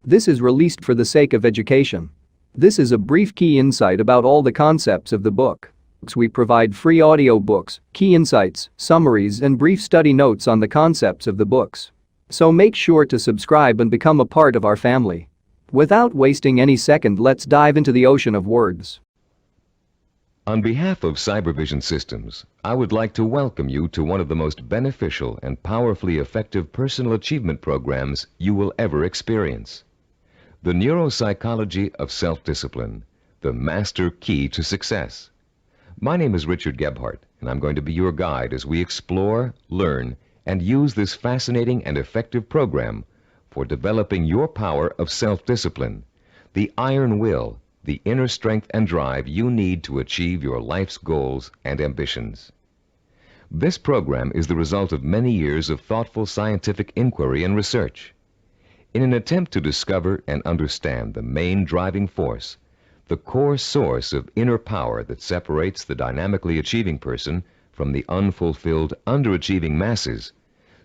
This is released for the sake of education. This is a brief key insight about all the concepts of the book. We provide free audiobooks, key insights, summaries and brief study notes on the concepts of the books. So make sure to subscribe and become a part of our family. Without wasting any second, let's dive into the ocean of words. On behalf of Cybervision Systems, I would like to welcome you to one of the most beneficial and powerfully effective personal achievement programs you will ever experience. The Neuropsychology of Self-Discipline, the Master Key to Success. My name is Richard Gebhardt, and I'm going to be your guide as we explore, learn, and use this fascinating and effective program for developing your power of self-discipline, the iron will, the inner strength and drive you need to achieve your life's goals and ambitions. This program is the result of many years of thoughtful scientific inquiry and research. In an attempt to discover and understand the main driving force, the core source of inner power that separates the dynamically achieving person from the unfulfilled, underachieving masses,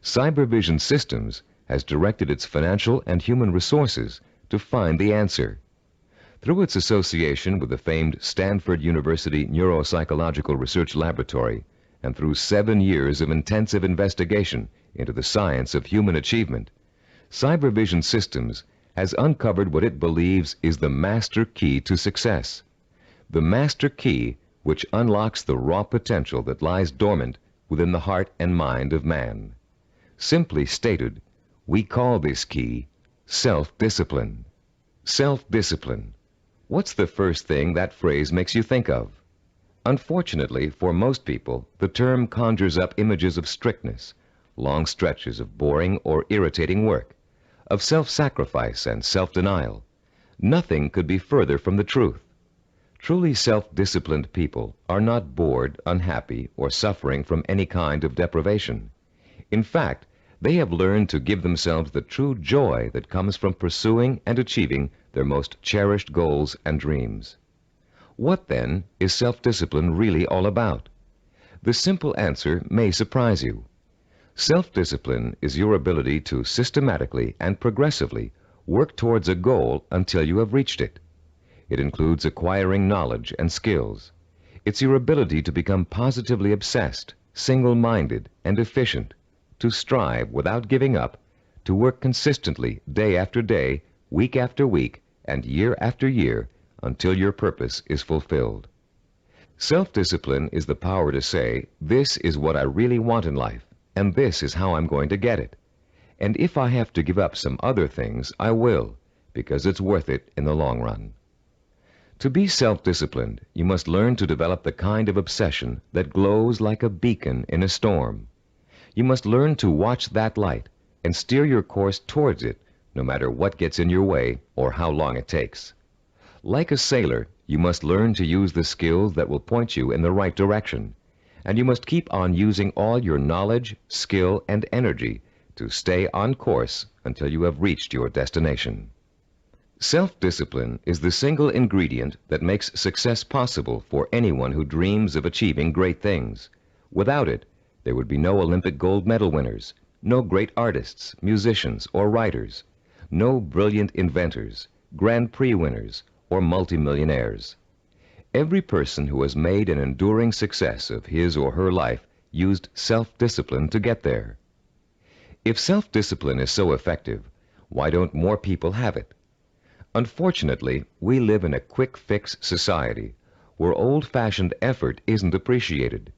Cybervision Systems has directed its financial and human resources to find the answer. Through its association with the famed Stanford University Neuropsychological Research Laboratory, and through 7 years of intensive investigation into the science of human achievement, Cybervision Systems has uncovered what it believes is the master key to success. The master key which unlocks the raw potential that lies dormant within the heart and mind of man. Simply stated, we call this key self-discipline. Self-discipline. What's the first thing that phrase makes you think of? Unfortunately, for most people, the term conjures up images of strictness, long stretches of boring or irritating work, of self-sacrifice and self-denial. Nothing could be further from the truth. Truly self-disciplined people are not bored, unhappy, or suffering from any kind of deprivation. In fact, they have learned to give themselves the true joy that comes from pursuing and achieving their most cherished goals and dreams. What, then, is self-discipline really all about? The simple answer may surprise you. Self-discipline is your ability to systematically and progressively work towards a goal until you have reached it. It includes acquiring knowledge and skills. It's your ability to become positively obsessed, single-minded, and efficient, to strive without giving up, to work consistently day after day, week after week, and year after year until your purpose is fulfilled. Self-discipline is the power to say, this is what I really want in life, and this is how I'm going to get it. And if I have to give up some other things, I will, because it's worth it in the long run. To be self-disciplined, you must learn to develop the kind of obsession that glows like a beacon in a storm. You must learn to watch that light and steer your course towards it, no matter what gets in your way or how long it takes. Like a sailor, you must learn to use the skills that will point you in the right direction, and you must keep on using all your knowledge, skill, and energy to stay on course until you have reached your destination. Self-discipline is the single ingredient that makes success possible for anyone who dreams of achieving great things. Without it, there would be no Olympic gold medal winners, no great artists, musicians, or writers, no brilliant inventors, Grand Prix winners, or multimillionaires. Every person who has made an enduring success of his or her life used self-discipline to get there. If self-discipline is so effective, why don't more people have it? Unfortunately, we live in a quick-fix society where old-fashioned effort isn't appreciated.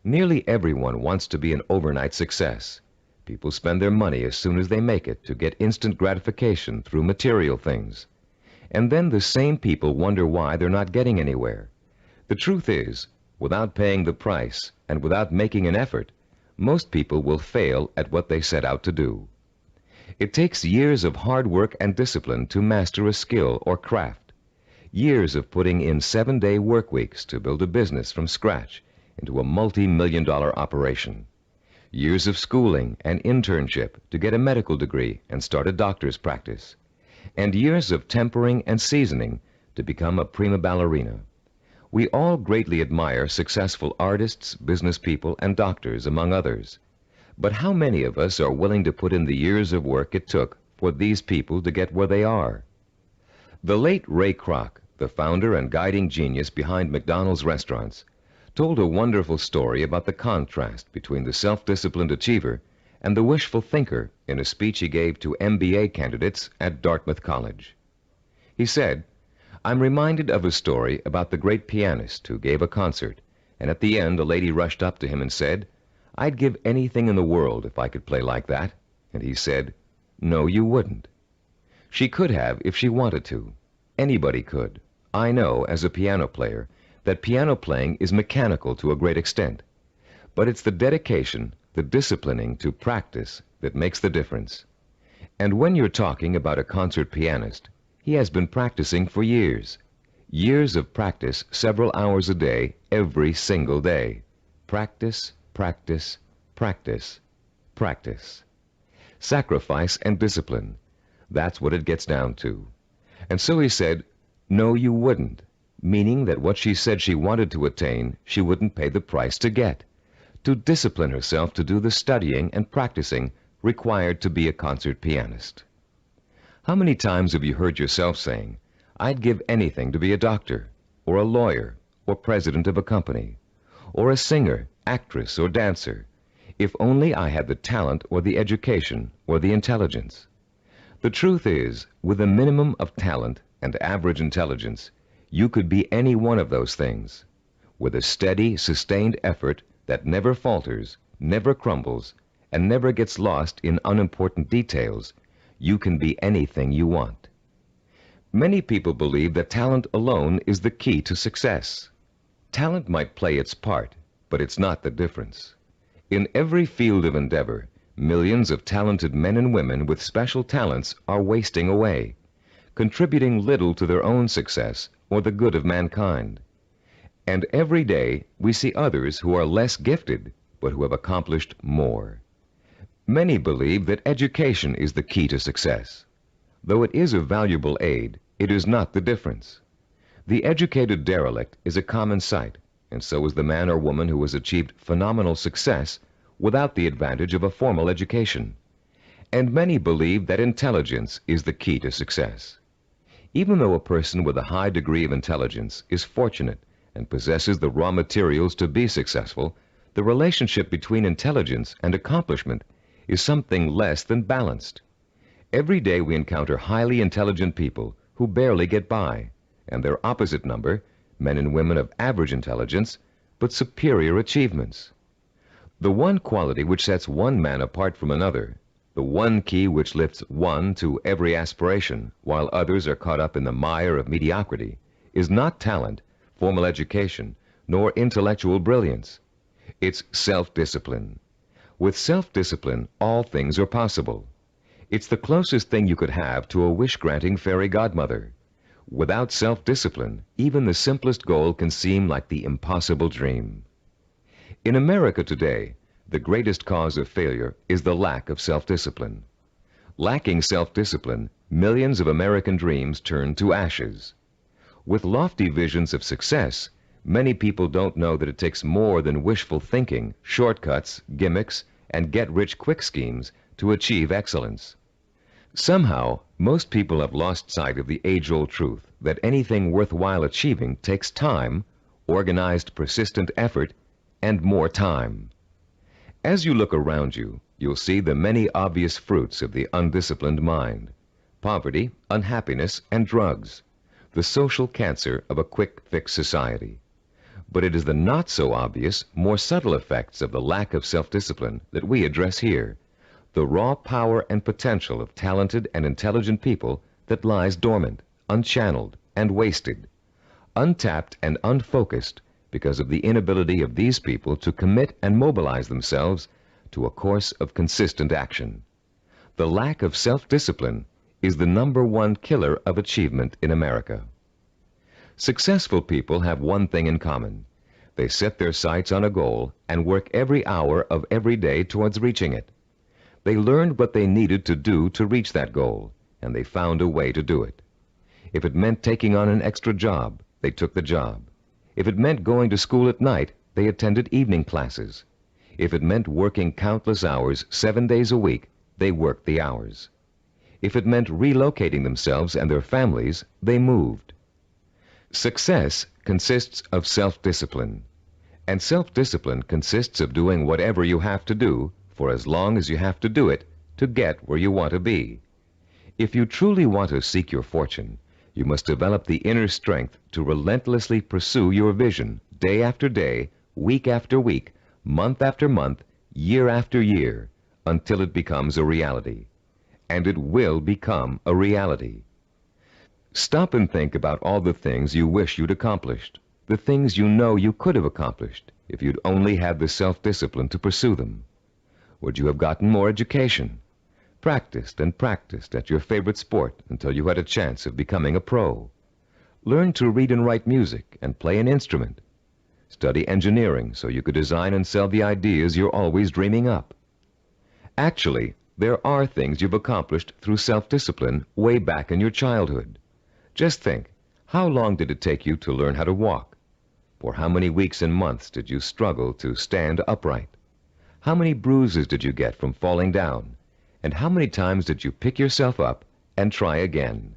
Nearly everyone wants to be an overnight success. People spend their money as soon as they make it to get instant gratification through material things. And then the same people wonder why they're not getting anywhere. The truth is, without paying the price and without making an effort, most people will fail at what they set out to do. It takes years of hard work and discipline to master a skill or craft. Years of putting in 7-day work weeks to build a business from scratch into a multi-million-dollar operation. Years of schooling and internship to get a medical degree and start a doctor's practice. And years of tempering and seasoning to become a prima ballerina. We all greatly admire successful artists, business people, and doctors, among others. But how many of us are willing to put in the years of work it took for these people to get where they are. The late Ray Kroc, the founder and guiding genius behind McDonald's restaurants, told a wonderful story about the contrast between the self-disciplined achiever and the wishful thinker in a speech he gave to MBA candidates at Dartmouth College. He said, "I'm reminded of a story about the great pianist who gave a concert, and at the end a lady rushed up to him and said, 'I'd give anything in the world if I could play like that.' And he said, 'No, you wouldn't.' She could have if she wanted to. Anybody could. I know, as a piano player, that piano playing is mechanical to a great extent. But it's the dedication, the disciplining to practice that makes the difference. And when you're talking about a concert pianist, he has been practicing for years. Years of practice, several hours a day, every single day. Practice, practice, practice, practice. Sacrifice and discipline. That's what it gets down to. And so he said, 'No, you wouldn't,' meaning that what she said she wanted to attain, she wouldn't pay the price to get. To discipline herself to do the studying and practicing required to be a concert pianist. How many times have you heard yourself saying, 'I'd give anything to be a doctor, or a lawyer, or president of a company, or a singer, actress, or dancer, if only I had the talent or the education or the intelligence?' The truth is, with a minimum of talent and average intelligence, you could be any one of those things. With a steady, sustained effort that never falters, never crumbles, and never gets lost in unimportant details, you can be anything you want. Many people believe that talent alone is the key to success. Talent might play its part, but it's not the difference. In every field of endeavor, millions of talented men and women with special talents are wasting away, contributing little to their own success or the good of mankind. And every day we see others who are less gifted, but who have accomplished more. Many believe that education is the key to success. Though it is a valuable aid, it is not the difference. The educated derelict is a common sight, and so is the man or woman who has achieved phenomenal success without the advantage of a formal education. And many believe that intelligence is the key to success. Even though a person with a high degree of intelligence is fortunate and possesses the raw materials to be successful, the relationship between intelligence and accomplishment is something less than balanced. Every day we encounter highly intelligent people who barely get by, and their opposite number, men and women of average intelligence, but superior achievements. The one quality which sets one man apart from another, the one key which lifts one to every aspiration while others are caught up in the mire of mediocrity, is not talent, formal education, nor intellectual brilliance. It's self-discipline. With self-discipline, all things are possible. It's the closest thing you could have to a wish-granting fairy godmother. Without self-discipline, even the simplest goal can seem like the impossible dream. In America today, the greatest cause of failure is the lack of self-discipline. Lacking self-discipline, millions of American dreams turn to ashes. With lofty visions of success, many people don't know that it takes more than wishful thinking, shortcuts, gimmicks, and get-rich-quick schemes to achieve excellence. Somehow, most people have lost sight of the age-old truth that anything worthwhile achieving takes time, organized, persistent effort, and more time. As you look around you, you'll see the many obvious fruits of the undisciplined mind: poverty, unhappiness, and drugs, the social cancer of a quick-fix society. But it is the not-so-obvious, more subtle effects of the lack of self-discipline that we address here, the raw power and potential of talented and intelligent people that lies dormant, unchanneled, and wasted, untapped and unfocused because of the inability of these people to commit and mobilize themselves to a course of consistent action. The lack of self-discipline is the #1 killer of achievement in America. Successful people have one thing in common. They set their sights on a goal and work every hour of every day towards reaching it. They learned what they needed to do to reach that goal, and they found a way to do it. If it meant taking on an extra job, they took the job. If it meant going to school at night, they attended evening classes. If it meant working countless hours 7 days a week, they worked the hours. If it meant relocating themselves and their families, they moved. Success consists of self-discipline, and self-discipline consists of doing whatever you have to do for as long as you have to do it to get where you want to be. If you truly want to seek your fortune, you must develop the inner strength to relentlessly pursue your vision day after day, week after week, month after month, year after year, until it becomes a reality. And it will become a reality. Stop and think about all the things you wish you'd accomplished, the things you know you could have accomplished if you'd only had the self-discipline to pursue them. Would you have gotten more education? Practiced and practiced at your favorite sport until you had a chance of becoming a pro? Learn to read and write music and play an instrument? Study engineering so you could design and sell the ideas you're always dreaming up? Actually, there are things you've accomplished through self-discipline way back in your childhood. Just think, how long did it take you to learn how to walk? For how many weeks and months did you struggle to stand upright? How many bruises did you get from falling down? And how many times did you pick yourself up and try again?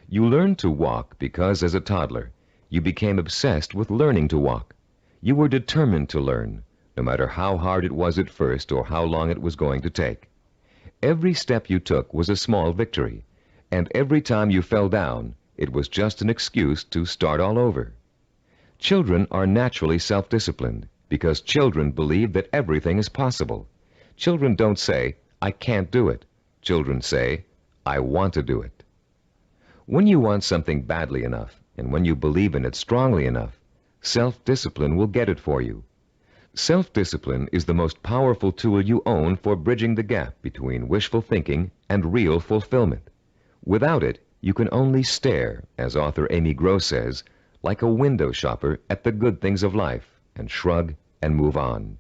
You learned to walk because as a toddler, you became obsessed with learning to walk. You were determined to learn, no matter how hard it was at first or how long it was going to take. Every step you took was a small victory, and every time you fell down, it was just an excuse to start all over. Children are naturally self-disciplined because children believe that everything is possible. Children don't say, "I can't do it." Children say, "I want to do it." When you want something badly enough, and when you believe in it strongly enough, self-discipline will get it for you. Self-discipline is the most powerful tool you own for bridging the gap between wishful thinking and real fulfillment. Without it, you can only stare, as author Amy Gross says, like a window shopper at the good things of life, and shrug and move on.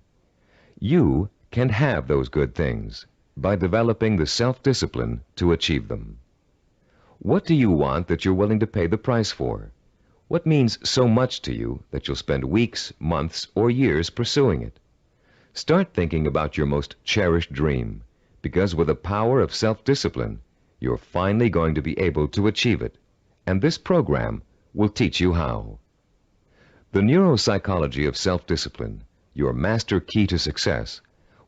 You can have those good things by developing the self-discipline to achieve them. What do you want that you're willing to pay the price for? What means so much to you that you'll spend weeks, months, or years pursuing it? Start thinking about your most cherished dream, because with the power of self-discipline, you're finally going to be able to achieve it, and this program will teach you how. The neuropsychology of self-discipline, your master key to success,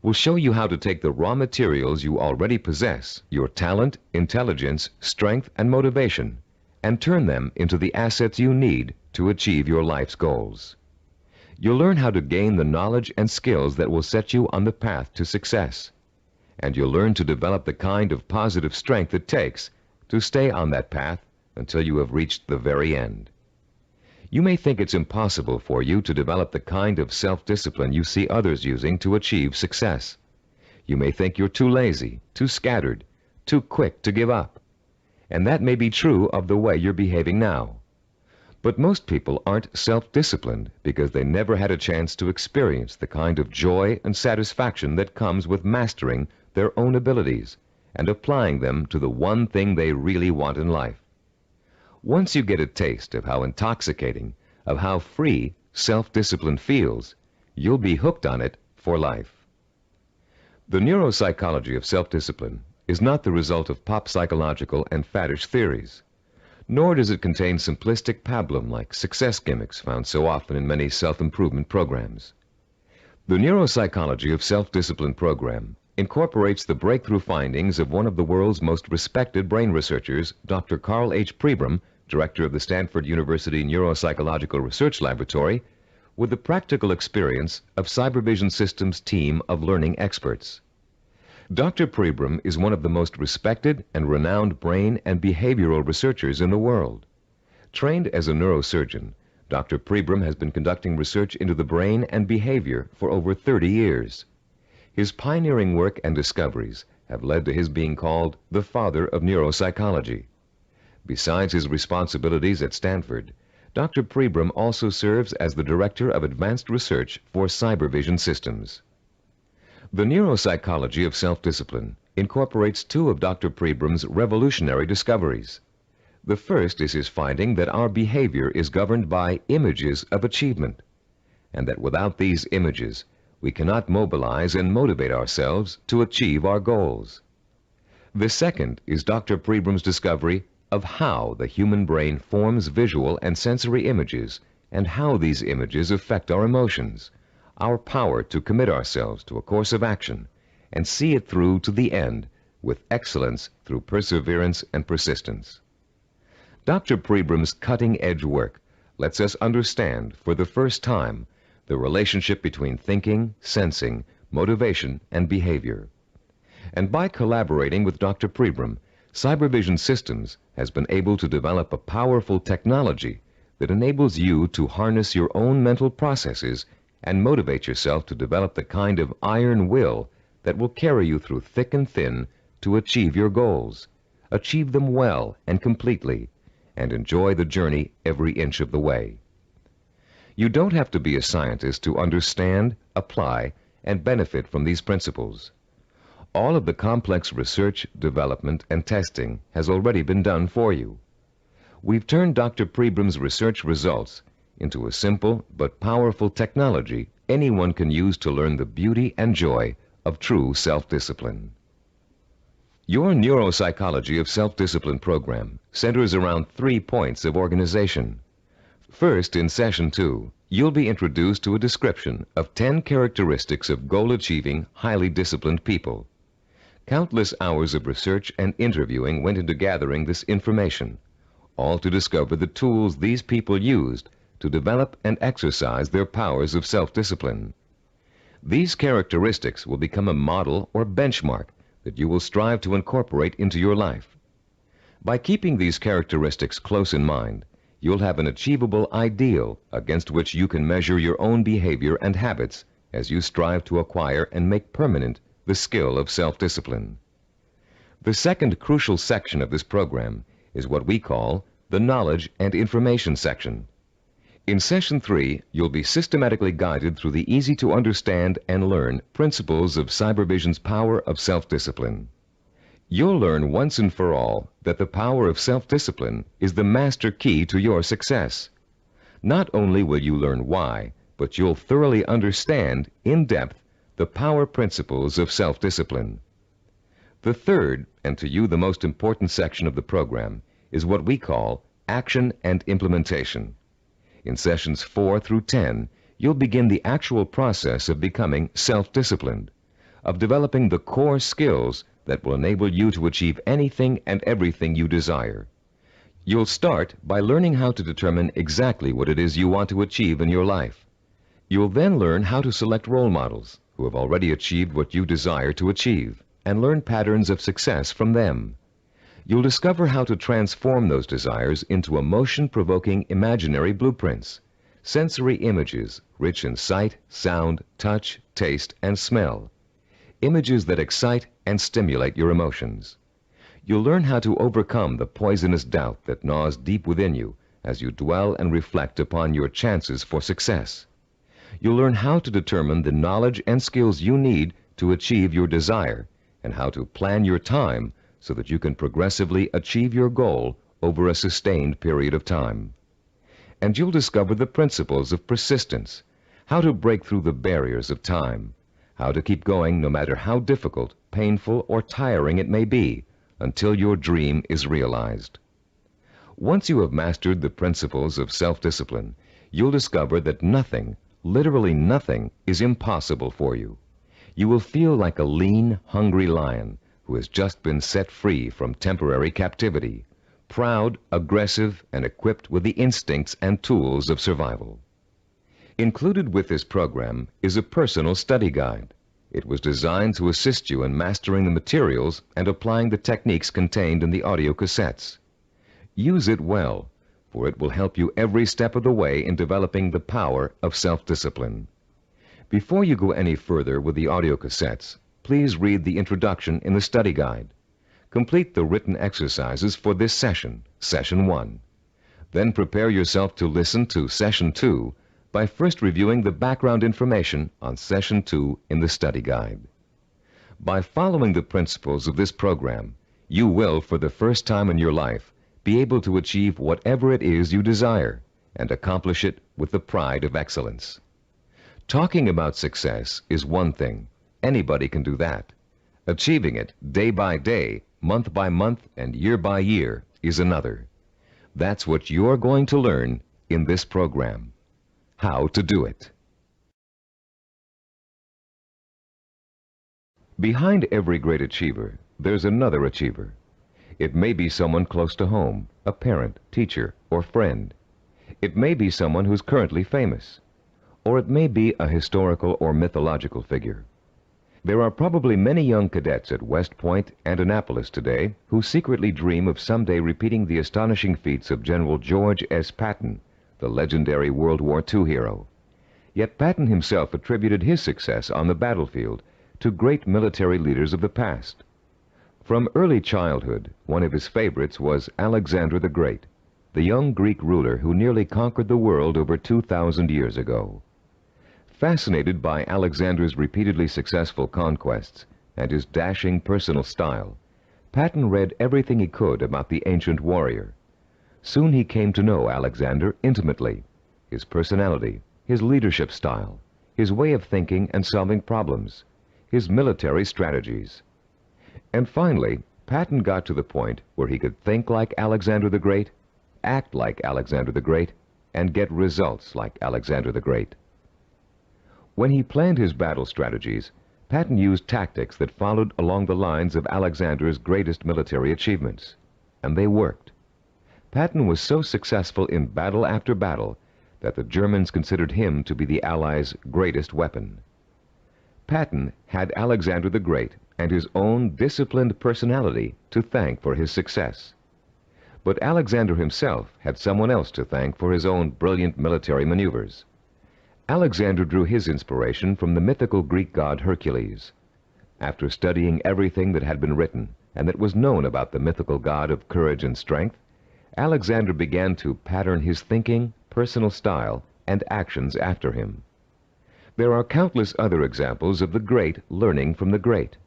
will show you how to take the raw materials you already possess, your talent, intelligence, strength, and motivation, and turn them into the assets you need to achieve your life's goals. You'll learn how to gain the knowledge and skills that will set you on the path to success. And you'll learn to develop the kind of positive strength it takes to stay on that path until you have reached the very end. You may think it's impossible for you to develop the kind of self-discipline you see others using to achieve success. You may think you're too lazy, too scattered, too quick to give up. And that may be true of the way you're behaving now. But most people aren't self-disciplined because they never had a chance to experience the kind of joy and satisfaction that comes with mastering their own abilities and applying them to the one thing they really want in life. Once you get a taste of how intoxicating, of how free self-discipline feels, you'll be hooked on it for life. The neuropsychology of self-discipline is not the result of pop psychological and faddish theories, nor does it contain simplistic pablum like success gimmicks found so often in many self-improvement programs. The neuropsychology of self-discipline program incorporates the breakthrough findings of one of the world's most respected brain researchers, Dr. Carl H. Pribram, director of the Stanford University Neuropsychological Research Laboratory, with the practical experience of Cybervision Systems' team of learning experts. Dr. Pribram is one of the most respected and renowned brain and behavioral researchers in the world. Trained as a neurosurgeon, Dr. Pribram has been conducting research into the brain and behavior for over 30 years. His pioneering work and discoveries have led to his being called the father of neuropsychology. Besides his responsibilities at Stanford, Dr. Pribram also serves as the Director of Advanced Research for Cybervision Systems. The neuropsychology of self-discipline incorporates two of Dr. Pribram's revolutionary discoveries. The first is his finding that our behavior is governed by images of achievement, and that without these images, we cannot mobilize and motivate ourselves to achieve our goals. The second is Dr. Prebram's discovery of how the human brain forms visual and sensory images and how these images affect our emotions, our power to commit ourselves to a course of action and see it through to the end with excellence through perseverance and persistence. Dr. Prebram's cutting-edge work lets us understand for the first time the relationship between thinking, sensing, motivation, and behavior. And by collaborating with Dr. Prebram, Cybervision Systems has been able to develop a powerful technology that enables you to harness your own mental processes and motivate yourself to develop the kind of iron will that will carry you through thick and thin to achieve your goals, achieve them well and completely, and enjoy the journey every inch of the way. You don't have to be a scientist to understand, apply, and benefit from these principles. All of the complex research, development, and testing has already been done for you. We've turned Dr. Prebram's research results into a simple but powerful technology anyone can use to learn the beauty and joy of true self-discipline. Your Neuropsychology of Self-Discipline program centers around 3 points of organization. First, in Session 2, you'll be introduced to a description of 10 characteristics of goal-achieving, highly disciplined people. Countless hours of research and interviewing went into gathering this information, all to discover the tools these people used to develop and exercise their powers of self-discipline. These characteristics will become a model or benchmark that you will strive to incorporate into your life. By keeping these characteristics close in mind, you'll have an achievable ideal against which you can measure your own behavior and habits as you strive to acquire and make permanent the skill of self-discipline. The second crucial section of this program is what we call the Knowledge and Information section. In Session 3, you'll be systematically guided through the easy-to-understand and learn principles of Cybervision's power of self-discipline. You'll learn once and for all that the power of self-discipline is the master key to your success. Not only will you learn why, but you'll thoroughly understand, in depth, the power principles of self-discipline. The third, and to you the most important section of the program, is what we call Action and Implementation. In Sessions 4 through 10, you'll begin the actual process of becoming self-disciplined, of developing the core skills that will enable you to achieve anything and everything you desire. You'll start by learning how to determine exactly what it is you want to achieve in your life. You'll then learn how to select role models who have already achieved what you desire to achieve and learn patterns of success from them. You'll discover how to transform those desires into emotion-provoking imaginary blueprints, sensory images rich in sight, sound, touch, taste, and smell, images that excite and stimulate your emotions. You'll learn how to overcome the poisonous doubt that gnaws deep within you as you dwell and reflect upon your chances for success. You'll learn how to determine the knowledge and skills you need to achieve your desire and how to plan your time so that you can progressively achieve your goal over a sustained period of time. And you'll discover the principles of persistence, how to break through the barriers of time, how to keep going no matter how difficult, painful, or tiring it may be, until your dream is realized. Once you have mastered the principles of self-discipline, you'll discover that nothing, literally nothing, is impossible for you. You will feel like a lean, hungry lion who has just been set free from temporary captivity, proud, aggressive, and equipped with the instincts and tools of survival. Included with this program is a personal study guide. It was designed to assist you in mastering the materials and applying the techniques contained in the audio cassettes. Use it well, for it will help you every step of the way in developing the power of self-discipline. Before you go any further with the audio cassettes, please read the introduction in the study guide. Complete the written exercises for this session, Session 1. Then prepare yourself to listen to Session 2 by first reviewing the background information on Session 2 in the study guide. By following the principles of this program, you will, for the first time in your life, be able to achieve whatever it is you desire and accomplish it with the pride of excellence. Talking about success is one thing. Anybody can do that. Achieving it day by day month by month, and year by year is another. That's what you're going to learn in this program. How to do it. Behind every great achiever, there's another achiever. It may be someone close to home, a parent, teacher, or friend. It may be someone who's currently famous. Or it may be a historical or mythological figure. There are probably many young cadets at West Point and Annapolis today who secretly dream of someday repeating the astonishing feats of General George S. Patton, the legendary World War II hero. Yet Patton himself attributed his success on the battlefield to great military leaders of the past. From early childhood, one of his favorites was Alexander the Great, the young Greek ruler who nearly conquered the world over 2,000 years ago. Fascinated by Alexander's repeatedly successful conquests and his dashing personal style, Patton read everything he could about the ancient warrior. Soon he came to know Alexander intimately, his personality, his leadership style, his way of thinking and solving problems, his military strategies. And finally, Patton got to the point where he could think like Alexander the Great, act like Alexander the Great, and get results like Alexander the Great. When he planned his battle strategies, Patton used tactics that followed along the lines of Alexander's greatest military achievements, and they worked. Patton was so successful in battle after battle that the Germans considered him to be the Allies' greatest weapon. Patton had Alexander the Great and his own disciplined personality to thank for his success. But Alexander himself had someone else to thank for his own brilliant military maneuvers. Alexander drew his inspiration from the mythical Greek god Hercules. After studying everything that had been written and that was known about the mythical god of courage and strength, Alexander began to pattern his thinking, personal style, and actions after him. There are countless other examples of the great learning from the great.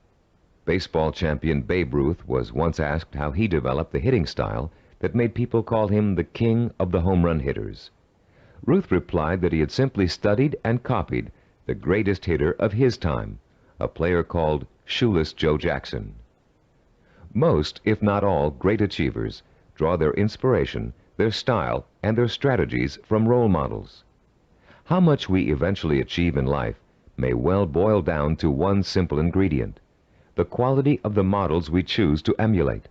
Baseball champion Babe Ruth was once asked how he developed the hitting style that made people call him the king of the home run hitters. Ruth replied that he had simply studied and copied the greatest hitter of his time, a player called Shoeless Joe Jackson. Most, if not all, great achievers draw their inspiration, their style, and their strategies from role models. How much we eventually achieve in life may well boil down to one simple ingredient: the quality of the models we choose to emulate.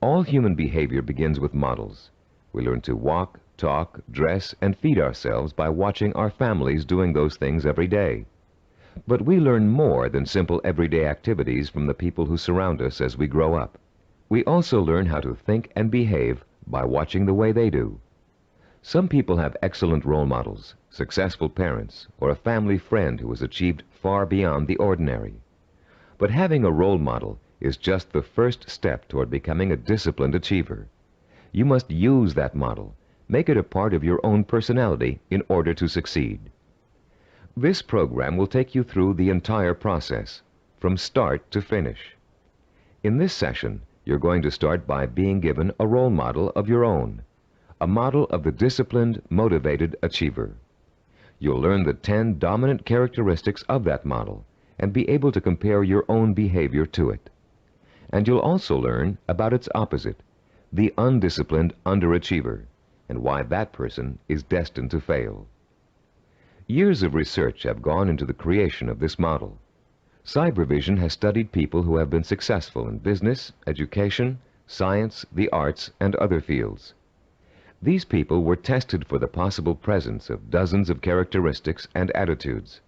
All human behavior begins with models. We learn to walk, talk, dress, and feed ourselves by watching our families doing those things every day. But we learn more than simple everyday activities from the people who surround us as we grow up. We also learn how to think and behave by watching the way they do. Some people have excellent role models, successful parents, or a family friend who has achieved far beyond the ordinary. But having a role model is just the first step toward becoming a disciplined achiever. You must use that model, make it a part of your own personality in order to succeed. This program will take you through the entire process, from start to finish. In this session, you're going to start by being given a role model of your own, a model of the disciplined, motivated achiever. You'll learn the 10 dominant characteristics of that model and be able to compare your own behavior to it. And you'll also learn about its opposite, the undisciplined underachiever, and why that person is destined to fail. Years of research have gone into the creation of this model. Cybervision has studied people who have been successful in business, education, science, the arts, and other fields. These people were tested for the possible presence of dozens of characteristics and attitudes.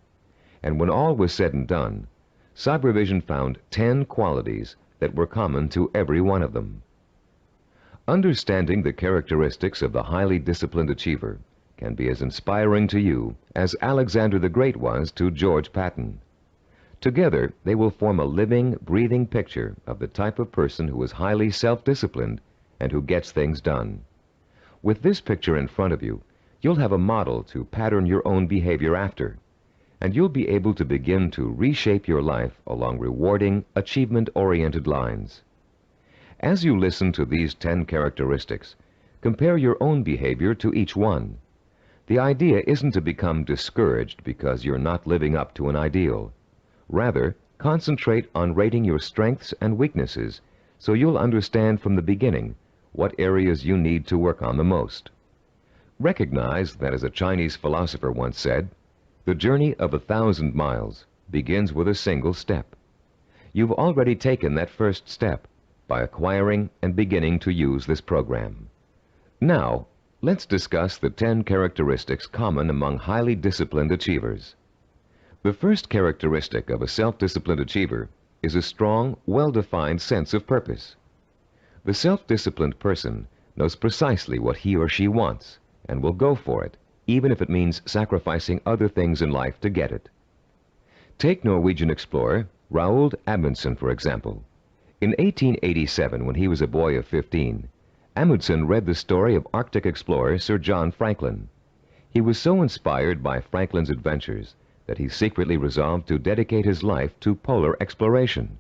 And when all was said and done, Cybervision found 10 qualities that were common to every one of them. Understanding the characteristics of the highly disciplined achiever can be as inspiring to you as Alexander the Great was to George Patton. Together, they will form a living, breathing picture of the type of person who is highly self-disciplined and who gets things done. With this picture in front of you, you'll have a model to pattern your own behavior after, and you'll be able to begin to reshape your life along rewarding, achievement-oriented lines. As you listen to these 10 characteristics, compare your own behavior to each one. The idea isn't to become discouraged because you're not living up to an ideal. Rather, concentrate on rating your strengths and weaknesses so you'll understand from the beginning what areas you need to work on the most. Recognize that, as a Chinese philosopher once said, the journey of 1,000 miles begins with a single step. You've already taken that first step by acquiring and beginning to use this program. Now, let's discuss the 10 characteristics common among highly disciplined achievers. The first characteristic of a self-disciplined achiever is a strong, well-defined sense of purpose. The self-disciplined person knows precisely what he or she wants and will go for it, even if it means sacrificing other things in life to get it. Take Norwegian explorer Roald Amundsen, for example. In 1887, when he was a boy of 15, Amundsen read the story of Arctic explorer Sir John Franklin. He was so inspired by Franklin's adventures that he secretly resolved to dedicate his life to polar exploration.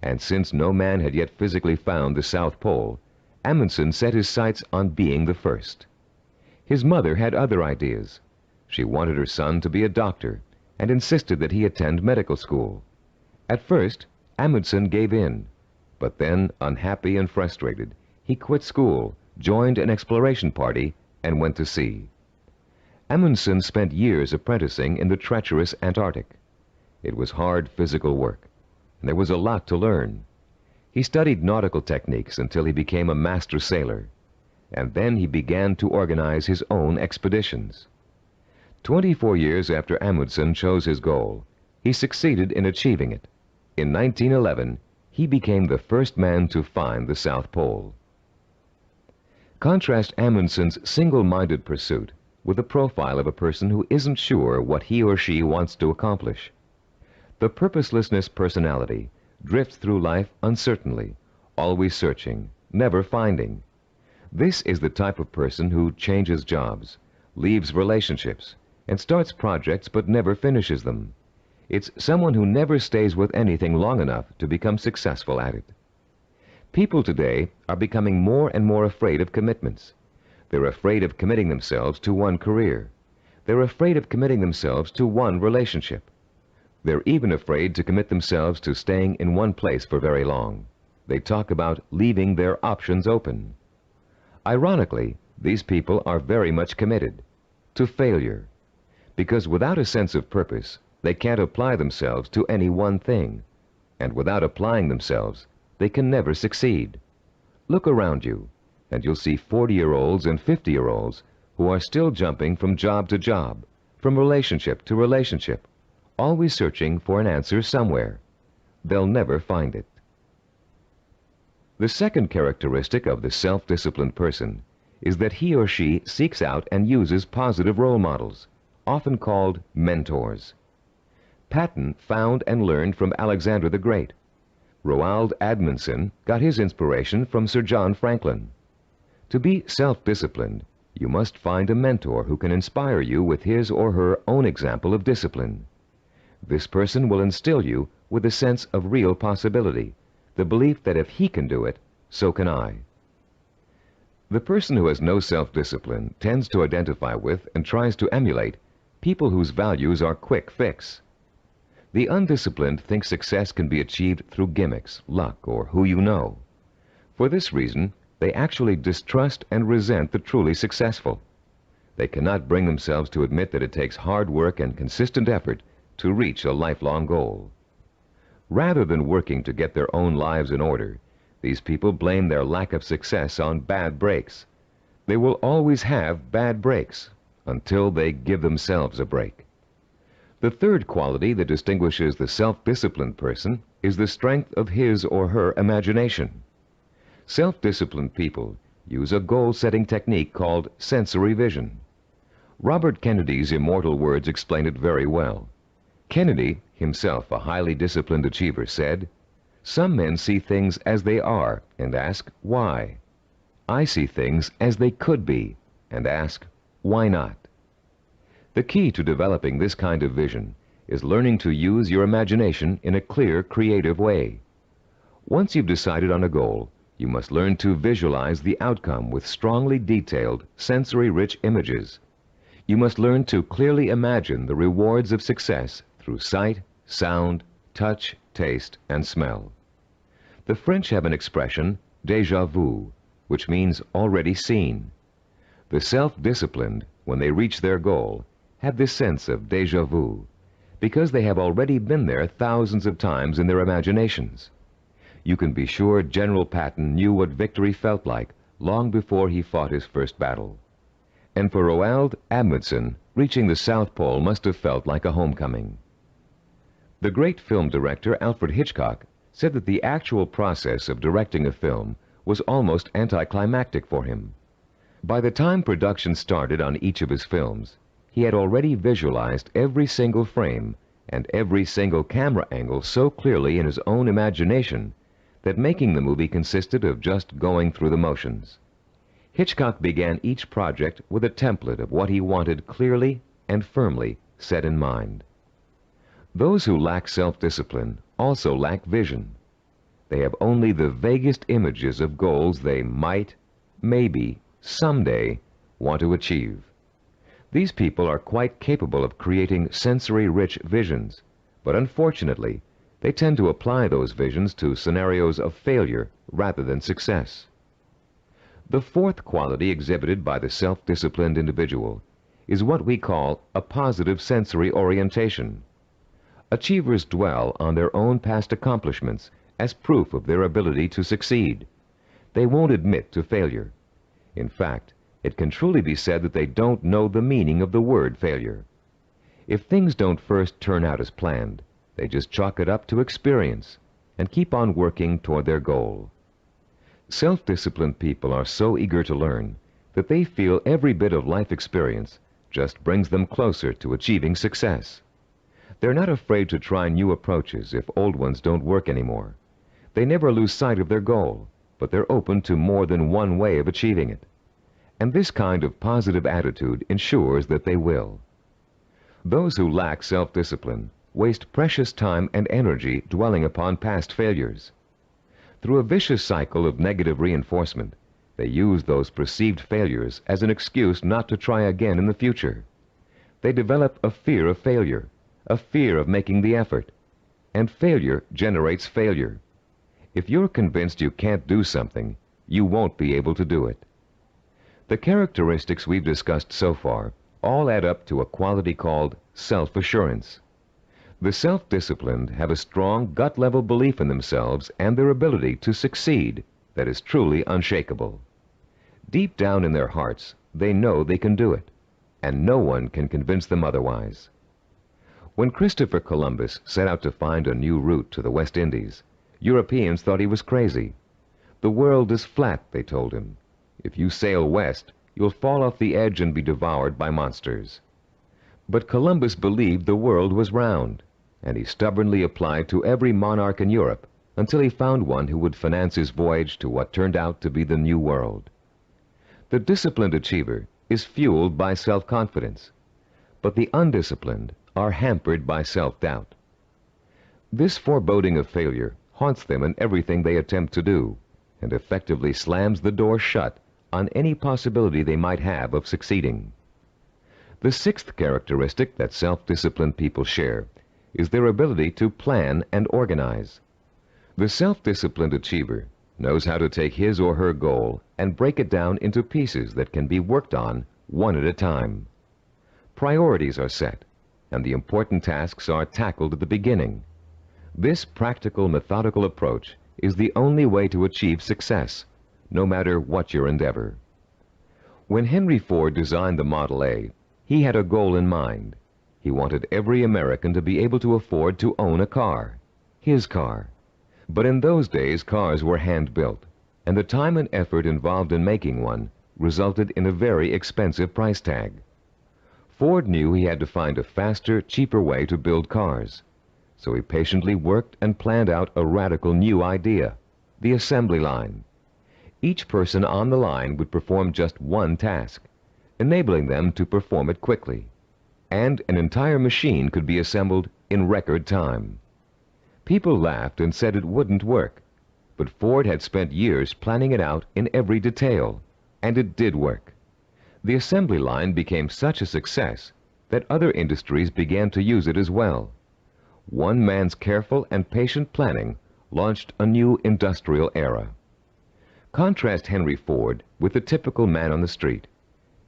And since no man had yet physically found the South Pole, Amundsen set his sights on being the first. His mother had other ideas. She wanted her son to be a doctor and insisted that he attend medical school. At first, Amundsen gave in, but then, unhappy and frustrated, he quit school, joined an exploration party, and went to sea. Amundsen spent years apprenticing in the treacherous Antarctic. It was hard physical work, and there was a lot to learn. He studied nautical techniques until he became a master sailor, and then he began to organize his own expeditions. 24 years after Amundsen chose his goal, he succeeded in achieving it. In 1911, he became the first man to find the South Pole. Contrast Amundsen's single-minded pursuit with the profile of a person who isn't sure what he or she wants to accomplish. The purposelessness personality drifts through life uncertainly, always searching, never finding. This is the type of person who changes jobs, leaves relationships, and starts projects but never finishes them. It's someone who never stays with anything long enough to become successful at it. People today are becoming more and more afraid of commitments. They're afraid of committing themselves to one career. They're afraid of committing themselves to one relationship. They're even afraid to commit themselves to staying in one place for very long. They talk about leaving their options open. Ironically, these people are very much committed to failure, because without a sense of purpose, they can't apply themselves to any one thing, and without applying themselves, they can never succeed. Look around you, and you'll see 40-year-olds and 50-year-olds who are still jumping from job to job, from relationship to relationship, always searching for an answer somewhere. They'll never find it. The second characteristic of the self-disciplined person is that he or she seeks out and uses positive role models, often called mentors. Patton found and learned from Alexander the Great. Roald Amundsen got his inspiration from Sir John Franklin. To be self-disciplined, you must find a mentor who can inspire you with his or her own example of discipline. This person will instill you with a sense of real possibility, the belief that if he can do it, so can I. The person who has no self-discipline tends to identify with and tries to emulate people whose values are quick fix. The undisciplined think success can be achieved through gimmicks, luck, or who you know. For this reason, they actually distrust and resent the truly successful. They cannot bring themselves to admit that it takes hard work and consistent effort to reach a lifelong goal. Rather than working to get their own lives in order, these people blame their lack of success on bad breaks. They will always have bad breaks until they give themselves a break. The third quality that distinguishes the self-disciplined person is the strength of his or her imagination. Self-disciplined people use a goal-setting technique called sensory vision. Robert Kennedy's immortal words explain it very well. Kennedy, himself a highly disciplined achiever, said, "Some men see things as they are and ask, why? I see things as they could be and ask, why not?" The key to developing this kind of vision is learning to use your imagination in a clear, creative way. Once you've decided on a goal, you must learn to visualize the outcome with strongly detailed, sensory-rich images. You must learn to clearly imagine the rewards of success through sight, sound, touch, taste, and smell. The French have an expression, déjà vu, which means already seen. The self-disciplined, when they reach their goal, have this sense of déjà vu, because they have already been there thousands of times in their imaginations. You can be sure General Patton knew what victory felt like long before he fought his first battle. And for Roald Amundsen, reaching the South Pole must have felt like a homecoming. The great film director Alfred Hitchcock said that the actual process of directing a film was almost anticlimactic for him. By the time production started on each of his films, he had already visualized every single frame and every single camera angle so clearly in his own imagination that making the movie consisted of just going through the motions. Hitchcock began each project with a template of what he wanted clearly and firmly set in mind. Those who lack self-discipline also lack vision. They have only the vaguest images of goals they might, maybe, someday want to achieve. These people are quite capable of creating sensory-rich visions, but unfortunately, they tend to apply those visions to scenarios of failure rather than success. The fourth quality exhibited by the self-disciplined individual is what we call a positive sensory orientation. Achievers dwell on their own past accomplishments as proof of their ability to succeed. They won't admit to failure. In fact, it can truly be said that they don't know the meaning of the word failure. If things don't first turn out as planned, they just chalk it up to experience and keep on working toward their goal. Self-disciplined people are so eager to learn that they feel every bit of life experience just brings them closer to achieving success. They're not afraid to try new approaches if old ones don't work anymore. They never lose sight of their goal, but they're open to more than one way of achieving it. And this kind of positive attitude ensures that they will. Those who lack self-discipline waste precious time and energy dwelling upon past failures. Through a vicious cycle of negative reinforcement, they use those perceived failures as an excuse not to try again in the future. They develop a fear of failure, a fear of making the effort, and failure generates failure. If you're convinced you can't do something, you won't be able to do it. The characteristics we've discussed so far all add up to a quality called self-assurance. The self-disciplined have a strong gut-level belief in themselves and their ability to succeed that is truly unshakable. Deep down in their hearts, they know they can do it, and no one can convince them otherwise. When Christopher Columbus set out to find a new route to the West Indies, Europeans thought he was crazy. The world is flat, they told him. If you sail west, you'll fall off the edge and be devoured by monsters. But Columbus believed the world was round, and he stubbornly applied to every monarch in Europe until he found one who would finance his voyage to what turned out to be the New World. The disciplined achiever is fueled by self-confidence, but the undisciplined are hampered by self-doubt. This foreboding of failure haunts them in everything they attempt to do, and effectively slams the door shut on any possibility they might have of succeeding. The sixth characteristic that self-disciplined people share is their ability to plan and organize. The self-disciplined achiever knows how to take his or her goal and break it down into pieces that can be worked on one at a time. Priorities are set, and the important tasks are tackled at the beginning. This practical, methodical approach is the only way to achieve success, no matter what your endeavor. When Henry Ford designed the Model A, he had a goal in mind. He wanted every American to be able to afford to own a car, his car. But in those days, cars were hand-built, and the time and effort involved in making one resulted in a very expensive price tag. Ford knew he had to find a faster, cheaper way to build cars. So he patiently worked and planned out a radical new idea, the assembly line. Each person on the line would perform just one task, enabling them to perform it quickly, and an entire machine could be assembled in record time. People laughed and said it wouldn't work, but Ford had spent years planning it out in every detail, and it did work. The assembly line became such a success that other industries began to use it as well. One man's careful and patient planning launched a new industrial era. Contrast Henry Ford with the typical man on the street.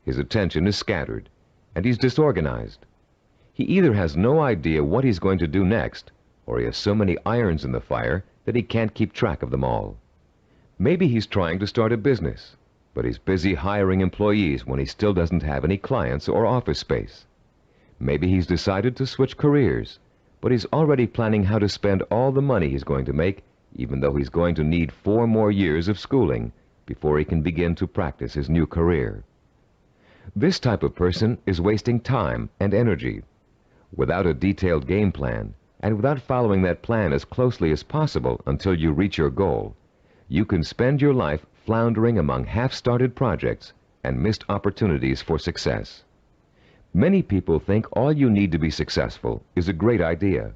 His attention is scattered, and he's disorganized. He either has no idea what he's going to do next, or he has so many irons in the fire that he can't keep track of them all. Maybe he's trying to start a business, but he's busy hiring employees when he still doesn't have any clients or office space. Maybe he's decided to switch careers, but he's already planning how to spend all the money he's going to make, even though he's going to need 4 more years of schooling before he can begin to practice his new career. This type of person is wasting time and energy. Without a detailed game plan, and without following that plan as closely as possible until you reach your goal, you can spend your life floundering among half-started projects and missed opportunities for success. Many people think all you need to be successful is a great idea,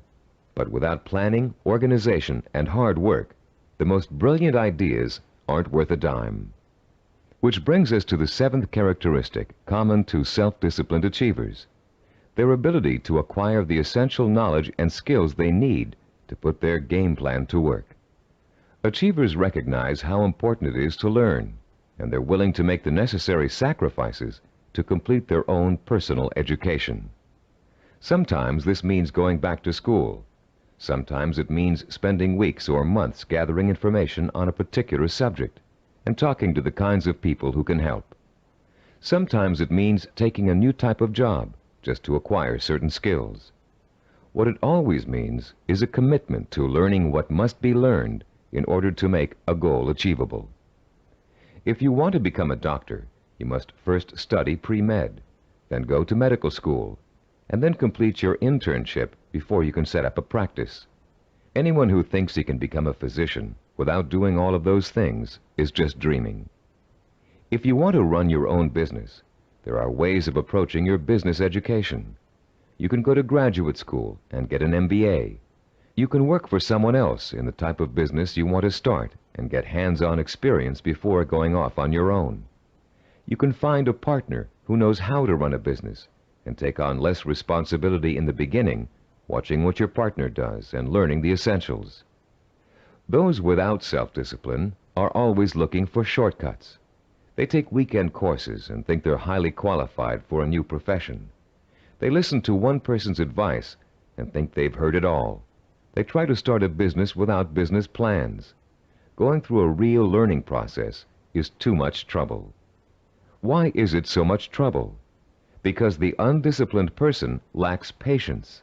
but without planning, organization, and hard work, the most brilliant ideas aren't worth a dime. Which brings us to the 7th characteristic common to self-disciplined achievers: their ability to acquire the essential knowledge and skills they need to put their game plan to work. Achievers recognize how important it is to learn, and they're willing to make the necessary sacrifices to complete their own personal education. Sometimes this means going back to school. Sometimes it means spending weeks or months gathering information on a particular subject and talking to the kinds of people who can help. Sometimes it means taking a new type of job just to acquire certain skills. What it always means is a commitment to learning what must be learned in order to make a goal achievable. If you want to become a doctor, you must first study pre-med, then go to medical school, and then complete your internship before you can set up a practice. Anyone who thinks he can become a physician without doing all of those things is just dreaming. If you want to run your own business, there are ways of approaching your business education. You can go to graduate school and get an MBA. You can work for someone else in the type of business you want to start and get hands-on experience before going off on your own. You can find a partner who knows how to run a business and take on less responsibility in the beginning, watching what your partner does and learning the essentials. Those without self-discipline are always looking for shortcuts. They take weekend courses and think they're highly qualified for a new profession. They listen to one person's advice and think they've heard it all. They try to start a business without business plans. Going through a real learning process is too much trouble. Why is it so much trouble? Because the undisciplined person lacks patience,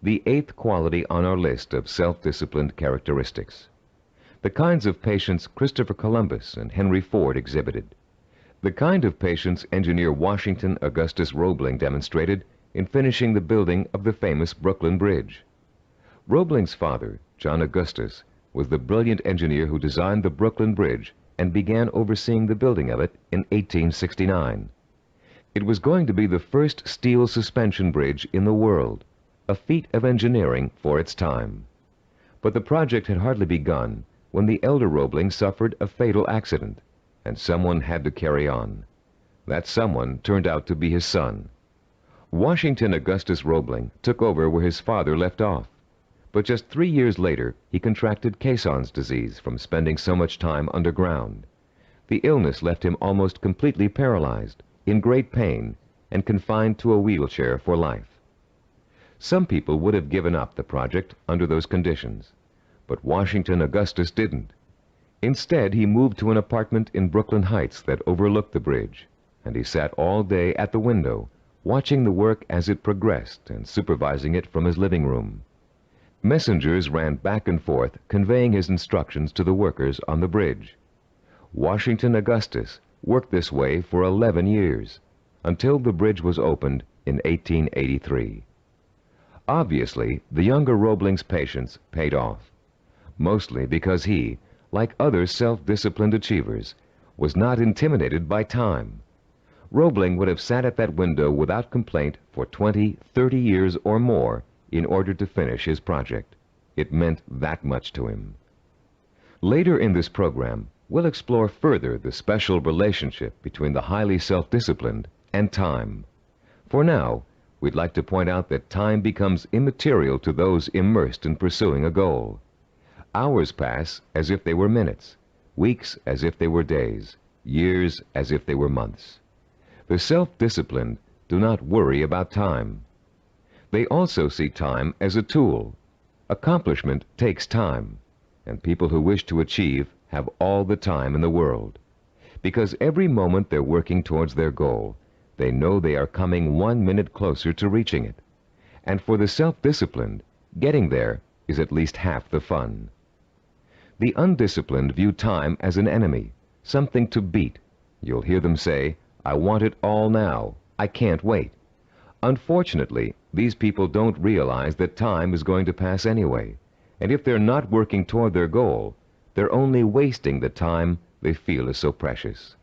the 8th quality on our list of self-disciplined characteristics. The kinds of patience Christopher Columbus and Henry Ford exhibited. The kind of patience engineer Washington Augustus Roebling demonstrated in finishing the building of the famous Brooklyn Bridge. Roebling's father, John Augustus, was the brilliant engineer who designed the Brooklyn Bridge and began overseeing the building of it in 1869. It was going to be the first steel suspension bridge in the world, a feat of engineering for its time. But the project had hardly begun when the elder Roebling suffered a fatal accident, and someone had to carry on. That someone turned out to be his son. Washington Augustus Roebling took over where his father left off. But just 3 years later, he contracted Caisson's disease from spending so much time underground. The illness left him almost completely paralyzed, in great pain, and confined to a wheelchair for life. Some people would have given up the project under those conditions, but Washington Augustus didn't. Instead, he moved to an apartment in Brooklyn Heights that overlooked the bridge, and he sat all day at the window, watching the work as it progressed and supervising it from his living room. Messengers ran back and forth, conveying his instructions to the workers on the bridge. Washington Augustus worked this way for 11 years, until the bridge was opened in 1883. Obviously, the younger Roebling's patience paid off, mostly because he, like other self-disciplined achievers, was not intimidated by time. Roebling would have sat at that window without complaint for 20, 30 years or more in order to finish his project. It meant that much to him. Later in this program, we'll explore further the special relationship between the highly self-disciplined and time. For now, we'd like to point out that time becomes immaterial to those immersed in pursuing a goal. Hours pass as if they were minutes, weeks as if they were days, years as if they were months. The self-disciplined do not worry about time. They also see time as a tool. Accomplishment takes time, and people who wish to achieve have all the time in the world. Because every moment they're working towards their goal, they know they are coming 1 minute closer to reaching it. And for the self-disciplined, getting there is at least half the fun. The undisciplined view time as an enemy, something to beat. You'll hear them say, "I want it all now. I can't wait." Unfortunately, these people don't realize that time is going to pass anyway, and if they're not working toward their goal, they're only wasting the time they feel is so precious.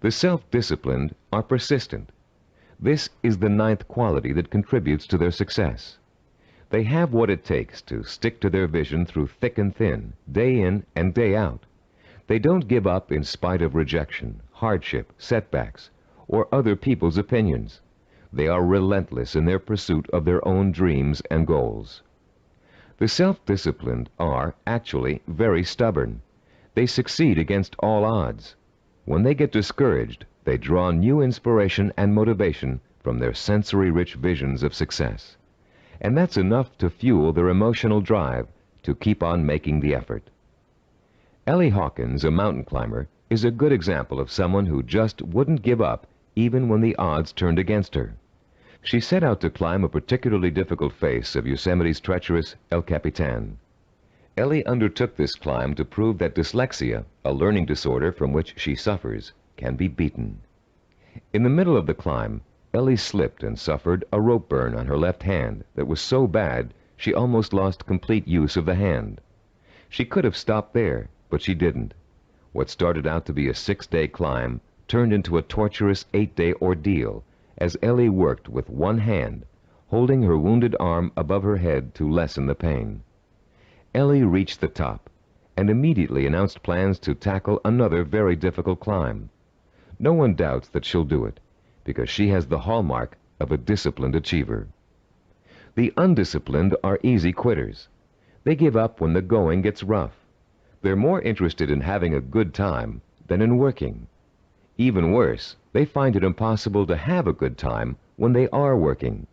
The self-disciplined are persistent. This is the 9th quality that contributes to their success. They have what it takes to stick to their vision through thick and thin, day in and day out. They don't give up in spite of rejection, hardship, setbacks, or other people's opinions. They are relentless in their pursuit of their own dreams and goals. The self-disciplined are actually very stubborn. They succeed against all odds. When they get discouraged, they draw new inspiration and motivation from their sensory-rich visions of success. And that's enough to fuel their emotional drive to keep on making the effort. Ellie Hawkins, a mountain climber, is a good example of someone who just wouldn't give up even when the odds turned against her. She set out to climb a particularly difficult face of Yosemite's treacherous El Capitan. Ellie undertook this climb to prove that dyslexia, a learning disorder from which she suffers, can be beaten. In the middle of the climb, Ellie slipped and suffered a rope burn on her left hand that was so bad she almost lost complete use of the hand. She could have stopped there, but she didn't. What started out to be a 6-day climb turned into a torturous 8-day ordeal as Ellie worked with one hand, holding her wounded arm above her head to lessen the pain. Ellie reached the top and immediately announced plans to tackle another very difficult climb. No one doubts that she'll do it, because she has the hallmark of a disciplined achiever. The undisciplined are easy quitters. They give up when the going gets rough. They're more interested in having a good time than in working. Even worse, they find it impossible to have a good time when they are working.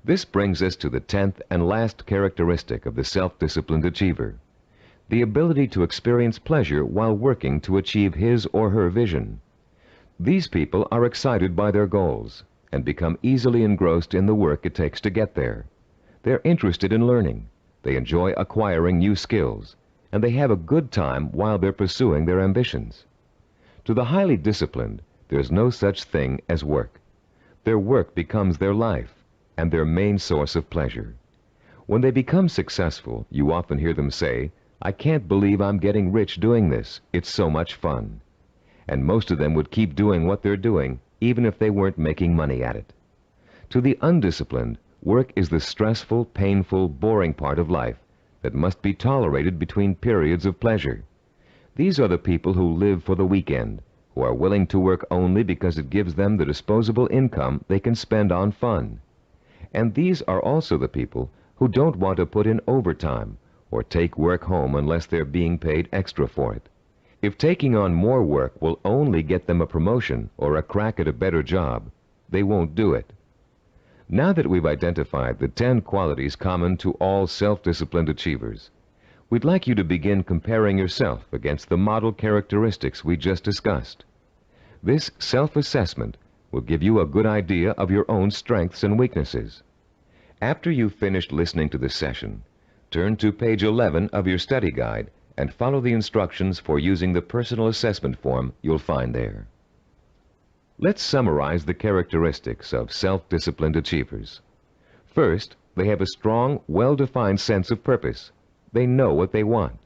This brings us to the 10th and last characteristic of the self-disciplined achiever, the ability to experience pleasure while working to achieve his or her vision. These people are excited by their goals and become easily engrossed in the work it takes to get there. They're interested in learning, they enjoy acquiring new skills, and they have a good time while they're pursuing their ambitions. To the highly disciplined, there's no such thing as work. Their work becomes their life and their main source of pleasure. When they become successful, you often hear them say, "I can't believe I'm getting rich doing this. It's so much fun." And most of them would keep doing what they're doing, even if they weren't making money at it. To the undisciplined, work is the stressful, painful, boring part of life that must be tolerated between periods of pleasure. These are the people who live for the weekend, who are willing to work only because it gives them the disposable income they can spend on fun. And these are also the people who don't want to put in overtime or take work home unless they're being paid extra for it. If taking on more work will only get them a promotion or a crack at a better job, they won't do it. Now that we've identified the 10 qualities common to all self-disciplined achievers, we'd like you to begin comparing yourself against the model characteristics we just discussed. This self-assessment will give you a good idea of your own strengths and weaknesses. After you've finished listening to this session, turn to page 11 of your study guide and follow the instructions for using the personal assessment form you'll find there. Let's summarize the characteristics of self-disciplined achievers. First, they have a strong, well-defined sense of purpose. They know what they want.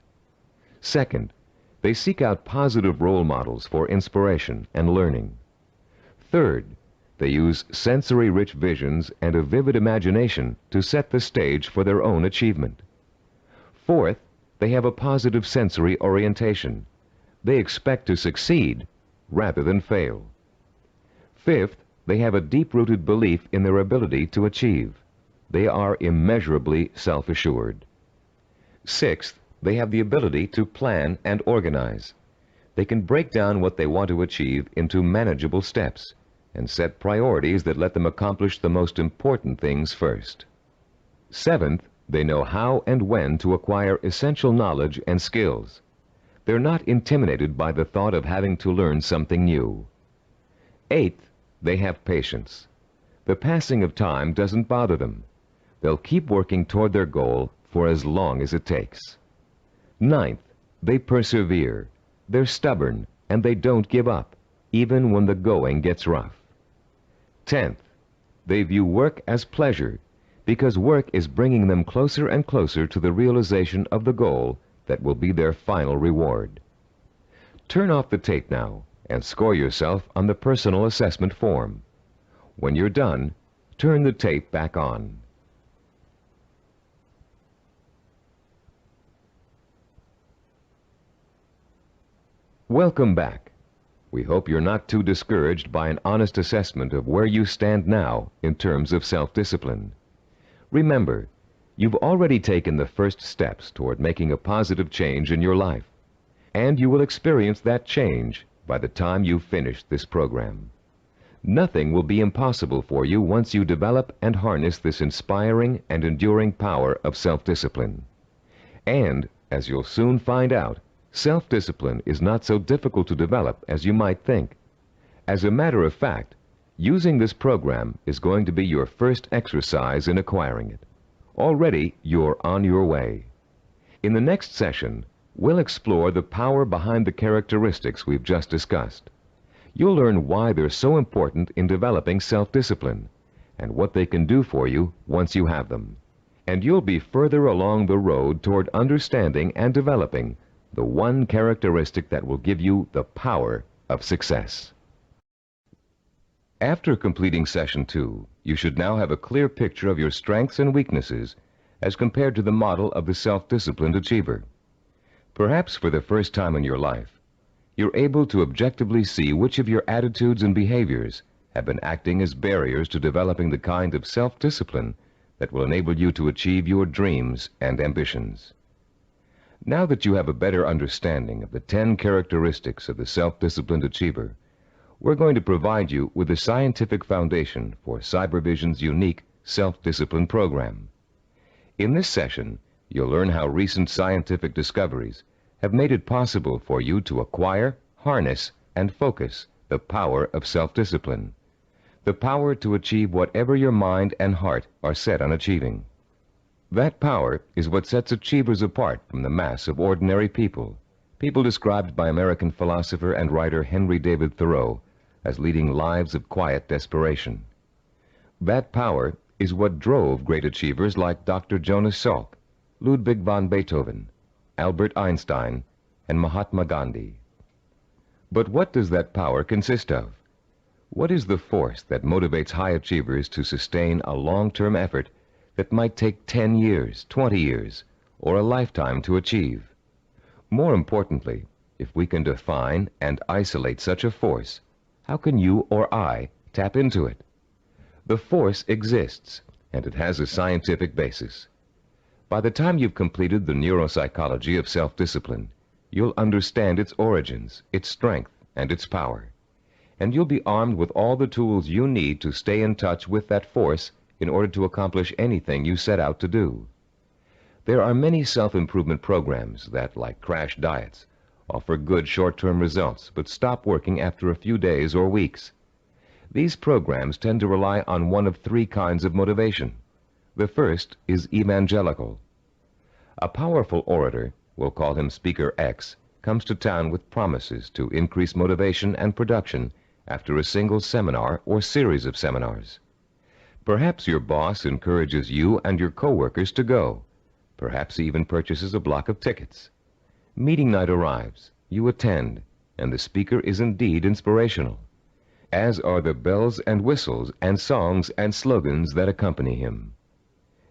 Second, they seek out positive role models for inspiration and learning. Third, they use sensory-rich visions and a vivid imagination to set the stage for their own achievement. Fourth, they have a positive sensory orientation. They expect to succeed rather than fail. Fifth, they have a deep-rooted belief in their ability to achieve. They are immeasurably self-assured. Sixth, They have the ability to plan and organize. They can break down what they want to achieve into manageable steps and set priorities that let them accomplish the most important things first. Seventh, they know how and when to acquire essential knowledge and skills. They're not intimidated by the thought of having to learn something new. Eighth, they have patience. The passing of time doesn't bother them. They'll keep working toward their goal for as long as it takes. Ninth, they persevere. They're stubborn, and they don't give up, even when the going gets rough. 10th, they view work as pleasure, because work is bringing them closer and closer to the realization of the goal that will be their final reward. Turn off the tape now and score yourself on the personal assessment form. When you're done, turn the tape back on. Welcome back. We hope you're not too discouraged by an honest assessment of where you stand now in terms of self-discipline. Remember, you've already taken the first steps toward making a positive change in your life, and you will experience that change by the time you finish this program. Nothing will be impossible for you once you develop and harness this inspiring and enduring power of self-discipline. And, as you'll soon find out, self-discipline is not so difficult to develop as you might think. As a matter of fact, using this program is going to be your first exercise in acquiring it. Already, you're on your way. In the next session, we'll explore the power behind the characteristics we've just discussed. You'll learn why they're so important in developing self-discipline and what they can do for you once you have them. And you'll be further along the road toward understanding and developing the one characteristic that will give you the power of success. After completing Session 2, you should now have a clear picture of your strengths and weaknesses as compared to the model of the self-disciplined achiever. Perhaps for the first time in your life, you're able to objectively see which of your attitudes and behaviors have been acting as barriers to developing the kind of self-discipline that will enable you to achieve your dreams and ambitions. Now that you have a better understanding of the 10 characteristics of the self-disciplined achiever, we're going to provide you with the scientific foundation for Cybervision's unique self-discipline program. In this session, you'll learn how recent scientific discoveries have made it possible for you to acquire, harness, and focus the power of self-discipline, the power to achieve whatever your mind and heart are set on achieving. That power is what sets achievers apart from the mass of ordinary people, people described by American philosopher and writer Henry David Thoreau as leading lives of quiet desperation. That power is what drove great achievers like Dr. Jonas Salk, Ludwig von Beethoven, Albert Einstein, and Mahatma Gandhi. But what does that power consist of? What is the force that motivates high achievers to sustain a long-term effort that might take 10 years, 20 years, or a lifetime to achieve? More importantly, if we can define and isolate such a force, how can you or I tap into it? The force exists, and it has a scientific basis. By the time you've completed the neuropsychology of self-discipline, you'll understand its origins, its strength, and its power. And you'll be armed with all the tools you need to stay in touch with that force in order to accomplish anything you set out to do. There are many self-improvement programs that, like crash diets, offer good short-term results but stop working after a few days or weeks. These programs tend to rely on one of 3 kinds of motivation. The first is evangelical. A powerful orator, we'll call him Speaker X, comes to town with promises to increase motivation and production after a single seminar or series of seminars. Perhaps your boss encourages you and your coworkers to go. Perhaps he even purchases a block of tickets. Meeting night arrives, you attend, and the speaker is indeed inspirational, as are the bells and whistles and songs and slogans that accompany him.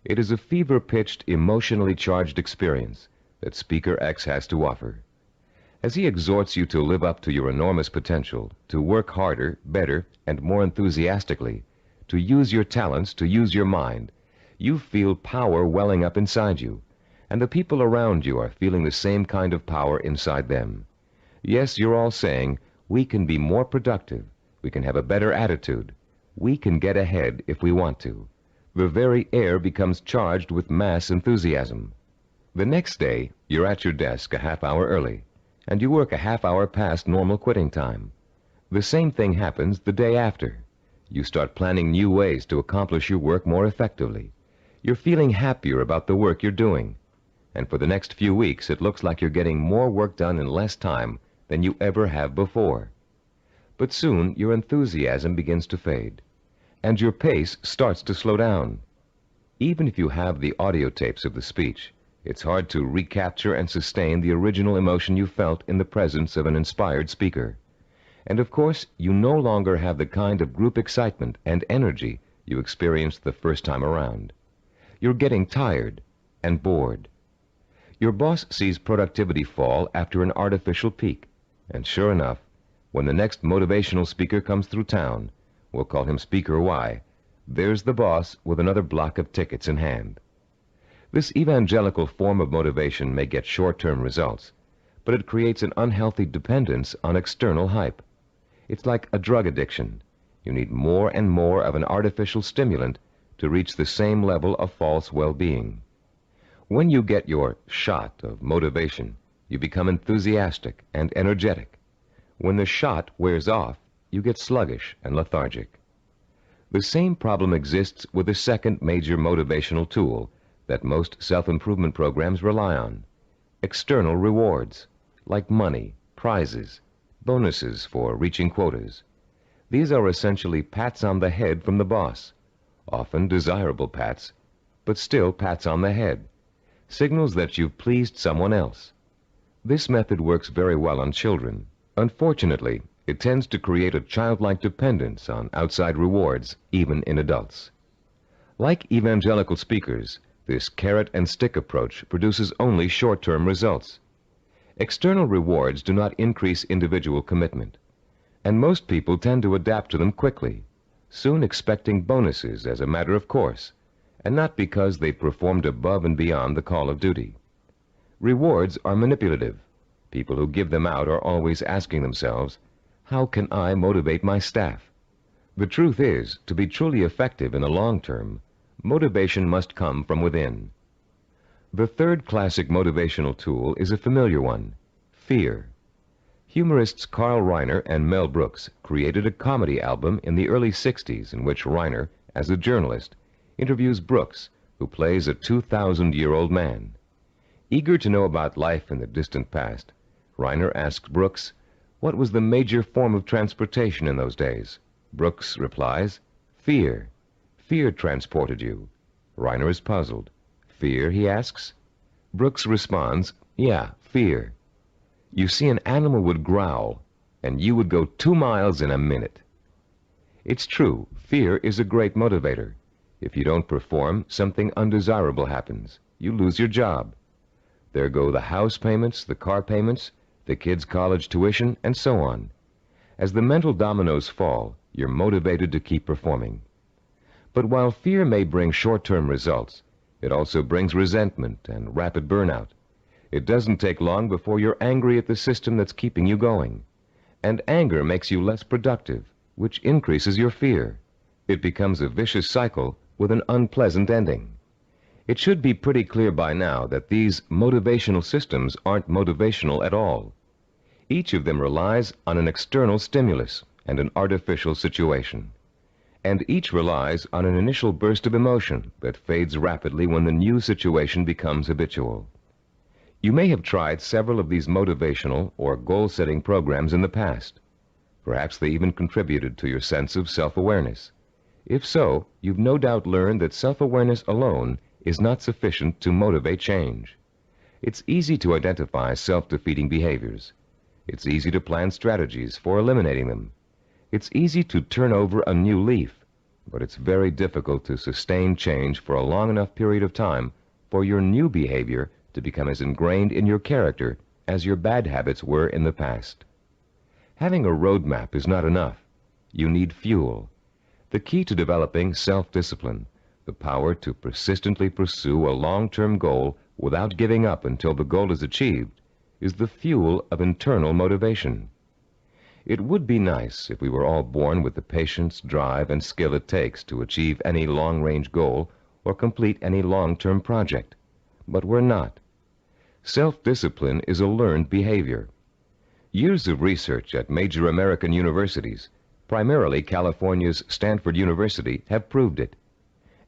It is a fever-pitched, emotionally charged experience that Speaker X has to offer. As he exhorts you to live up to your enormous potential, to work harder, better, and more enthusiastically, to use your talents, to use your mind, you feel power welling up inside you, and the people around you are feeling the same kind of power inside them. Yes, you're all saying, we can be more productive, we can have a better attitude, we can get ahead if we want to. The very air becomes charged with mass enthusiasm. The next day, you're at your desk a half hour early, and you work a half hour past normal quitting time. The same thing happens the day after. You start planning new ways to accomplish your work more effectively. You're feeling happier about the work you're doing. And for the next few weeks, it looks like you're getting more work done in less time than you ever have before. But soon, your enthusiasm begins to fade, and your pace starts to slow down. Even if you have the audio tapes of the speech, it's hard to recapture and sustain the original emotion you felt in the presence of an inspired speaker. And of course, you no longer have the kind of group excitement and energy you experienced the first time around. You're getting tired and bored. Your boss sees productivity fall after an artificial peak, and sure enough, when the next motivational speaker comes through town, we'll call him Speaker Y, there's the boss with another block of tickets in hand. This evangelical form of motivation may get short-term results, but it creates an unhealthy dependence on external hype. It's like a drug addiction. You need more and more of an artificial stimulant to reach the same level of false well-being. When you get your shot of motivation, you become enthusiastic and energetic. When the shot wears off, you get sluggish and lethargic. The same problem exists with the second major motivational tool that most self-improvement programs rely on: external rewards, like money, prizes, bonuses for reaching quotas. These are essentially pats on the head from the boss, often desirable pats, but still pats on the head, signals that you've pleased someone else. This method works very well on children. Unfortunately, it tends to create a childlike dependence on outside rewards, even in adults. Like evangelical speakers, this carrot and stick approach produces only short-term results. External rewards do not increase individual commitment, and most people tend to adapt to them quickly, soon expecting bonuses as a matter of course, and not because they performed above and beyond the call of duty. Rewards are manipulative. People who give them out are always asking themselves, how can I motivate my staff? The truth is, to be truly effective in the long term, motivation must come from within. The third classic motivational tool is a familiar one: fear. Humorists Carl Reiner and Mel Brooks created a comedy album in the early 60s in which Reiner, as a journalist, interviews Brooks, who plays a 2,000-year-old man. Eager to know about life in the distant past, Reiner asks Brooks, what was the major form of transportation in those days? Brooks replies, fear. Fear transported you. Reiner is puzzled. Fear, he asks. Brooks responds, yeah, fear. You see, an animal would growl, and you would go 2 miles in a minute. It's true, fear is a great motivator. If you don't perform, something undesirable happens. You lose your job. There go the house payments, the car payments, the kids' college tuition, and so on. As the mental dominoes fall, you're motivated to keep performing. But while fear may bring short-term results, it also brings resentment and rapid burnout. It doesn't take long before you're angry at the system that's keeping you going. And anger makes you less productive, which increases your fear. It becomes a vicious cycle with an unpleasant ending. It should be pretty clear by now that these motivational systems aren't motivational at all. Each of them relies on an external stimulus and an artificial situation. And each relies on an initial burst of emotion that fades rapidly when the new situation becomes habitual. You may have tried several of these motivational or goal-setting programs in the past. Perhaps they even contributed to your sense of self-awareness. If so, you've no doubt learned that self-awareness alone is not sufficient to motivate change. It's easy to identify self-defeating behaviors. It's easy to plan strategies for eliminating them. It's easy to turn over a new leaf, but it's very difficult to sustain change for a long enough period of time for your new behavior to become as ingrained in your character as your bad habits were in the past. Having a roadmap is not enough. You need fuel. The key to developing self-discipline, the power to persistently pursue a long-term goal without giving up until the goal is achieved, is the fuel of internal motivation. It would be nice if we were all born with the patience, drive, and skill it takes to achieve any long-range goal or complete any long-term project. But we're not. Self-discipline is a learned behavior. Years of research at major American universities, primarily California's Stanford University, have proved it.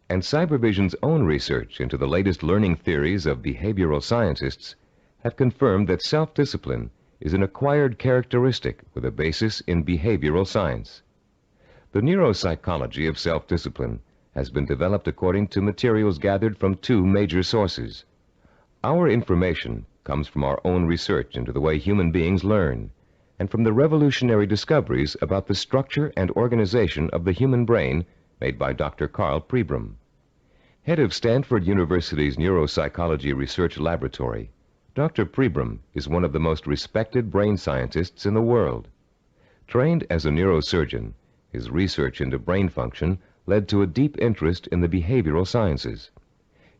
And Cybervision's own research into the latest learning theories of behavioral scientists have confirmed that self-discipline is an acquired characteristic with a basis in behavioral science. The neuropsychology of self-discipline has been developed according to materials gathered from two major sources. Our information comes from our own research into the way human beings learn, and from the revolutionary discoveries about the structure and organization of the human brain made by Dr. Carl Pribram. Head of Stanford University's Neuropsychology Research Laboratory, Dr. Pribram is one of the most respected brain scientists in the world. Trained as a neurosurgeon, his research into brain function led to a deep interest in the behavioral sciences.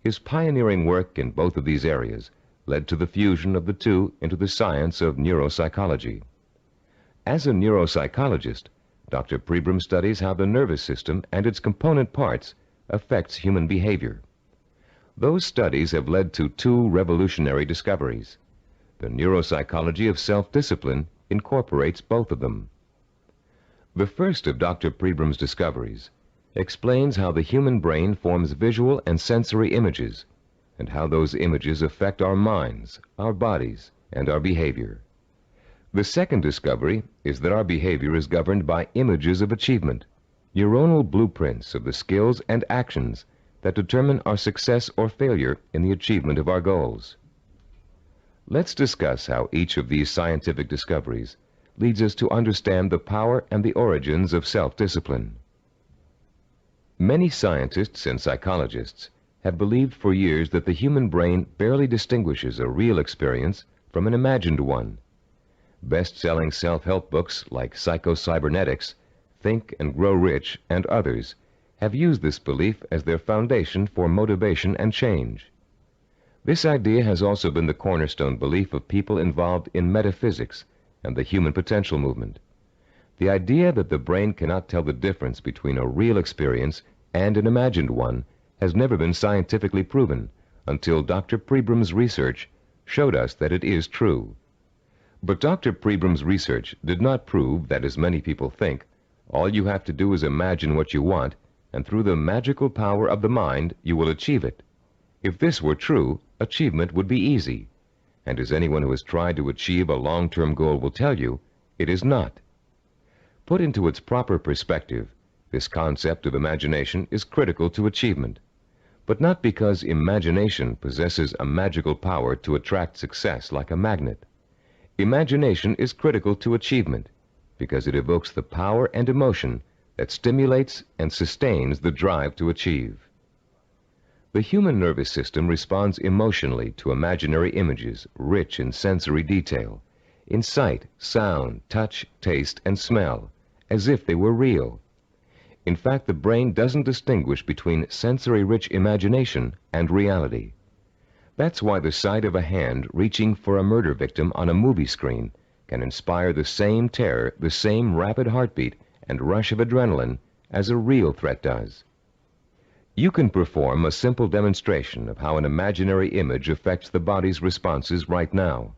His pioneering work in both of these areas led to the fusion of the two into the science of neuropsychology. As a neuropsychologist, Dr. Pribram studies how the nervous system and its component parts affects human behavior. Those studies have led to two revolutionary discoveries. The neuropsychology of self-discipline incorporates both of them. The first of Dr. Pribram's discoveries explains how the human brain forms visual and sensory images, and how those images affect our minds, our bodies, and our behavior. The second discovery is that our behavior is governed by images of achievement, neuronal blueprints of the skills and actions that determine our success or failure in the achievement of our goals. Let's discuss how each of these scientific discoveries leads us to understand the power and the origins of self-discipline. Many scientists and psychologists have believed for years that the human brain barely distinguishes a real experience from an imagined one. Best-selling self-help books like Psycho-Cybernetics, Think and Grow Rich, and others have used this belief as their foundation for motivation and change. This idea has also been the cornerstone belief of people involved in metaphysics and the human potential movement. The idea that the brain cannot tell the difference between a real experience and an imagined one has never been scientifically proven until Dr. Pribram's research showed us that it is true. But Dr. Pribram's research did not prove that, as many people think, all you have to do is imagine what you want, and through the magical power of the mind, you will achieve it. If this were true, achievement would be easy. And as anyone who has tried to achieve a long-term goal will tell you, it is not. Put into its proper perspective, this concept of imagination is critical to achievement, but not because imagination possesses a magical power to attract success like a magnet. Imagination is critical to achievement because it evokes the power and emotion that stimulates and sustains the drive to achieve. The human nervous system responds emotionally to imaginary images rich in sensory detail, in sight, sound, touch, taste, and smell, as if they were real. In fact, the brain doesn't distinguish between sensory-rich imagination and reality. That's why the sight of a hand reaching for a murder victim on a movie screen can inspire the same terror, the same rapid heartbeat, and rush of adrenaline as a real threat does. You can perform a simple demonstration of how an imaginary image affects the body's responses right now.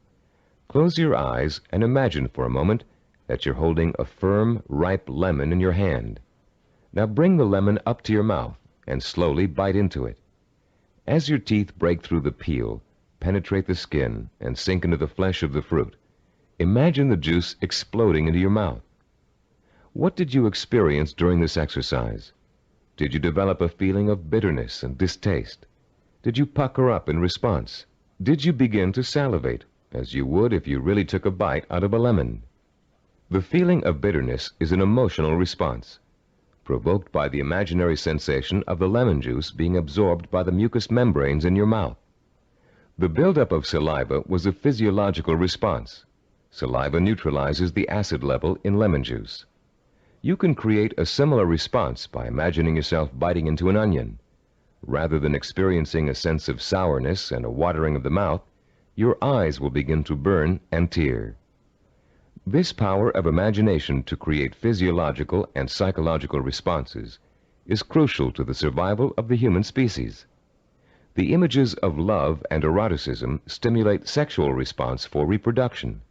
Close your eyes and imagine for a moment that you're holding a firm, ripe lemon in your hand. Now bring the lemon up to your mouth and slowly bite into it. As your teeth break through the peel, penetrate the skin, and sink into the flesh of the fruit, imagine the juice exploding into your mouth. What did you experience during this exercise? Did you develop a feeling of bitterness and distaste? Did you pucker up in response? Did you begin to salivate, as you would if you really took a bite out of a lemon? The feeling of bitterness is an emotional response, provoked by the imaginary sensation of the lemon juice being absorbed by the mucous membranes in your mouth. The buildup of saliva was a physiological response. Saliva neutralizes the acid level in lemon juice. You can create a similar response by imagining yourself biting into an onion. Rather than experiencing a sense of sourness and a watering of the mouth, your eyes will begin to burn and tear. This power of imagination to create physiological and psychological responses is crucial to the survival of the human species. The images of love and eroticism stimulate sexual response for reproduction.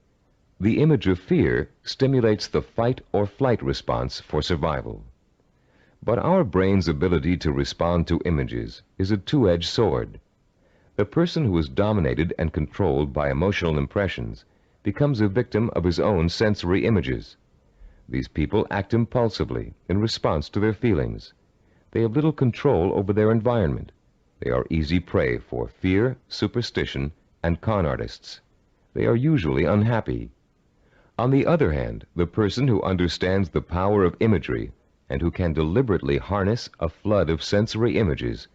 The image of fear stimulates the fight or flight response for survival. But our brain's ability to respond to images is a two-edged sword. The person who is dominated and controlled by emotional impressions becomes a victim of his own sensory images. These people act impulsively in response to their feelings. They have little control over their environment. They are easy prey for fear, superstition, and con artists. They are usually unhappy. On the other hand, the person who understands the power of imagery and who can deliberately harness a flood of sensory images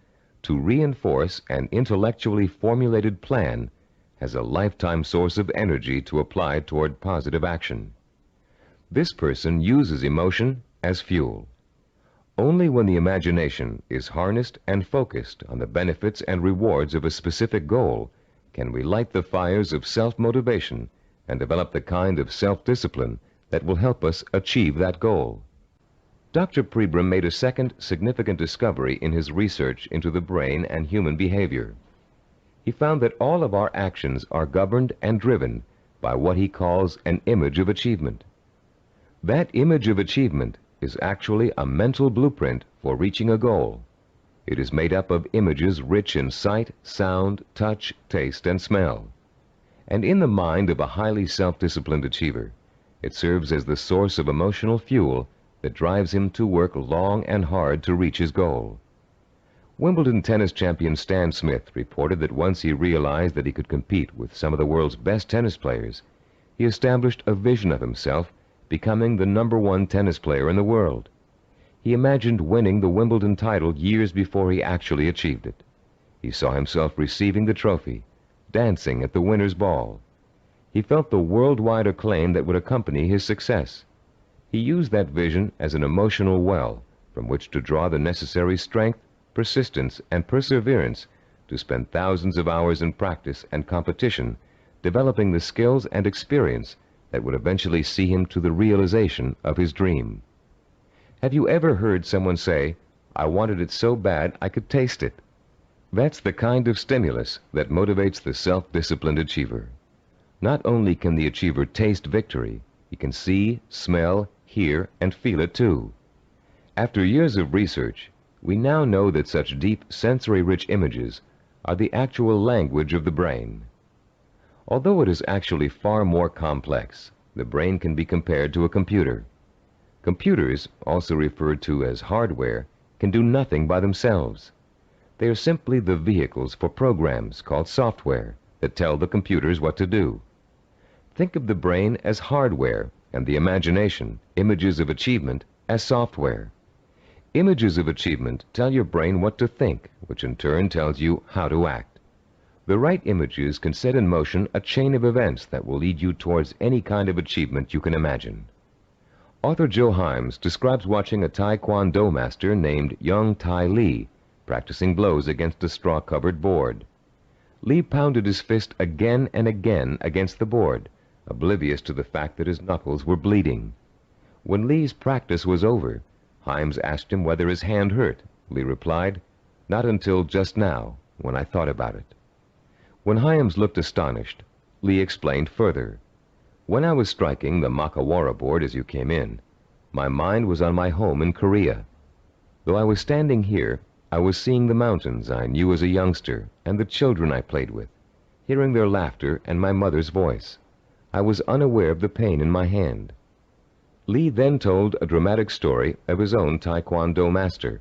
to reinforce an intellectually formulated plan has a lifetime source of energy to apply toward positive action. This person uses emotion as fuel. Only when the imagination is harnessed and focused on the benefits and rewards of a specific goal can we light the fires of self-motivation and develop the kind of self-discipline that will help us achieve that goal. Dr. Pribram made a second significant discovery in his research into the brain and human behavior. He found that all of our actions are governed and driven by what he calls an image of achievement. That image of achievement is actually a mental blueprint for reaching a goal. It is made up of images rich in sight, sound, touch, taste, and smell. And in the mind of a highly self-disciplined achiever, it serves as the source of emotional fuel that drives him to work long and hard to reach his goal. Wimbledon tennis champion Stan Smith reported that once he realized that he could compete with some of the world's best tennis players, he established a vision of himself becoming the #1 tennis player in the world. He imagined winning the Wimbledon title years before he actually achieved it. He saw himself receiving the trophy, dancing at the winner's ball. He felt the worldwide acclaim that would accompany his success. He used that vision as an emotional well from which to draw the necessary strength, persistence, and perseverance to spend thousands of hours in practice and competition, developing the skills and experience that would eventually see him to the realization of his dream. Have you ever heard someone say, "I wanted it so bad I could taste it"? That's the kind of stimulus that motivates the self-disciplined achiever. Not only can the achiever taste victory, he can see, smell, hear, and feel it too. After years of research, we now know that such deep sensory-rich images are the actual language of the brain. Although it is actually far more complex, the brain can be compared to a computer. Computers, also referred to as hardware, can do nothing by themselves. They are simply the vehicles for programs called software that tell the computers what to do. Think of the brain as hardware and the imagination, images of achievement, as software. Images of achievement tell your brain what to think, which in turn tells you how to act. The right images can set in motion a chain of events that will lead you towards any kind of achievement you can imagine. Author Joe Himes describes watching a Taekwondo master named Young Tai Lee practicing blows against a straw-covered board. Lee pounded his fist again and again against the board, oblivious to the fact that his knuckles were bleeding. When Lee's practice was over, Himes asked him whether his hand hurt. Lee replied, "Not until just now, when I thought about it." When Himes looked astonished, Lee explained further, "When I was striking the Makawara board as you came in, my mind was on my home in Korea. Though I was standing here, I was seeing the mountains I knew as a youngster and the children I played with, hearing their laughter and my mother's voice. I was unaware of the pain in my hand." Lee then told a dramatic story of his own Taekwondo master,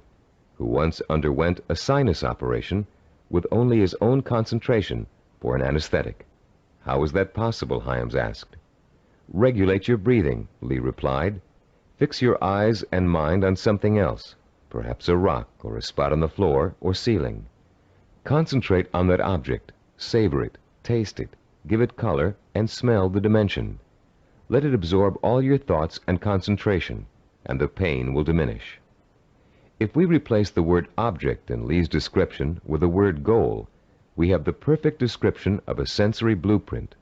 who once underwent a sinus operation with only his own concentration for an anesthetic. "How was that possible?" Himes asked. "Regulate your breathing," Lee replied. "Fix your eyes and mind on something else, perhaps a rock or a spot on the floor or ceiling. Concentrate on that object, savor it, taste it, give it color, and smell the dimension. Let it absorb all your thoughts and concentration, and the pain will diminish." If we replace the word object in Lee's description with the word goal, we have the perfect description of a sensory blueprint.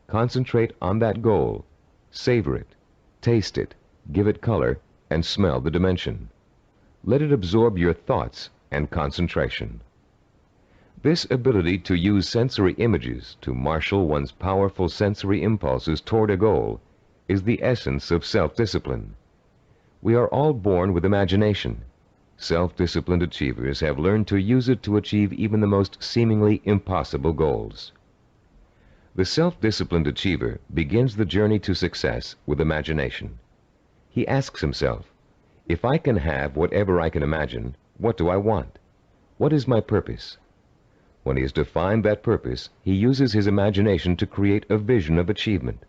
Concentrate on that goal, savor it, taste it, give it color, and smell the dimension. Let it absorb your thoughts and concentration. This ability to use sensory images to marshal one's powerful sensory impulses toward a goal is the essence of self-discipline. We are all born with imagination. Self-disciplined achievers have learned to use it to achieve even the most seemingly impossible goals. The self-disciplined achiever begins the journey to success with imagination. He asks himself, if I can have whatever I can imagine, what do I want? What is my purpose? When he has defined that purpose, he uses his imagination to create a vision of achievement,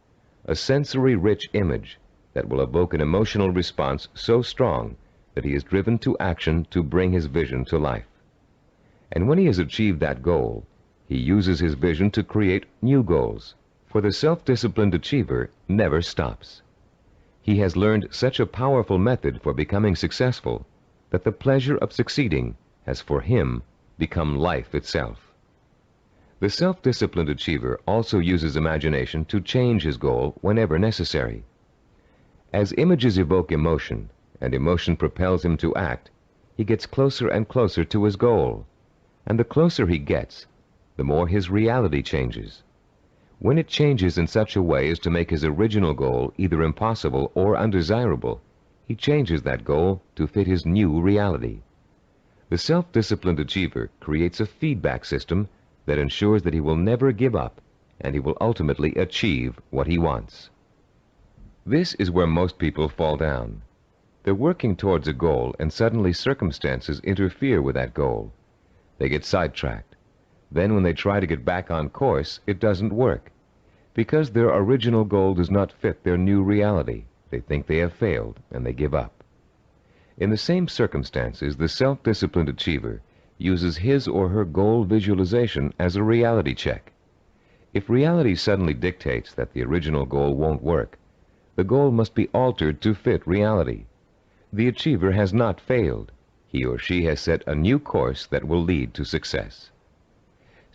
a sensory-rich image that will evoke an emotional response so strong that he is driven to action to bring his vision to life. And when he has achieved that goal, he uses his vision to create new goals, for the self-disciplined achiever never stops. He has learned such a powerful method for becoming successful that the pleasure of succeeding has for him become life itself. The self-disciplined achiever also uses imagination to change his goal whenever necessary. As images evoke emotion, and emotion propels him to act, he gets closer and closer to his goal. And the closer he gets, the more his reality changes. When it changes in such a way as to make his original goal either impossible or undesirable, he changes that goal to fit his new reality. The self-disciplined achiever creates a feedback system that ensures that he will never give up, and he will ultimately achieve what he wants. This is where most people fall down. They're working towards a goal, and suddenly circumstances interfere with that goal. They get sidetracked. Then when they try to get back on course, it doesn't work. Because their original goal does not fit their new reality, they think they have failed, and they give up. In the same circumstances, the self-disciplined achiever uses his or her goal visualization as a reality check. If reality suddenly dictates that the original goal won't work, the goal must be altered to fit reality. The achiever has not failed. He or she has set a new course that will lead to success.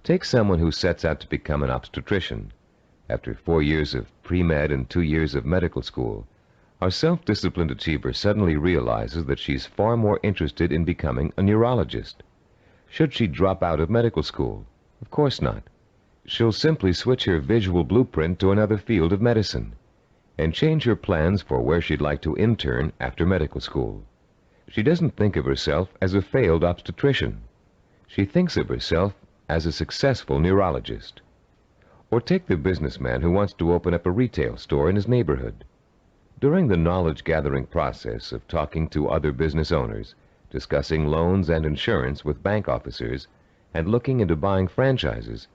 Take someone who sets out to become an obstetrician. After 4 years of pre-med and 2 years of medical school, our self-disciplined achiever suddenly realizes that she's far more interested in becoming a neurologist. Should she drop out of medical school? Of course not. She'll simply switch her visual blueprint to another field of medicine and change her plans for where she'd like to intern after medical school. She doesn't think of herself as a failed obstetrician. She thinks of herself as a successful neurologist. Or take the businessman who wants to open up a retail store in his neighborhood. During the knowledge-gathering process of talking to other business owners, discussing loans and insurance with bank officers, and looking into buying franchises,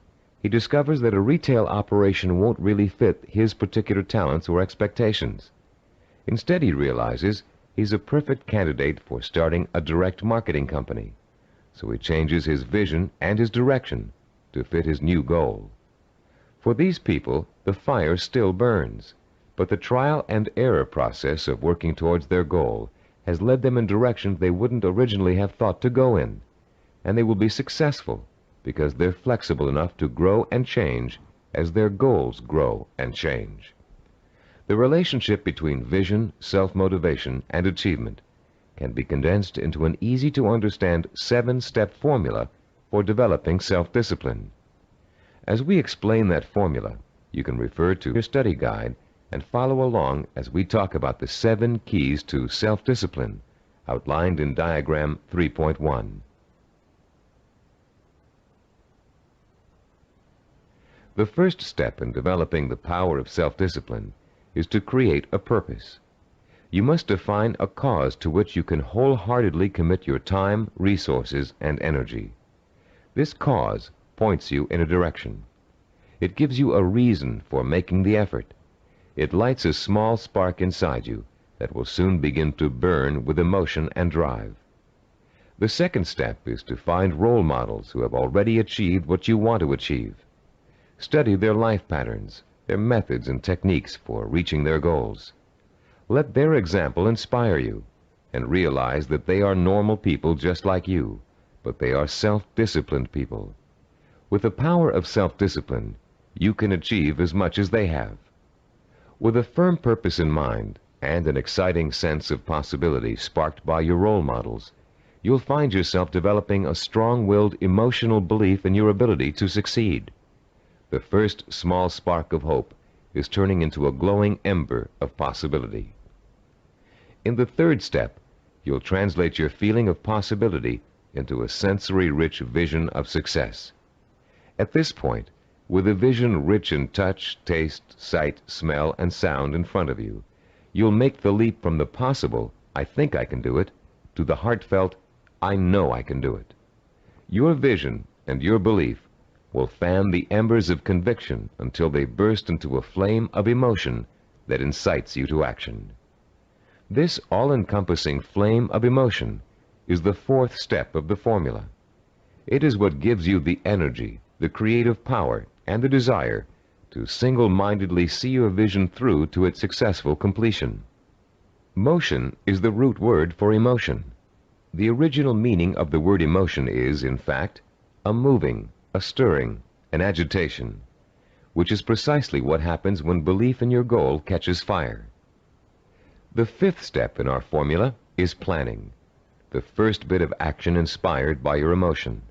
he discovers that a retail operation won't really fit his particular talents or expectations. Instead, he realizes he's a perfect candidate for starting a direct marketing company. So he changes his vision and his direction to fit his new goal. For these people, the fire still burns, but the trial and error process of working towards their goal has led them in directions they wouldn't originally have thought to go in, and they will be successful because they're flexible enough to grow and change as their goals grow and change. The relationship between vision, self-motivation, and achievement can be condensed into an easy-to-understand 7-step formula for developing self-discipline. As we explain that formula, you can refer to your study guide and follow along as we talk about the 7 keys to self-discipline outlined in Diagram 3.1. The first step in developing the power of self-discipline is to create a purpose. You must define a cause to which you can wholeheartedly commit your time, resources, and energy. This cause points you in a direction. It gives you a reason for making the effort. It lights a small spark inside you that will soon begin to burn with emotion and drive. The second step is to find role models who have already achieved what you want to achieve. Study their life patterns, their methods and techniques for reaching their goals. Let their example inspire you, and realize that they are normal people just like you, but they are self-disciplined people. With the power of self-discipline, you can achieve as much as they have. With a firm purpose in mind and an exciting sense of possibility sparked by your role models, you'll find yourself developing a strong-willed emotional belief in your ability to succeed. The first small spark of hope is turning into a glowing ember of possibility. In the third step, you'll translate your feeling of possibility into a sensory-rich vision of success. At this point, with a vision rich in touch, taste, sight, smell, and sound in front of you, you'll make the leap from the possible, "I think I can do it," to the heartfelt, "I know I can do it." Your vision and your belief will fan the embers of conviction until they burst into a flame of emotion that incites you to action. This all-encompassing flame of emotion is the fourth step of the formula. It is what gives you the energy, the creative power, and the desire to single-mindedly see your vision through to its successful completion. Motion is the root word for emotion. The original meaning of the word emotion is, in fact, a moving, a stirring, an agitation, which is precisely what happens when belief in your goal catches fire. The fifth step in our formula is planning, the first bit of action inspired by your emotion.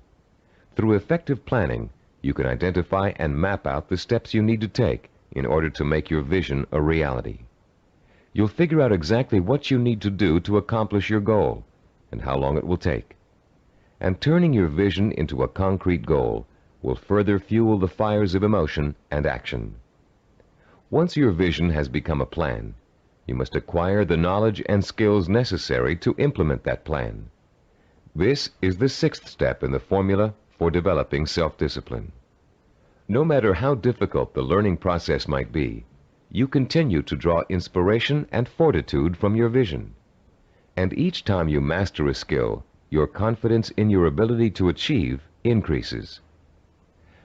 Through effective planning, you can identify and map out the steps you need to take in order to make your vision a reality. You'll figure out exactly what you need to do to accomplish your goal and how long it will take. And turning your vision into a concrete goal will further fuel the fires of emotion and action. Once your vision has become a plan, you must acquire the knowledge and skills necessary to implement that plan. This is the sixth step in the formula for developing self-discipline. No matter how difficult the learning process might be, you continue to draw inspiration and fortitude from your vision. And each time you master a skill, your confidence in your ability to achieve increases.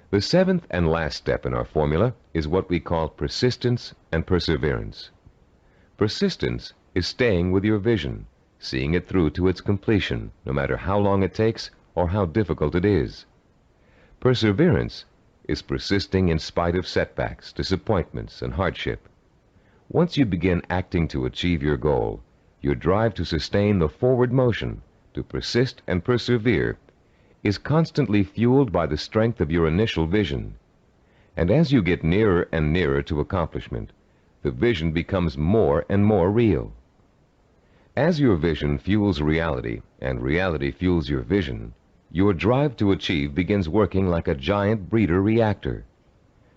The seventh and last step in our formula is what we call persistence and perseverance. Persistence is staying with your vision, seeing it through to its completion, no matter how long it takes or how difficult it is. Perseverance is persisting in spite of setbacks, disappointments, and hardship. Once you begin acting to achieve your goal, your drive to sustain the forward motion, to persist and persevere, is constantly fueled by the strength of your initial vision. And as you get nearer and nearer to accomplishment, the vision becomes more and more real. As your vision fuels reality, and reality fuels your vision, your drive to achieve begins working like a giant breeder reactor.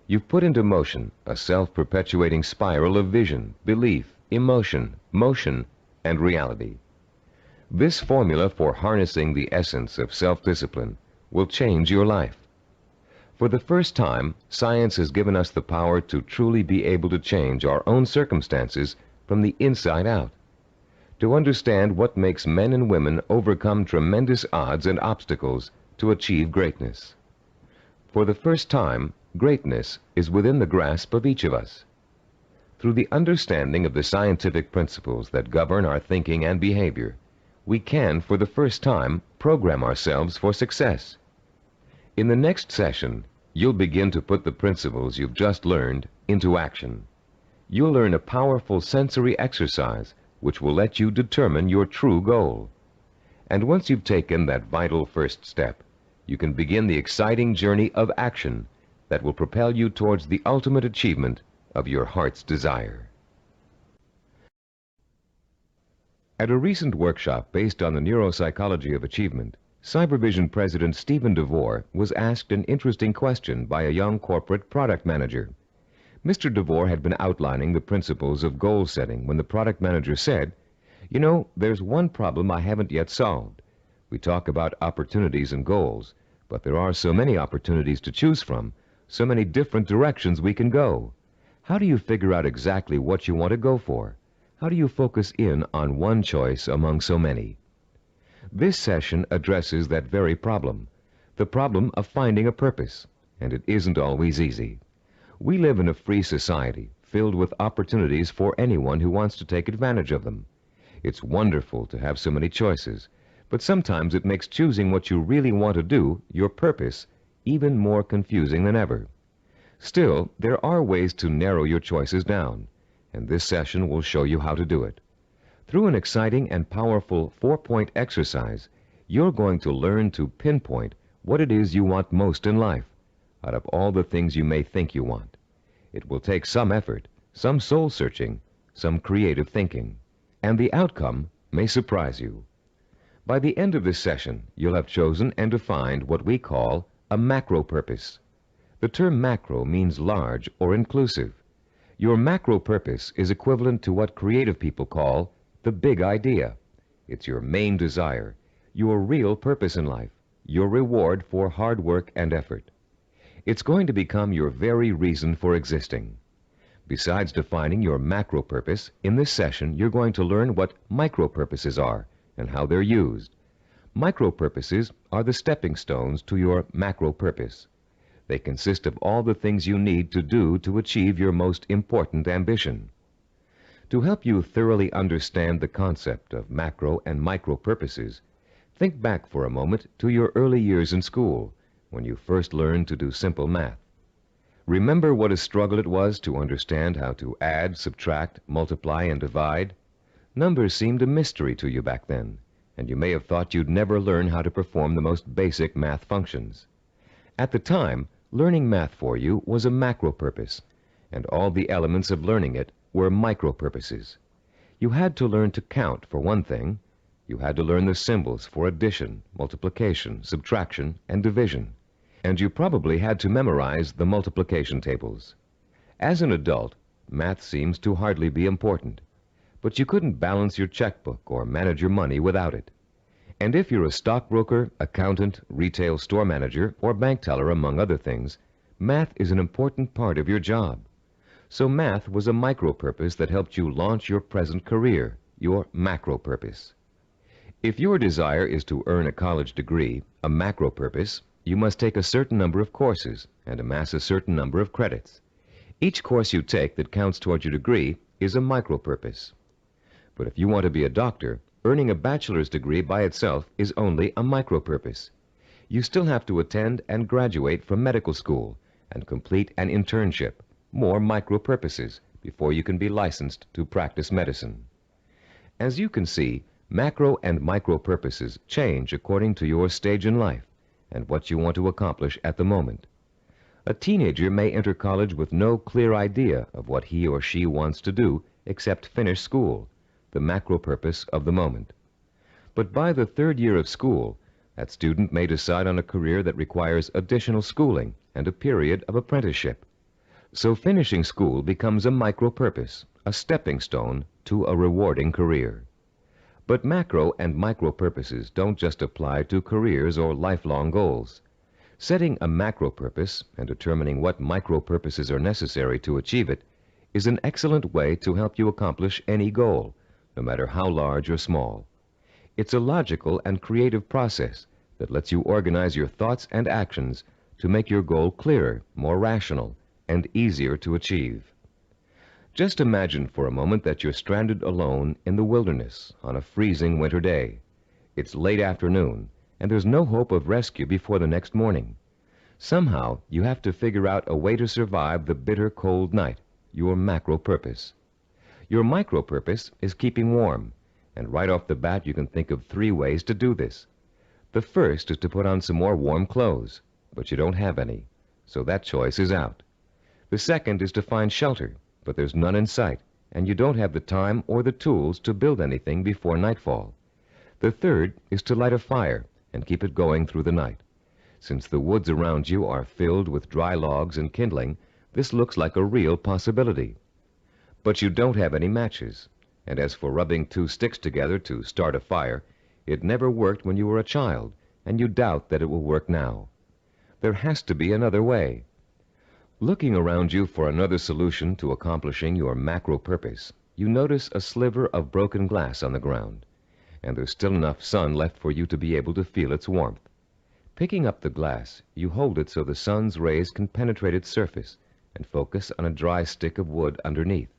You've put into motion a self-perpetuating spiral of vision, belief, emotion, motion, and reality. This formula for harnessing the essence of self-discipline will change your life. For the first time, science has given us the power to truly be able to change our own circumstances from the inside out, to understand what makes men and women overcome tremendous odds and obstacles to achieve greatness. For the first time, greatness is within the grasp of each of us. Through the understanding of the scientific principles that govern our thinking and behavior, we can, for the first time, program ourselves for success. In the next session, you'll begin to put the principles you've just learned into action. You'll learn a powerful sensory exercise which will let you determine your true goal. And once you've taken that vital first step, you can begin the exciting journey of action that will propel you towards the ultimate achievement of your heart's desire. At a recent workshop based on the neuropsychology of achievement, Cybervision President Stephen DeVore was asked an interesting question by a young corporate product manager. Mr. DeVore had been outlining the principles of goal setting when the product manager said, "You know, there's one problem I haven't yet solved. We talk about opportunities and goals, but there are so many opportunities to choose from, so many different directions we can go. How do you figure out exactly what you want to go for? How do you focus in on one choice among so many?" This session addresses that very problem, the problem of finding a purpose, and it isn't always easy. We live in a free society filled with opportunities for anyone who wants to take advantage of them. It's wonderful to have so many choices, but sometimes it makes choosing what you really want to do, your purpose, even more confusing than ever. Still, there are ways to narrow your choices down, and this session will show you how to do it. Through an exciting and powerful 4-point exercise, you're going to learn to pinpoint what it is you want most in life, out of all the things you may think you want. It will take some effort, some soul-searching, some creative thinking, and the outcome may surprise you. By the end of this session, you'll have chosen and defined what we call a macro purpose. The term macro means large or inclusive. Your macro purpose is equivalent to what creative people call the big idea. It's your main desire, your real purpose in life, your reward for hard work and effort. It's going to become your very reason for existing. Besides defining your macro purpose, in this session you're going to learn what micro purposes are and how they're used. Micro purposes are the stepping stones to your macro purpose. They consist of all the things you need to do to achieve your most important ambition. To help you thoroughly understand the concept of macro and micro purposes, think back for a moment to your early years in school, when you first learned to do simple math. Remember what a struggle it was to understand how to add, subtract, multiply, and divide? Numbers seemed a mystery to you back then, and you may have thought you'd never learn how to perform the most basic math functions. At the time, learning math for you was a macro purpose, and all the elements of learning it were micro purposes. You had to learn to count, for one thing. You had to learn the symbols for addition, multiplication, subtraction, and division. And you probably had to memorize the multiplication tables. As an adult, math seems to hardly be important, but you couldn't balance your checkbook or manage your money without it. And if you're a stockbroker, accountant, retail store manager, or bank teller, among other things, math is an important part of your job. So math was a micro purpose that helped you launch your present career, your macro purpose. If your desire is to earn a college degree, a macro purpose, you must take a certain number of courses and amass a certain number of credits. Each course you take that counts toward your degree is a micro purpose. But if you want to be a doctor, earning a bachelor's degree by itself is only a micro purpose. You still have to attend and graduate from medical school and complete an internship, more micro purposes, before you can be licensed to practice medicine. As you can see, macro and micro purposes change according to your stage in life and what you want to accomplish at the moment. A teenager may enter college with no clear idea of what he or she wants to do except finish school, the macro purpose of the moment. But by the third year of school, that student may decide on a career that requires additional schooling and a period of apprenticeship. So finishing school becomes a micro purpose, a stepping stone to a rewarding career. But macro and micro purposes don't just apply to careers or lifelong goals. Setting a macro purpose and determining what micro purposes are necessary to achieve it is an excellent way to help you accomplish any goal, no matter how large or small. It's a logical and creative process that lets you organize your thoughts and actions to make your goal clearer, more rational, and easier to achieve. Just imagine for a moment that you're stranded alone in the wilderness on a freezing winter day. It's late afternoon, and there's no hope of rescue before the next morning. Somehow, you have to figure out a way to survive the bitter cold night, your macro purpose. Your micro purpose is keeping warm, and right off the bat you can think of 3 ways to do this. The first is to put on some more warm clothes, but you don't have any, so that choice is out. The second is to find shelter, but there's none in sight, and you don't have the time or the tools to build anything before nightfall. The third is to light a fire and keep it going through the night. Since the woods around you are filled with dry logs and kindling, this looks like a real possibility. But you don't have any matches, and as for rubbing 2 sticks together to start a fire, it never worked when you were a child, and you doubt that it will work now. There has to be another way. Looking around you for another solution to accomplishing your macro purpose, you notice a sliver of broken glass on the ground, and there's still enough sun left for you to be able to feel its warmth. Picking up the glass, you hold it so the sun's rays can penetrate its surface and focus on a dry stick of wood underneath.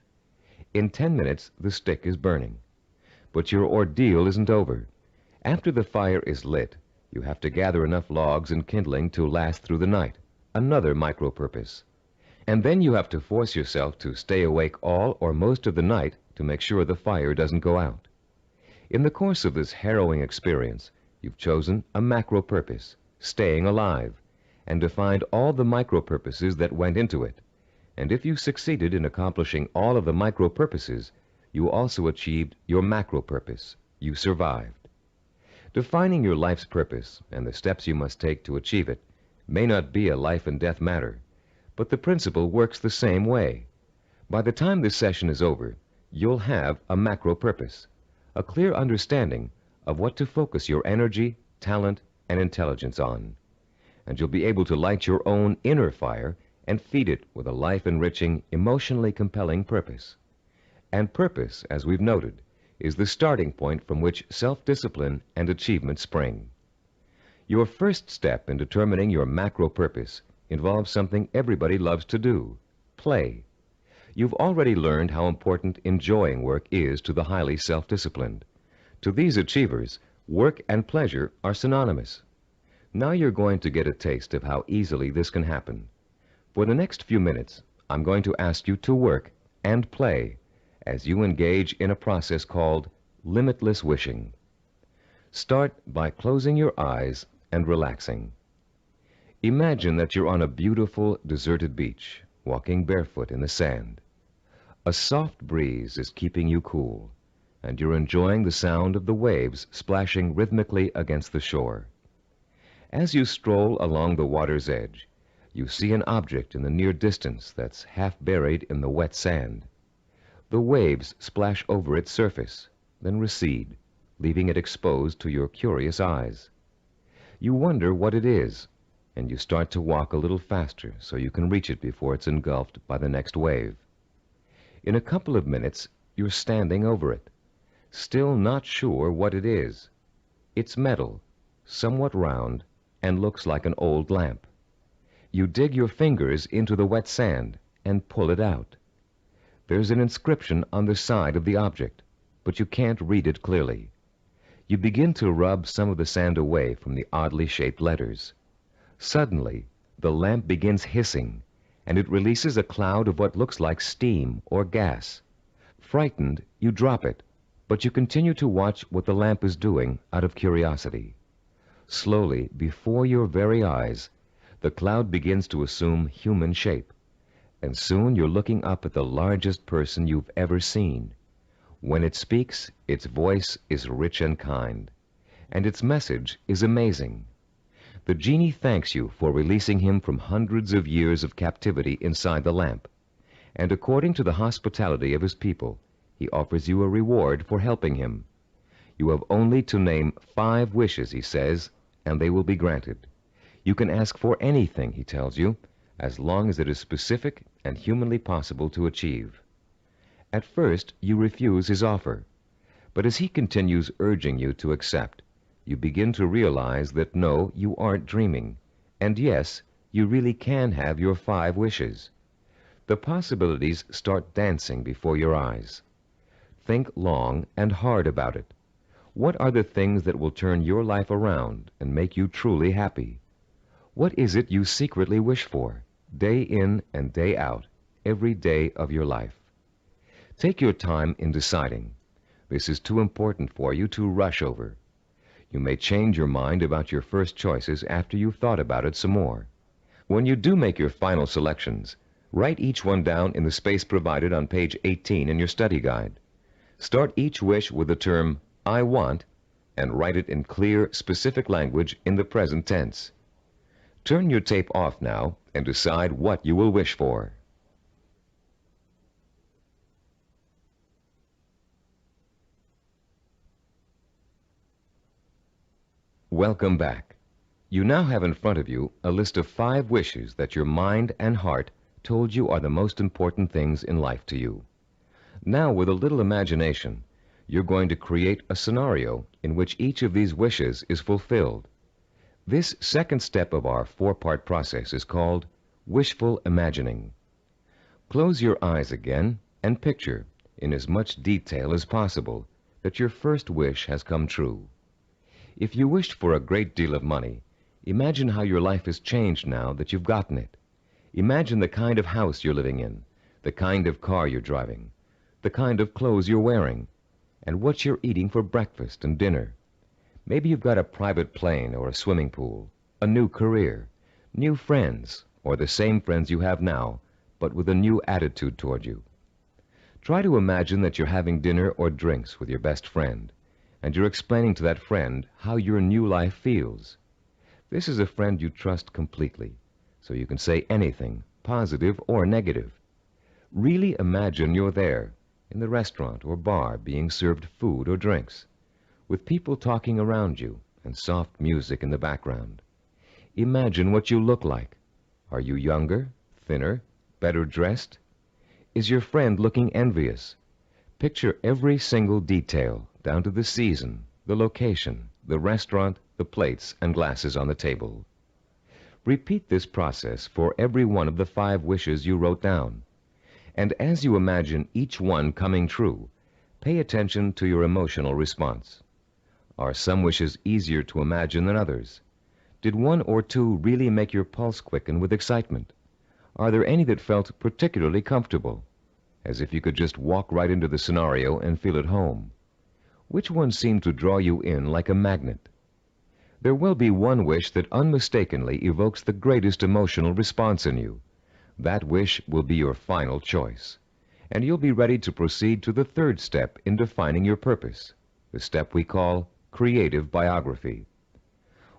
In 10 minutes, the stick is burning. But your ordeal isn't over. After the fire is lit, you have to gather enough logs and kindling to last through the night. Another micro-purpose. And then you have to force yourself to stay awake all or most of the night to make sure the fire doesn't go out. In the course of this harrowing experience, you've chosen a macro-purpose, staying alive, and defined all the micro-purposes that went into it. And if you succeeded in accomplishing all of the micro-purposes, you also achieved your macro-purpose. You survived. Defining your life's purpose and the steps you must take to achieve it may not be a life and death matter, but the principle works the same way. By the time this session is over, you'll have a macro-purpose, a clear understanding of what to focus your energy, talent, and intelligence on. And you'll be able to light your own inner fire and feed it with a life-enriching, emotionally compelling purpose. And purpose, as we've noted, is the starting point from which self-discipline and achievement spring. Your first step in determining your macro-purpose involves something everybody loves to do: play. You've already learned how important enjoying work is to the highly self-disciplined. To these achievers, work and pleasure are synonymous. Now you're going to get a taste of how easily this can happen. For the next few minutes, I'm going to ask you to work and play as you engage in a process called limitless wishing. Start by closing your eyes and relaxing. Imagine that you're on a beautiful, deserted beach, walking barefoot in the sand. A soft breeze is keeping you cool, and you're enjoying the sound of the waves splashing rhythmically against the shore. As you stroll along the water's edge, you see an object in the near distance that's half buried in the wet sand. The waves splash over its surface, then recede, leaving it exposed to your curious eyes. You wonder what it is, and you start to walk a little faster so you can reach it before it's engulfed by the next wave. In a couple of minutes, you're standing over it, still not sure what it is. It's metal, somewhat round, and looks like an old lamp. You dig your fingers into the wet sand and pull it out. There's an inscription on the side of the object, but you can't read it clearly. You begin to rub some of the sand away from the oddly shaped letters. Suddenly, the lamp begins hissing, and it releases a cloud of what looks like steam or gas. Frightened, you drop it, but you continue to watch what the lamp is doing out of curiosity. Slowly, before your very eyes, the cloud begins to assume human shape, and soon you're looking up at the largest person you've ever seen. When it speaks, its voice is rich and kind, and its message is amazing. The genie thanks you for releasing him from hundreds of years of captivity inside the lamp, and according to the hospitality of his people, he offers you a reward for helping him. You have only to name 5 wishes, he says, and they will be granted. You can ask for anything, he tells you, as long as it is specific and humanly possible to achieve. At first, you refuse his offer, but as he continues urging you to accept, you begin to realize that no, you aren't dreaming, and yes, you really can have your 5 wishes. The possibilities start dancing before your eyes. Think long and hard about it. What are the things that will turn your life around and make you truly happy? What is it you secretly wish for, day in and day out, every day of your life? Take your time in deciding. This is too important for you to rush over. You may change your mind about your first choices after you've thought about it some more. When you do make your final selections, write each one down in the space provided on page 18 in your study guide. Start each wish with the term, I want, and write it in clear, specific language in the present tense. Turn your tape off now and decide what you will wish for. Welcome back. You now have in front of you a list of 5 wishes that your mind and heart told you are the most important things in life to you. Now, with a little imagination, you're going to create a scenario in which each of these wishes is fulfilled. This second step of our 4-part process is called wishful imagining. Close your eyes again and picture, in as much detail as possible, that your first wish has come true. If you wished for a great deal of money, imagine how your life has changed now that you've gotten it. Imagine the kind of house you're living in, the kind of car you're driving, the kind of clothes you're wearing, and what you're eating for breakfast and dinner. Maybe you've got a private plane or a swimming pool, a new career, new friends, or the same friends you have now, but with a new attitude toward you. Try to imagine that you're having dinner or drinks with your best friend, and you're explaining to that friend how your new life feels. This is a friend you trust completely, so you can say anything, positive or negative. Really imagine you're there, in the restaurant or bar, being served food or drinks, with people talking around you and soft music in the background. Imagine what you look like. Are you younger, thinner, better dressed? Is your friend looking envious? Picture every single detail, down to the season, the location, the restaurant, the plates and glasses on the table. Repeat this process for every one of the 5 wishes you wrote down. And as you imagine each one coming true, pay attention to your emotional response. Are some wishes easier to imagine than others? Did 1 or 2 really make your pulse quicken with excitement? Are there any that felt particularly comfortable, as if you could just walk right into the scenario and feel at home? Which one seemed to draw you in like a magnet? There will be one wish that unmistakably evokes the greatest emotional response in you. That wish will be your final choice, and you'll be ready to proceed to the 3rd step in defining your purpose, the step we call creative biography.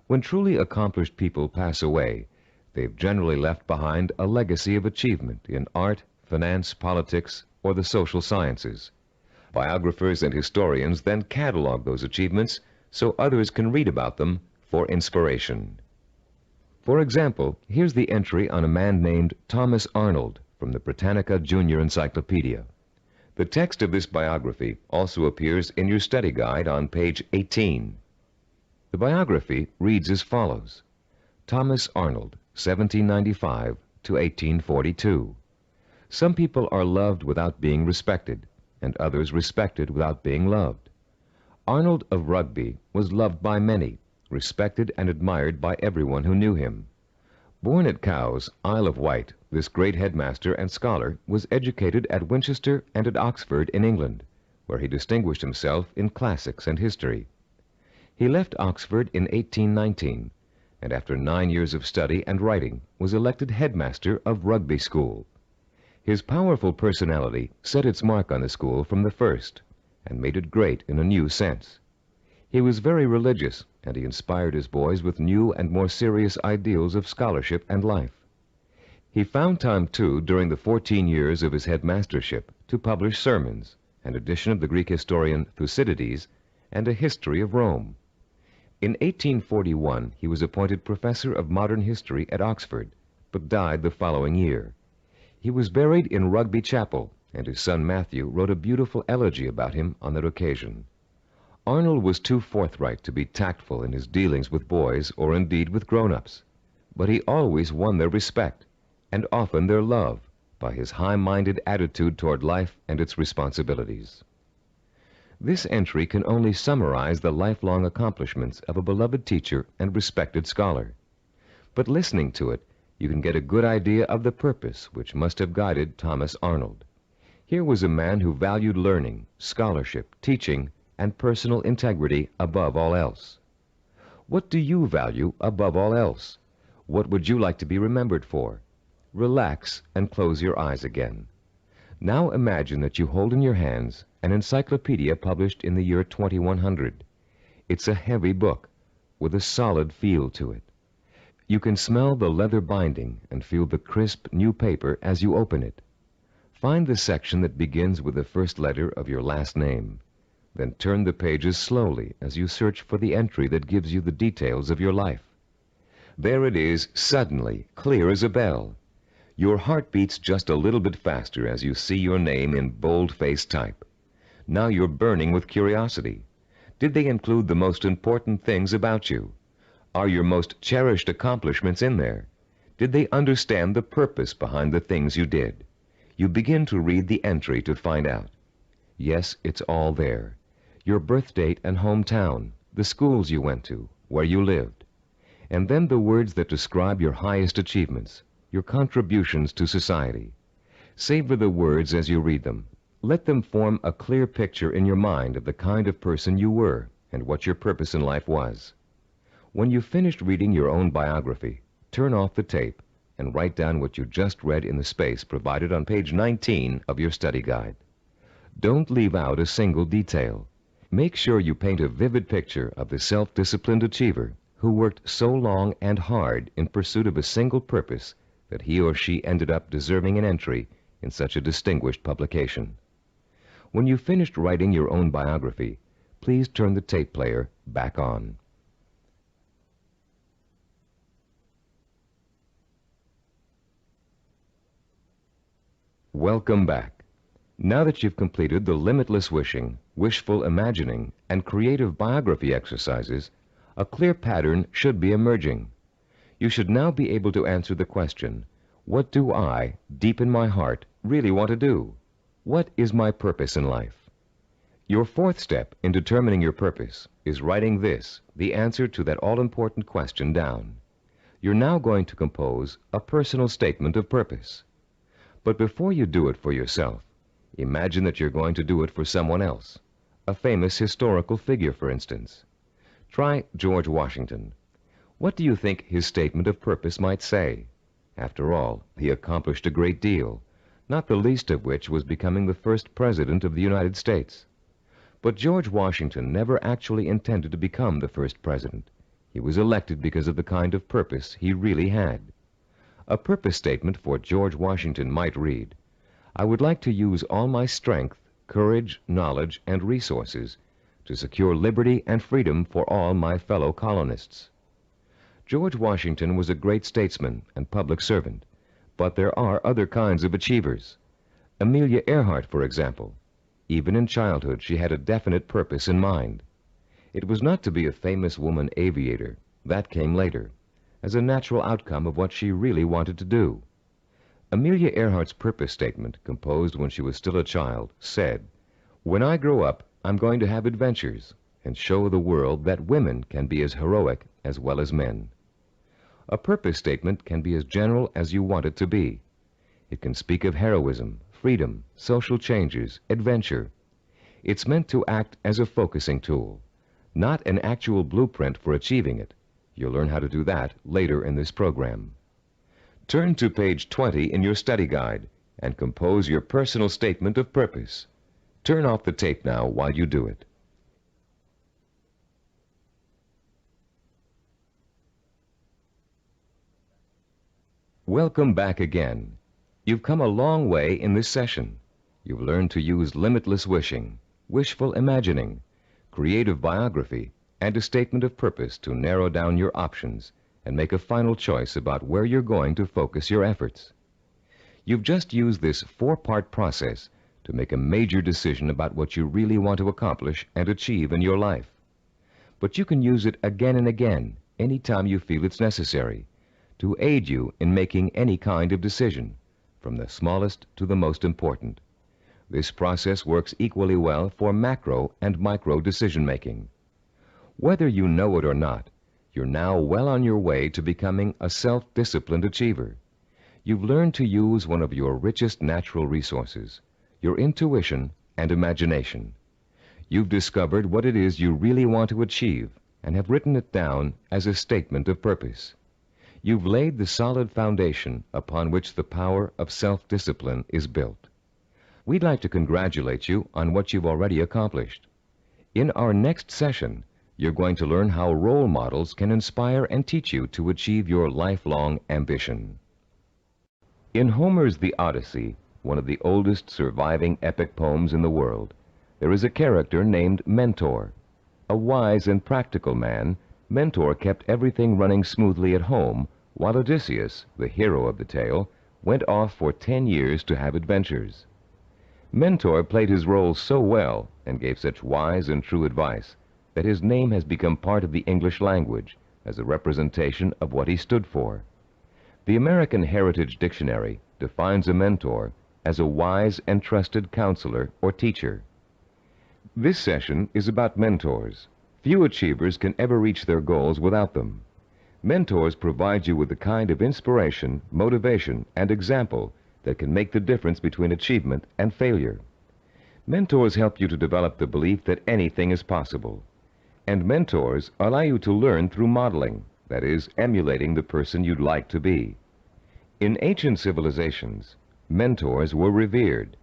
When truly accomplished people pass away, they've generally left behind a legacy of achievement in art, finance, politics, or the social sciences. Biographers and historians then catalog those achievements so others can read about them for inspiration. For example, here's the entry on a man named Thomas Arnold from the Britannica Junior Encyclopedia. The text of this biography also appears in your study guide on page 18. The biography reads as follows: Thomas Arnold, 1795 to 1842. Some people are loved without being respected, and others respected without being loved. Arnold of Rugby was loved by many, respected and admired by everyone who knew him. Born at Cowes, Isle of Wight, this great headmaster and scholar was educated at Winchester and at Oxford in England, where he distinguished himself in classics and history. He left Oxford in 1819, and after 9 years of study and writing was elected headmaster of Rugby School. His powerful personality set its mark on the school from the first, and made it great in a new sense. He was very religious, and he inspired his boys with new and more serious ideals of scholarship and life. He found time, too, during the 14 years of his headmastership, to publish sermons, an edition of the Greek historian Thucydides, and a history of Rome. In 1841, he was appointed professor of modern history at Oxford, but died the following year. He was buried in Rugby Chapel, and his son Matthew wrote a beautiful elegy about him on that occasion. Arnold was too forthright to be tactful in his dealings with boys or indeed with grown-ups, but he always won their respect, and often their love, by his high-minded attitude toward life and its responsibilities. This entry can only summarize the lifelong accomplishments of a beloved teacher and respected scholar. But listening to it, you can get a good idea of the purpose which must have guided Thomas Arnold. Here was a man who valued learning, scholarship, teaching, and personal integrity above all else. What do you value above all else? What would you like to be remembered for? Relax and close your eyes again. Now imagine that you hold in your hands an encyclopedia published in the year 2100. It's a heavy book with a solid feel to it. You can smell the leather binding and feel the crisp new paper as you open it. Find the section that begins with the first letter of your last name. Then turn the pages slowly as you search for the entry that gives you the details of your life. There it is, suddenly, clear as a bell. Your heart beats just a little bit faster as you see your name in bold-faced type. Now you're burning with curiosity. Did they include the most important things about you? Are your most cherished accomplishments in there? Did they understand the purpose behind the things you did? You begin to read the entry to find out. Yes, it's all there. your birth date and hometown, the schools you went to, where you lived, and then the words that describe your highest achievements, your contributions to society. Savor the words as you read them. Let them form a clear picture in your mind of the kind of person you were and what your purpose in life was. When you've finished reading your own biography, turn off the tape and write down what you just read in the space provided on page 19 of your study guide. Don't leave out a single detail. Make sure you paint a vivid picture of the self-disciplined achiever who worked so long and hard in pursuit of a single purpose that he or she ended up deserving an entry in such a distinguished publication. When you've finished writing your own biography, please turn the tape player back on. Welcome back. Now that you've completed the limitless wishing, wishful imagining, and creative biography exercises, a clear pattern should be emerging. You should now be able to answer the question, what do I, deep in my heart, really want to do? What is my purpose in life? Your fourth step in determining your purpose is writing this, the answer to that all-important question, down. You're now going to compose a personal statement of purpose. But before you do it for yourself, imagine that you're going to do it for someone else, a famous historical figure, for instance. Try George Washington. What do you think his statement of purpose might say? After all, he accomplished a great deal, not the least of which was becoming the first president of the United States. But George Washington never actually intended to become the first president. He was elected because of the kind of purpose he really had. A purpose statement for George Washington might read, I would like to use all my strength, courage, knowledge, and resources to secure liberty and freedom for all my fellow colonists. George Washington was a great statesman and public servant, but there are other kinds of achievers. Amelia Earhart, for example. Even in childhood, she had a definite purpose in mind. It was not to be a famous woman aviator. That came later, as a natural outcome of what she really wanted to do. Amelia Earhart's purpose statement, composed when she was still a child, said, when I grow up, I'm going to have adventures and show the world that women can be as heroic as well as men. A purpose statement can be as general as you want it to be. It can speak of heroism, freedom, social changes, adventure. It's meant to act as a focusing tool, not an actual blueprint for achieving it. You'll learn how to do that later in this program. Turn to page 20 in your study guide and compose your personal statement of purpose. Turn off the tape now while you do it. Welcome back again. You've come a long way in this session. You've learned to use limitless wishing, wishful imagining, creative biography, and a statement of purpose to narrow down your options and make a final choice about where you're going to focus your efforts. You've just used this four-part process to make a major decision about what you really want to accomplish and achieve in your life. But you can use it again and again, anytime you feel it's necessary, to aid you in making any kind of decision, from the smallest to the most important. This process works equally well for macro and micro decision-making. Whether you know it or not, you're now well on your way to becoming a self-disciplined achiever. You've learned to use one of your richest natural resources, your intuition and imagination. You've discovered what it is you really want to achieve and have written it down as a statement of purpose. You've laid the solid foundation upon which the power of self-discipline is built. We'd like to congratulate you on what you've already accomplished. In our next session, you're going to learn how role models can inspire and teach you to achieve your lifelong ambition. In Homer's The Odyssey, one of the oldest surviving epic poems in the world, there is a character named Mentor. A wise and practical man, Mentor kept everything running smoothly at home, while Odysseus, the hero of the tale, went off for 10 years to have adventures. Mentor played his role so well and gave such wise and true advice that his name has become part of the English language as a representation of what he stood for. The American Heritage Dictionary defines a mentor as a wise and trusted counselor or teacher. This session is about mentors. Few achievers can ever reach their goals without them. Mentors provide you with the kind of inspiration, motivation, and example that can make the difference between achievement and failure. Mentors help you to develop the belief that anything is possible. And mentors allow you to learn through modeling, that is, emulating the person you'd like to be. In ancient civilizations, mentors were revered.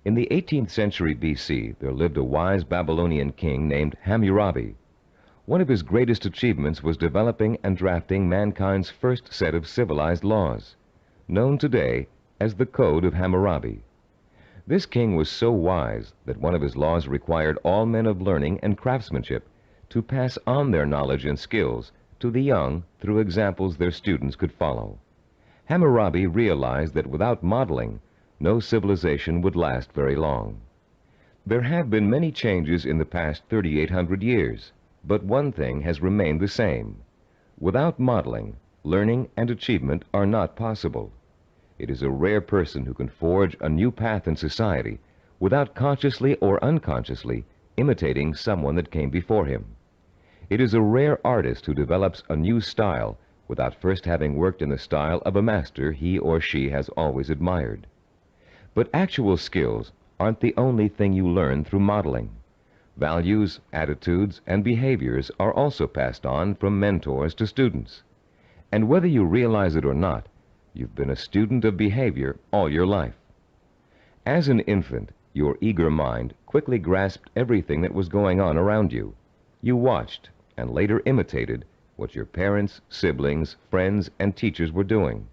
In the 18th century BC, there lived a wise Babylonian king named Hammurabi. One of his greatest achievements was developing and drafting mankind's first set of civilized laws, known today as the Code of Hammurabi. This king was so wise that one of his laws required all men of learning and craftsmanship to pass on their knowledge and skills to the young through examples their students could follow. Hammurabi realized that without modeling, no civilization would last very long. There have been many changes in the past 3,800 years, but one thing has remained the same. Without modeling, learning and achievement are not possible. It is a rare person who can forge a new path in society without consciously or unconsciously imitating someone that came before him. It is a rare artist who develops a new style without first having worked in the style of a master he or she has always admired. But actual skills aren't the only thing you learn through modeling. Values, attitudes, and behaviors are also passed on from mentors to students. And whether you realize it or not, you've been a student of behavior all your life. As an infant, your eager mind quickly grasped everything that was going on around you. You watched and later imitated what your parents, siblings, friends, and teachers were doing.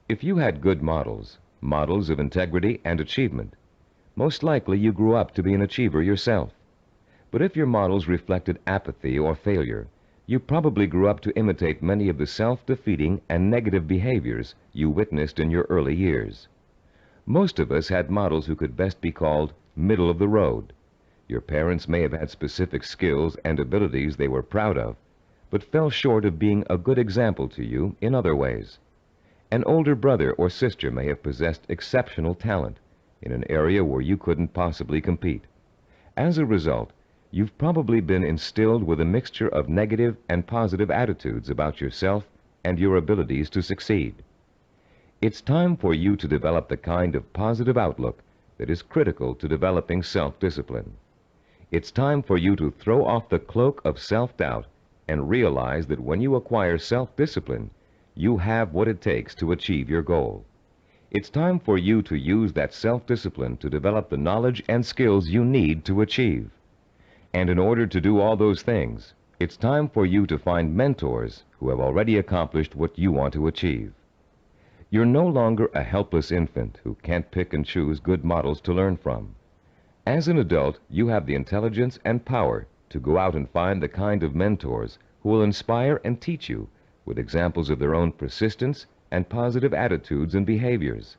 If you had good models, models of integrity and achievement, most likely you grew up to be an achiever yourself. But if your models reflected apathy or failure, you probably grew up to imitate many of the self-defeating and negative behaviors you witnessed in your early years. Most of us had models who could best be called middle of the road. Your parents may have had specific skills and abilities they were proud of, but fell short of being a good example to you in other ways. An older brother or sister may have possessed exceptional talent in an area where you couldn't possibly compete. As a result, you've probably been instilled with a mixture of negative and positive attitudes about yourself and your abilities to succeed. It's time for you to develop the kind of positive outlook that is critical to developing self-discipline. It's time for you to throw off the cloak of self-doubt and realize that when you acquire self-discipline, you have what it takes to achieve your goal. It's time for you to use that self-discipline to develop the knowledge and skills you need to achieve. And in order to do all those things, it's time for you to find mentors who have already accomplished what you want to achieve. You're no longer a helpless infant who can't pick and choose good models to learn from. As an adult, you have the intelligence and power to go out and find the kind of mentors who will inspire and teach you with examples of their own persistence and positive attitudes and behaviors.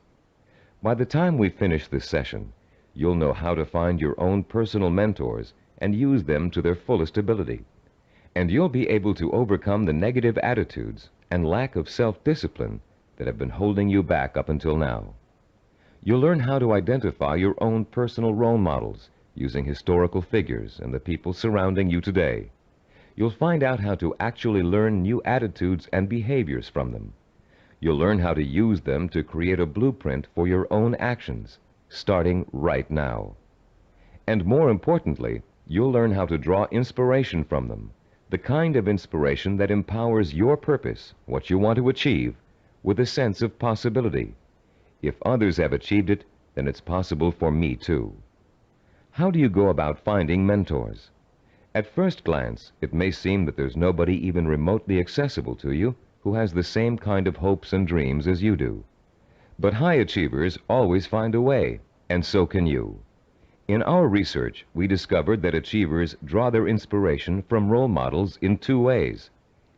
By the time we finish this session, you'll know how to find your own personal mentors and use them to their fullest ability. And you'll be able to overcome the negative attitudes and lack of self-discipline that have been holding you back up until now. You'll learn how to identify your own personal role models using historical figures and the people surrounding you today. You'll find out how to actually learn new attitudes and behaviors from them. You'll learn how to use them to create a blueprint for your own actions, starting right now. And more importantly, you'll learn how to draw inspiration from them, the kind of inspiration that empowers your purpose, what you want to achieve, with a sense of possibility. If others have achieved it, then it's possible for me too. How do you go about finding mentors? At first glance, it may seem that there's nobody even remotely accessible to you who has the same kind of hopes and dreams as you do. But high achievers always find a way, and so can you. In our research, we discovered that achievers draw their inspiration from role models in two ways: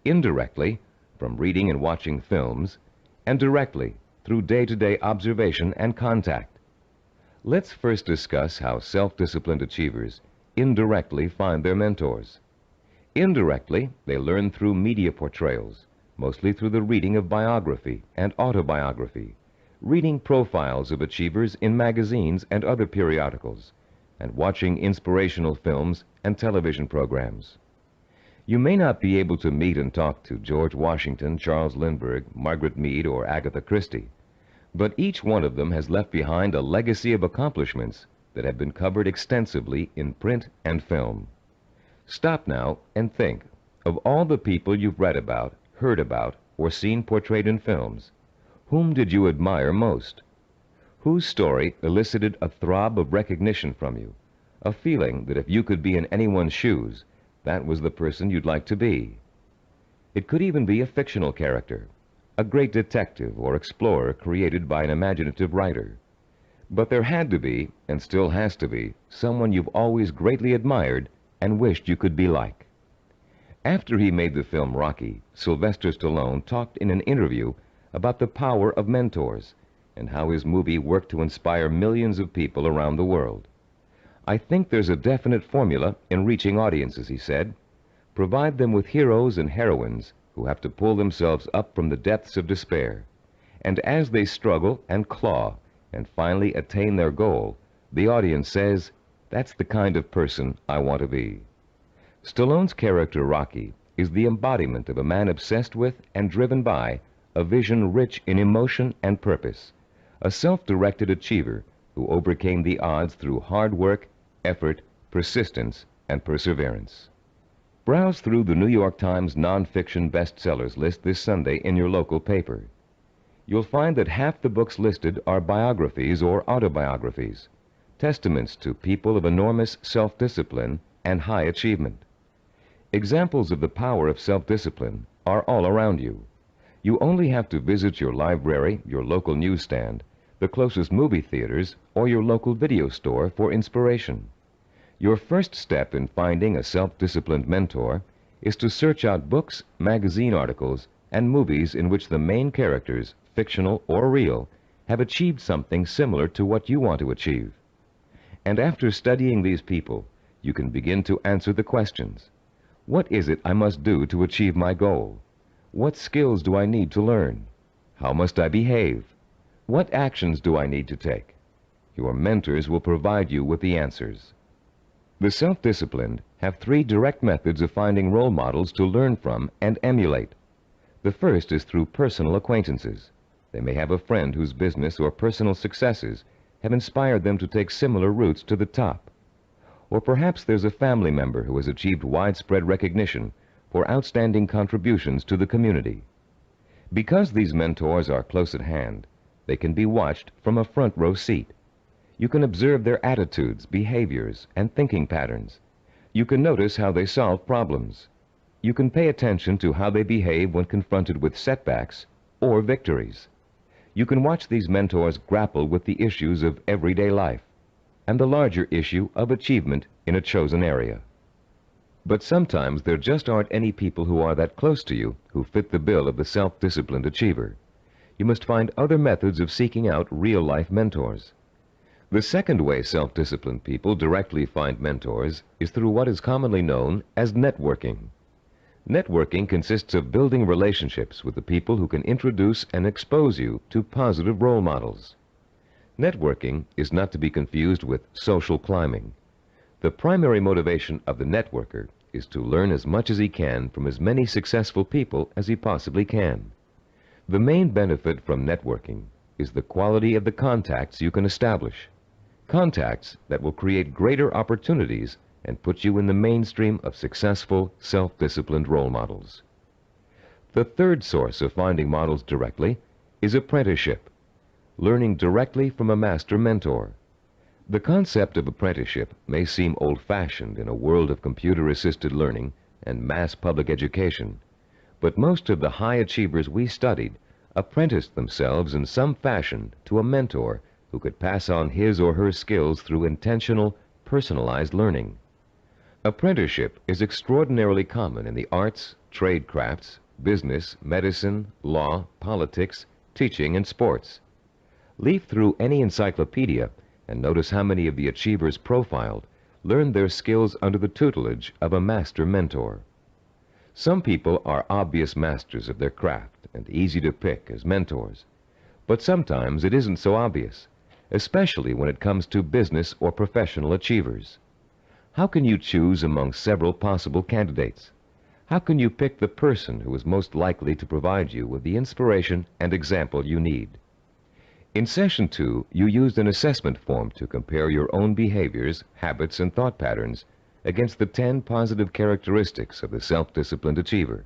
indirectly, from reading and watching films, and directly, through day-to-day observation and contact. Let's first discuss how self-disciplined achievers indirectly find their mentors. Indirectly, they learn through media portrayals, mostly through the reading of biography and autobiography, reading profiles of achievers in magazines and other periodicals, and watching inspirational films and television programs. You may not be able to meet and talk to George Washington, Charles Lindbergh, Margaret Mead, or Agatha Christie, but each one of them has left behind a legacy of accomplishments that have been covered extensively in print and film. Stop now and think of all the people you've read about, heard about, or seen portrayed in films. Whom did you admire most? Whose story elicited a throb of recognition from you, a feeling that if you could be in anyone's shoes, that was the person you'd like to be? It could even be a fictional character, a great detective or explorer created by an imaginative writer. But there had to be, and still has to be, someone you've always greatly admired and wished you could be like. After he made the film Rocky, Sylvester Stallone talked in an interview about the power of mentors and how his movie worked to inspire millions of people around the world. "I think there's a definite formula in reaching audiences," he said. "Provide them with heroes and heroines who have to pull themselves up from the depths of despair. And as they struggle and claw and finally attain their goal, the audience says, 'That's the kind of person I want to be.'" Stallone's character Rocky is the embodiment of a man obsessed with and driven by a vision rich in emotion and purpose, a self-directed achiever who overcame the odds through hard work, effort, persistence, and perseverance. Browse through the New York Times nonfiction bestsellers list this Sunday in your local paper. You'll find that half the books listed are biographies or autobiographies, testaments to people of enormous self-discipline and high achievement. Examples of the power of self-discipline are all around you. You only have to visit your library, your local newsstand, the closest movie theaters, or your local video store for inspiration. Your first step in finding a self-disciplined mentor is to search out books, magazine articles, and movies in which the main characters, fictional or real, have achieved something similar to what you want to achieve. And after studying these people, you can begin to answer the questions. What is it I must do to achieve my goal? What skills do I need to learn? How must I behave? What actions do I need to take? Your mentors will provide you with the answers. The self-disciplined have 3 direct methods of finding role models to learn from and emulate. The first is through personal acquaintances. They may have a friend whose business or personal successes have inspired them to take similar routes to the top. Or perhaps there's a family member who has achieved widespread recognition for outstanding contributions to the community. Because these mentors are close at hand, they can be watched from a front row seat. You can observe their attitudes, behaviors, and thinking patterns. You can notice how they solve problems. You can pay attention to how they behave when confronted with setbacks or victories. You can watch these mentors grapple with the issues of everyday life and the larger issue of achievement in a chosen area. But sometimes there just aren't any people who are that close to you who fit the bill of the self-disciplined achiever. You must find other methods of seeking out real-life mentors. The second way self-disciplined people directly find mentors is through what is commonly known as networking. Networking consists of building relationships with the people who can introduce and expose you to positive role models. Networking is not to be confused with social climbing. The primary motivation of the networker is to learn as much as he can from as many successful people as he possibly can. The main benefit from networking is the quality of the contacts you can establish. Contacts that will create greater opportunities and put you in the mainstream of successful, self-disciplined role models. The third source of finding models directly is apprenticeship, learning directly from a master mentor. The concept of apprenticeship may seem old-fashioned in a world of computer-assisted learning and mass public education, but most of the high achievers we studied apprenticed themselves in some fashion to a mentor who could pass on his or her skills through intentional, personalized learning. Apprenticeship is extraordinarily common in the arts, trade crafts, business, medicine, law, politics, teaching, and sports. Leaf through any encyclopedia and notice how many of the achievers profiled learned their skills under the tutelage of a master mentor. Some people are obvious masters of their craft and easy to pick as mentors, but sometimes it isn't so obvious, especially when it comes to business or professional achievers. How can you choose among several possible candidates? How can you pick the person who is most likely to provide you with the inspiration and example you need? In Session 2, you used an assessment form to compare your own behaviors, habits, and thought patterns against the 10 positive characteristics of the self-disciplined achiever.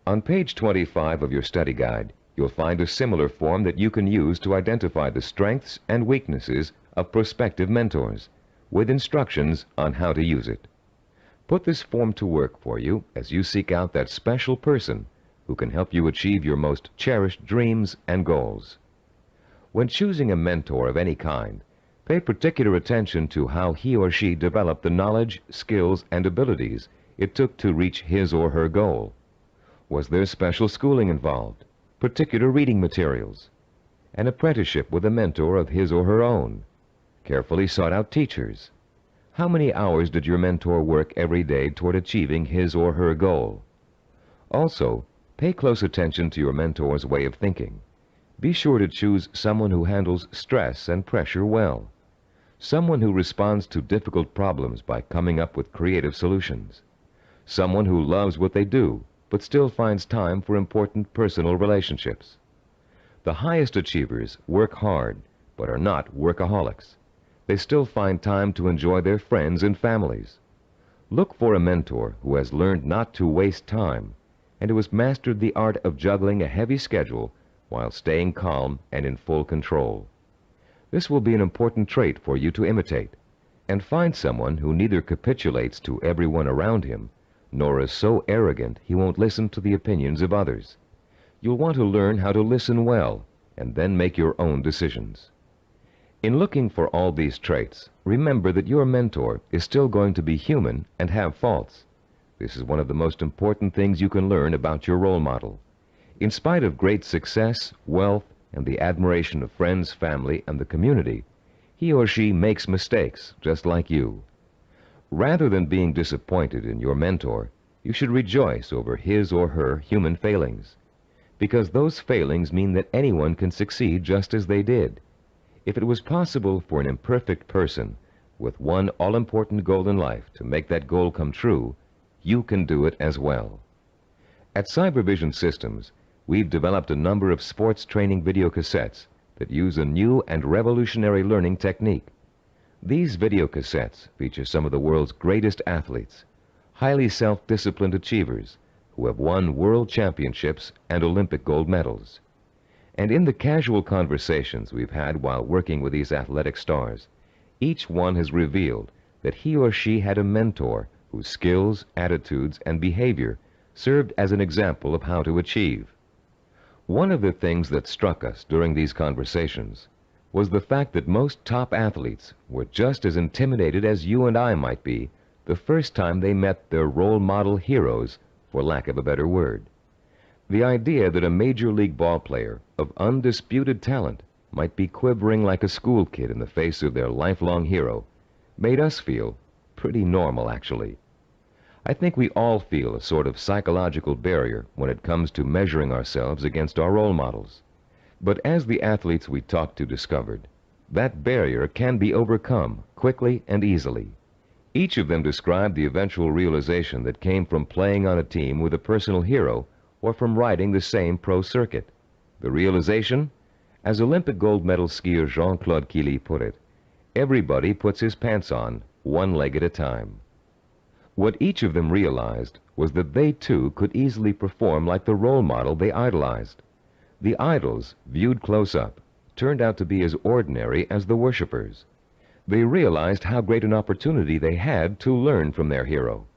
On page 25 of your study guide, you'll find a similar form that you can use to identify the strengths and weaknesses of prospective mentors, with instructions on how to use it. Put this form to work for you as you seek out that special person who can help you achieve your most cherished dreams and goals. When choosing a mentor of any kind, pay particular attention to how he or she developed the knowledge, skills, and abilities it took to reach his or her goal. Was there special schooling involved, particular reading materials, an apprenticeship with a mentor of his or her own, carefully sought-out teachers? How many hours did your mentor work every day toward achieving his or her goal? Also, pay close attention to your mentor's way of thinking. Be sure to choose someone who handles stress and pressure well, someone who responds to difficult problems by coming up with creative solutions, someone who loves what they do but still finds time for important personal relationships. The highest achievers work hard but are not workaholics. They still find time to enjoy their friends and families. Look for a mentor who has learned not to waste time and who has mastered the art of juggling a heavy schedule while staying calm and in full control. This will be an important trait for you to imitate, and find someone who neither capitulates to everyone around him nor is so arrogant he won't listen to the opinions of others. You'll want to learn how to listen well and then make your own decisions. In looking for all these traits, remember that your mentor is still going to be human and have faults. This is one of the most important things you can learn about your role model. In spite of great success, wealth, and the admiration of friends, family, and the community, he or she makes mistakes just like you. Rather than being disappointed in your mentor, you should rejoice over his or her human failings, because those failings mean that anyone can succeed just as they did. If it was possible for an imperfect person with one all-important goal in life to make that goal come true, you can do it as well. At Cybervision Systems, we've developed a number of sports training video cassettes that use a new and revolutionary learning technique. These video cassettes feature some of the world's greatest athletes, highly self-disciplined achievers who have won world championships and Olympic gold medals. And in the casual conversations we've had while working with these athletic stars, each one has revealed that he or she had a mentor whose skills, attitudes, and behavior served as an example of how to achieve. One of the things that struck us during these conversations was the fact that most top athletes were just as intimidated as you and I might be the first time they met their role model heroes, for lack of a better word. The idea that a major league ball player of undisputed talent might be quivering like a school kid in the face of their lifelong hero made us feel pretty normal, actually. I think we all feel a sort of psychological barrier when it comes to measuring ourselves against our role models. But as the athletes we talked to discovered, that barrier can be overcome quickly and easily. Each of them described the eventual realization that came from playing on a team with a personal hero or from riding the same pro circuit. The realization? As Olympic gold medal skier Jean-Claude Killy put it, everybody puts his pants on, one leg at a time. What each of them realized was that they too could easily perform like the role model they idolized. The idols, viewed close up, turned out to be as ordinary as the worshippers. They realized how great an opportunity they had to learn from their hero.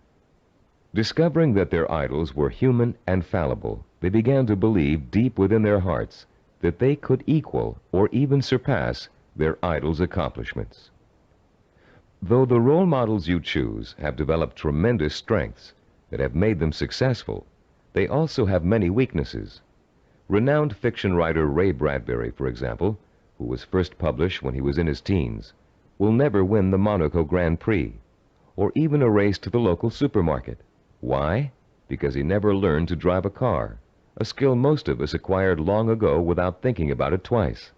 Discovering that their idols were human and fallible, they began to believe deep within their hearts that they could equal or even surpass their idols' accomplishments. Though the role models you choose have developed tremendous strengths that have made them successful, they also have many weaknesses. Renowned fiction writer Ray Bradbury, for example, who was first published when he was in his teens, will never win the Monaco Grand Prix, or even a race to the local supermarket. Why? Because he never learned to drive a car, a skill most of us acquired long ago without thinking about it twice.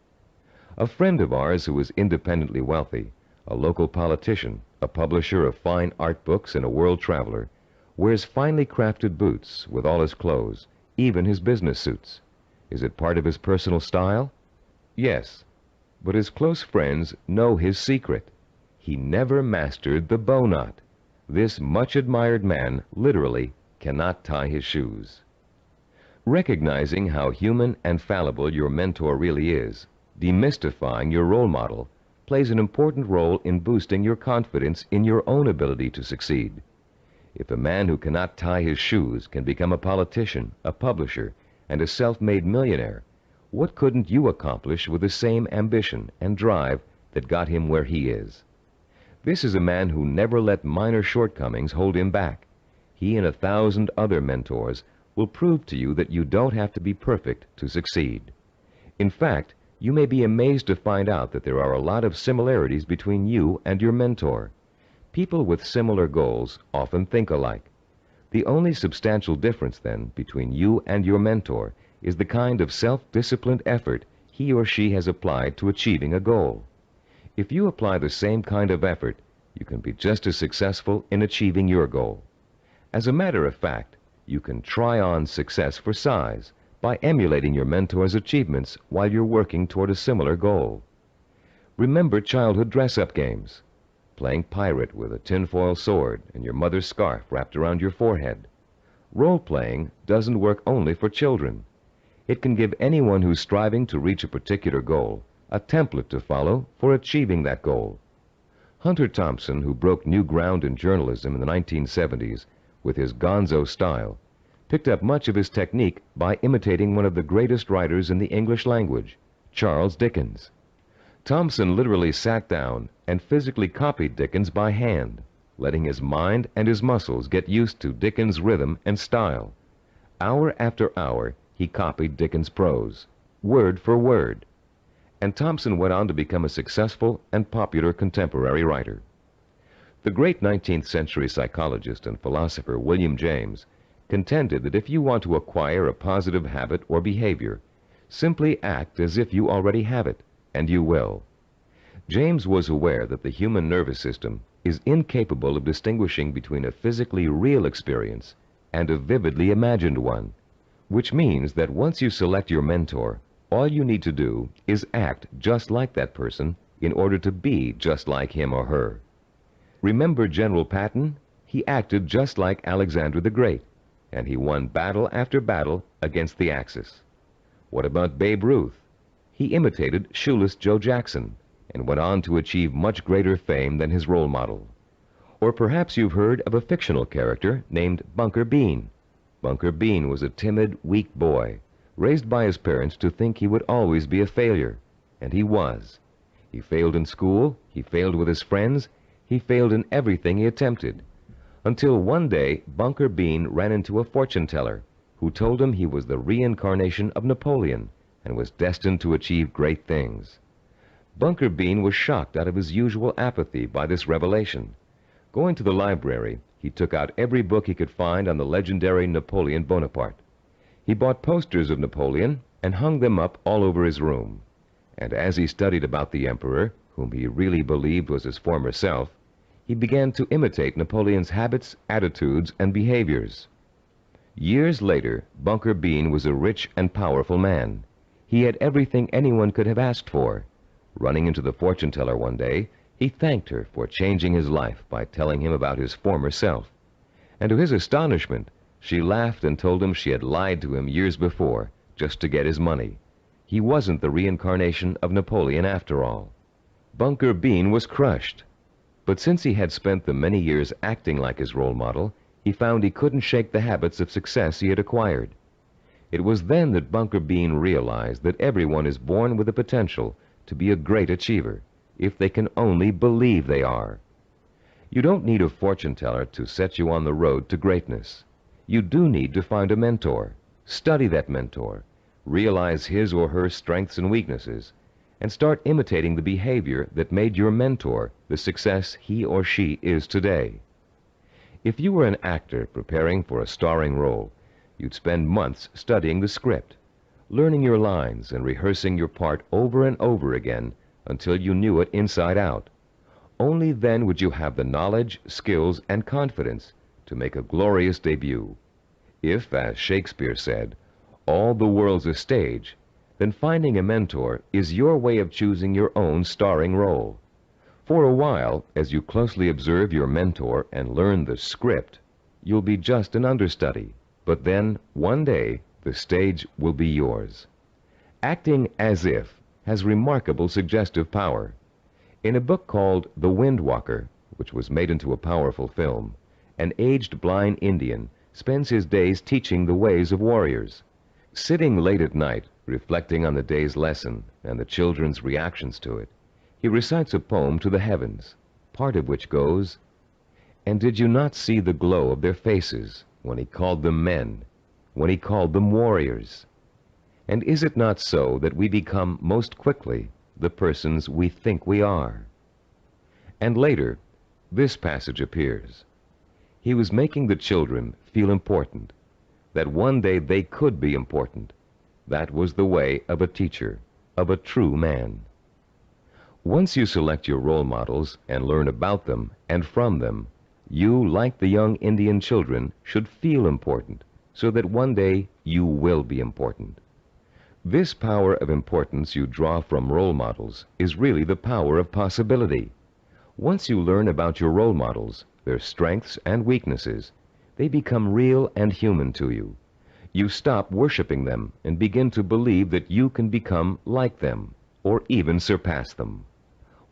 A friend of ours who is independently wealthy, a local politician, a publisher of fine art books, and a world traveler, wears finely crafted boots with all his clothes, even his business suits. Is it part of his personal style? Yes, but his close friends know his secret. He never mastered the bow knot. This much admired man literally cannot tie his shoes. Recognizing how human and fallible your mentor really is, demystifying your role model, plays an important role in boosting your confidence in your own ability to succeed. If a man who cannot tie his shoes can become a politician, a publisher, and a self-made millionaire, what couldn't you accomplish with the same ambition and drive that got him where he is? This is a man who never let minor shortcomings hold him back. He and 1,000 other mentors will prove to you that you don't have to be perfect to succeed. In fact, you may be amazed to find out that there are a lot of similarities between you and your mentor. People with similar goals often think alike. The only substantial difference, then, between you and your mentor is the kind of self-disciplined effort he or she has applied to achieving a goal. If you apply the same kind of effort, you can be just as successful in achieving your goal. As a matter of fact, you can try on success for size by emulating your mentor's achievements while you're working toward a similar goal. Remember childhood dress-up games, playing pirate with a tinfoil sword and your mother's scarf wrapped around your forehead. Role-playing doesn't work only for children. It can give anyone who's striving to reach a particular goal a template to follow for achieving that goal. Hunter Thompson, who broke new ground in journalism in the 1970s with his gonzo style, picked up much of his technique by imitating one of the greatest writers in the English language, Charles Dickens. Thompson literally sat down and physically copied Dickens by hand, letting his mind and his muscles get used to Dickens' rhythm and style. Hour after hour, he copied Dickens' prose, word for word. And Thompson went on to become a successful and popular contemporary writer. The great 19th century psychologist and philosopher William James contended that if you want to acquire a positive habit or behavior, simply act as if you already have it, and you will. James was aware that the human nervous system is incapable of distinguishing between a physically real experience and a vividly imagined one, which means that once you select your mentor, all you need to do is act just like that person in order to be just like him or her. Remember General Patton? He acted just like Alexander the Great, and he won battle after battle against the Axis. What about Babe Ruth? He imitated Shoeless Joe Jackson and went on to achieve much greater fame than his role model. Or perhaps you've heard of a fictional character named Bunker Bean. Bunker Bean was a timid, weak boy, raised by his parents to think he would always be a failure, and he was. He failed in school, he failed with his friends, he failed in everything he attempted, until one day Bunker Bean ran into a fortune teller who told him he was the reincarnation of Napoleon and was destined to achieve great things. Bunker Bean was shocked out of his usual apathy by this revelation. Going to the library, he took out every book he could find on the legendary Napoleon Bonaparte. He bought posters of Napoleon and hung them up all over his room. And as he studied about the emperor, whom he really believed was his former self, he began to imitate Napoleon's habits, attitudes, and behaviors. Years later, Bunker Bean was a rich and powerful man. He had everything anyone could have asked for. Running into the fortune teller one day, he thanked her for changing his life by telling him about his former self. And to his astonishment, she laughed and told him she had lied to him years before, just to get his money. He wasn't the reincarnation of Napoleon after all. Bunker Bean was crushed. But since he had spent the many years acting like his role model, he found he couldn't shake the habits of success he had acquired. It was then that Bunker Bean realized that everyone is born with the potential to be a great achiever, if they can only believe they are. You don't need a fortune teller to set you on the road to greatness. You do need to find a mentor, study that mentor, realize his or her strengths and weaknesses, and start imitating the behavior that made your mentor the success he or she is today. If you were an actor preparing for a starring role, you'd spend months studying the script, learning your lines and rehearsing your part over and over again until you knew it inside out. Only then would you have the knowledge, skills, and confidence to make a glorious debut. If, as Shakespeare said, all the world's a stage, then finding a mentor is your way of choosing your own starring role. For a while, as you closely observe your mentor and learn the script, you'll be just an understudy. But then, one day, the stage will be yours. Acting as if has remarkable suggestive power. In a book called The Wind Walker, which was made into a powerful film, an aged blind Indian spends his days teaching the ways of warriors. Sitting late at night, reflecting on the day's lesson and the children's reactions to it, he recites a poem to the heavens, part of which goes, "And did you not see the glow of their faces when he called them men, when he called them warriors? And is it not so that we become most quickly the persons we think we are?" And later, this passage appears. He was making the children feel important, that one day they could be important. That was the way of a teacher, of a true man. Once you select your role models and learn about them and from them, you, like the young Indian children, should feel important, so that one day you will be important. This power of importance you draw from role models is really the power of possibility. Once you learn about your role models, their strengths and weaknesses, they become real and human to you. You stop worshiping them and begin to believe that you can become like them, or even surpass them.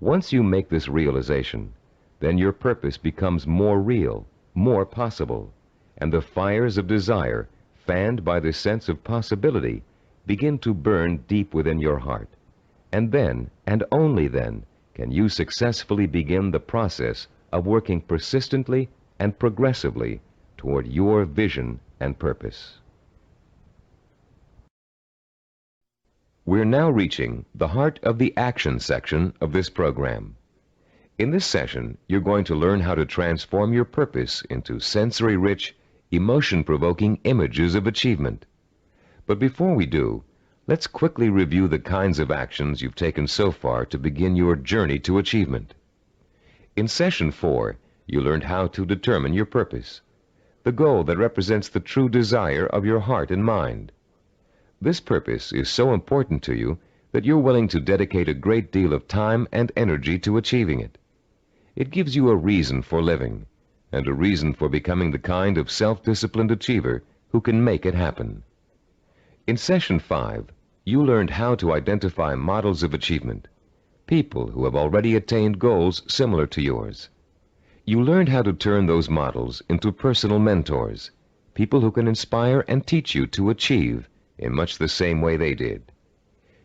Once you make this realization, then your purpose becomes more real, more possible, and the fires of desire, fanned by the sense of possibility, begin to burn deep within your heart. And then, and only then, can you successfully begin the process of working persistently and progressively toward your vision and purpose. We're now reaching the heart of the action section of this program. In this session, you're going to learn how to transform your purpose into sensory-rich, emotion-provoking images of achievement. But before we do, let's quickly review the kinds of actions you've taken so far to begin your journey to achievement. In Session 4, you learned how to determine your purpose, the goal that represents the true desire of your heart and mind. This purpose is so important to you that you're willing to dedicate a great deal of time and energy to achieving it. It gives you a reason for living, and a reason for becoming the kind of self-disciplined achiever who can make it happen. In Session 5, you learned how to identify models of achievement, people who have already attained goals similar to yours. You learned how to turn those models into personal mentors, people who can inspire and teach you to achieve in much the same way they did.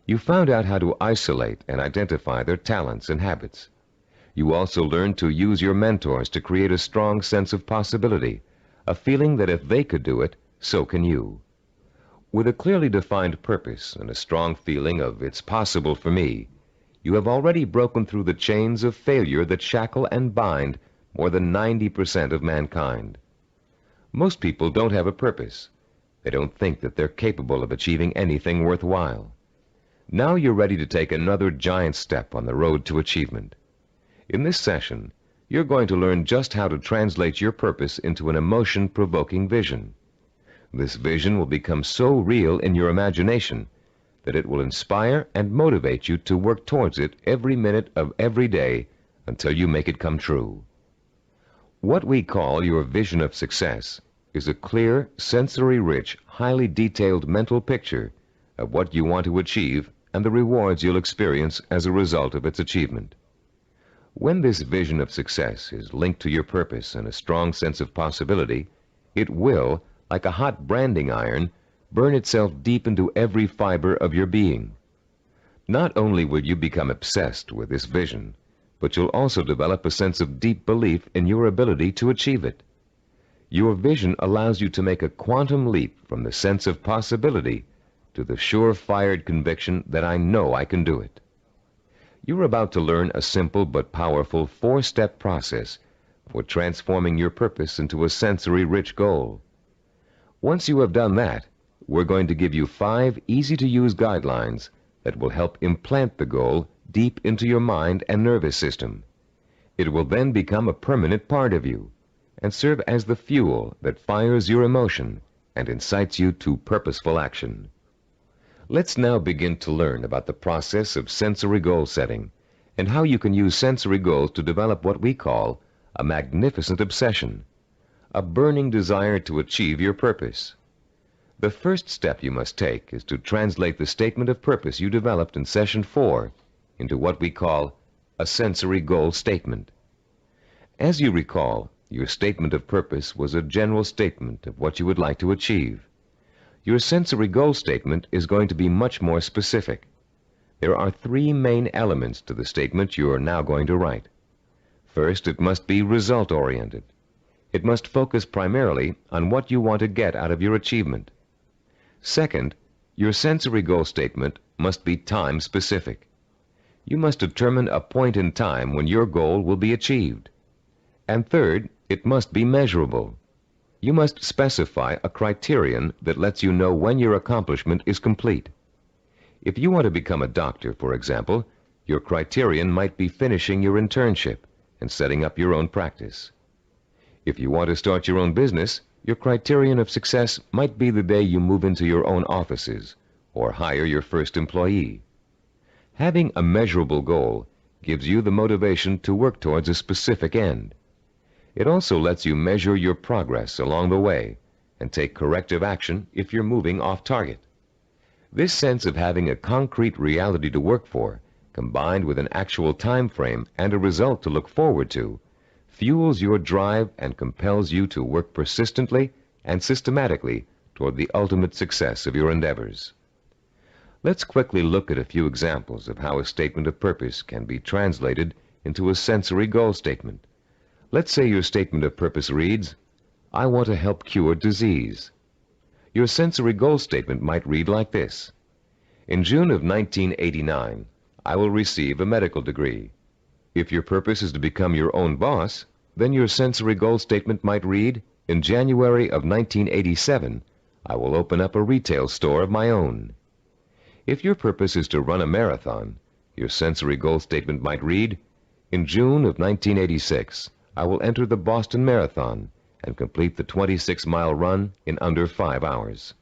You found out how to isolate and identify their talents and habits. You also learned to use your mentors to create a strong sense of possibility, a feeling that if they could do it, so can you. With a clearly defined purpose and a strong feeling of "it's possible for me," you have already broken through the chains of failure that shackle and bind more than 90% of mankind. Most people don't have a purpose. They don't think that they're capable of achieving anything worthwhile. Now you're ready to take another giant step on the road to achievement. In this session, you're going to learn just how to translate your purpose into an emotion-provoking vision. This vision will become so real in your imagination that it will inspire and motivate you to work towards it every minute of every day until you make it come true. What we call your vision of success is a clear, sensory-rich, highly detailed mental picture of what you want to achieve and the rewards you'll experience as a result of its achievement. When this vision of success is linked to your purpose and a strong sense of possibility, it will, like a hot branding iron, burn itself deep into every fiber of your being. Not only will you become obsessed with this vision, but you'll also develop a sense of deep belief in your ability to achieve it. Your vision allows you to make a quantum leap from the sense of possibility to the sure-fired conviction that I know I can do it. You're about to learn a simple but powerful 4-step process for transforming your purpose into a sensory-rich goal. Once you have done that, we're going to give you 5 easy-to-use guidelines that will help implant the goal deep into your mind and nervous system. It will then become a permanent part of you and serve as the fuel that fires your emotion and incites you to purposeful action. Let's now begin to learn about the process of sensory goal setting and how you can use sensory goals to develop what we call a magnificent obsession, a burning desire to achieve your purpose. The first step you must take is to translate the statement of purpose you developed in Session 4 into what we call a sensory goal statement. As you recall, your statement of purpose was a general statement of what you would like to achieve. Your sensory goal statement is going to be much more specific. There are 3 main elements to the statement you are now going to write. First, it must be result-oriented. It must focus primarily on what you want to get out of your achievement. Second, your sensory goal statement must be time-specific. You must determine a point in time when your goal will be achieved. And third, it must be measurable. You must specify a criterion that lets you know when your accomplishment is complete. If you want to become a doctor, for example, your criterion might be finishing your internship and setting up your own practice. If you want to start your own business, your criterion of success might be the day you move into your own offices or hire your first employee. Having a measurable goal gives you the motivation to work towards a specific end. It also lets you measure your progress along the way and take corrective action if you're moving off target. This sense of having a concrete reality to work for, combined with an actual time frame and a result to look forward to, fuels your drive and compels you to work persistently and systematically toward the ultimate success of your endeavors. Let's quickly look at a few examples of how a statement of purpose can be translated into a sensory goal statement. Let's say your statement of purpose reads, I want to help cure disease. Your sensory goal statement might read like this. In June of 1989, I will receive a medical degree. If your purpose is to become your own boss, then your sensory goal statement might read, in January of 1987, I will open up a retail store of my own. If your purpose is to run a marathon, your sensory goal statement might read, in June of 1986, I will enter the Boston Marathon and complete the 26-mile run in under 5 hours.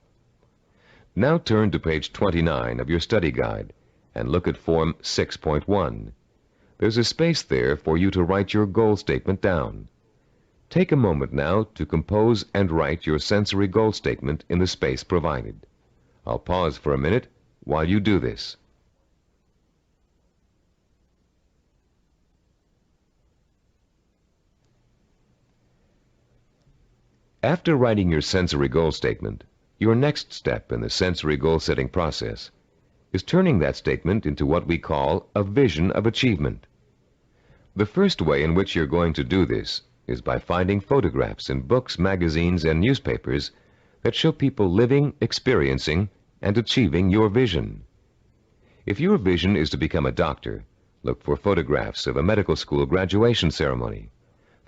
Now turn to page 29 of your study guide and look at Form 6.1. There's a space there for you to write your goal statement down. Take a moment now to compose and write your sensory goal statement in the space provided. I'll pause for a minute while you do this. After writing your sensory goal statement, your next step in the sensory goal setting process is turning that statement into what we call a vision of achievement. The first way in which you're going to do this is by finding photographs in books, magazines, and newspapers that show people living, experiencing, and achieving your vision. If your vision is to become a doctor, look for photographs of a medical school graduation ceremony.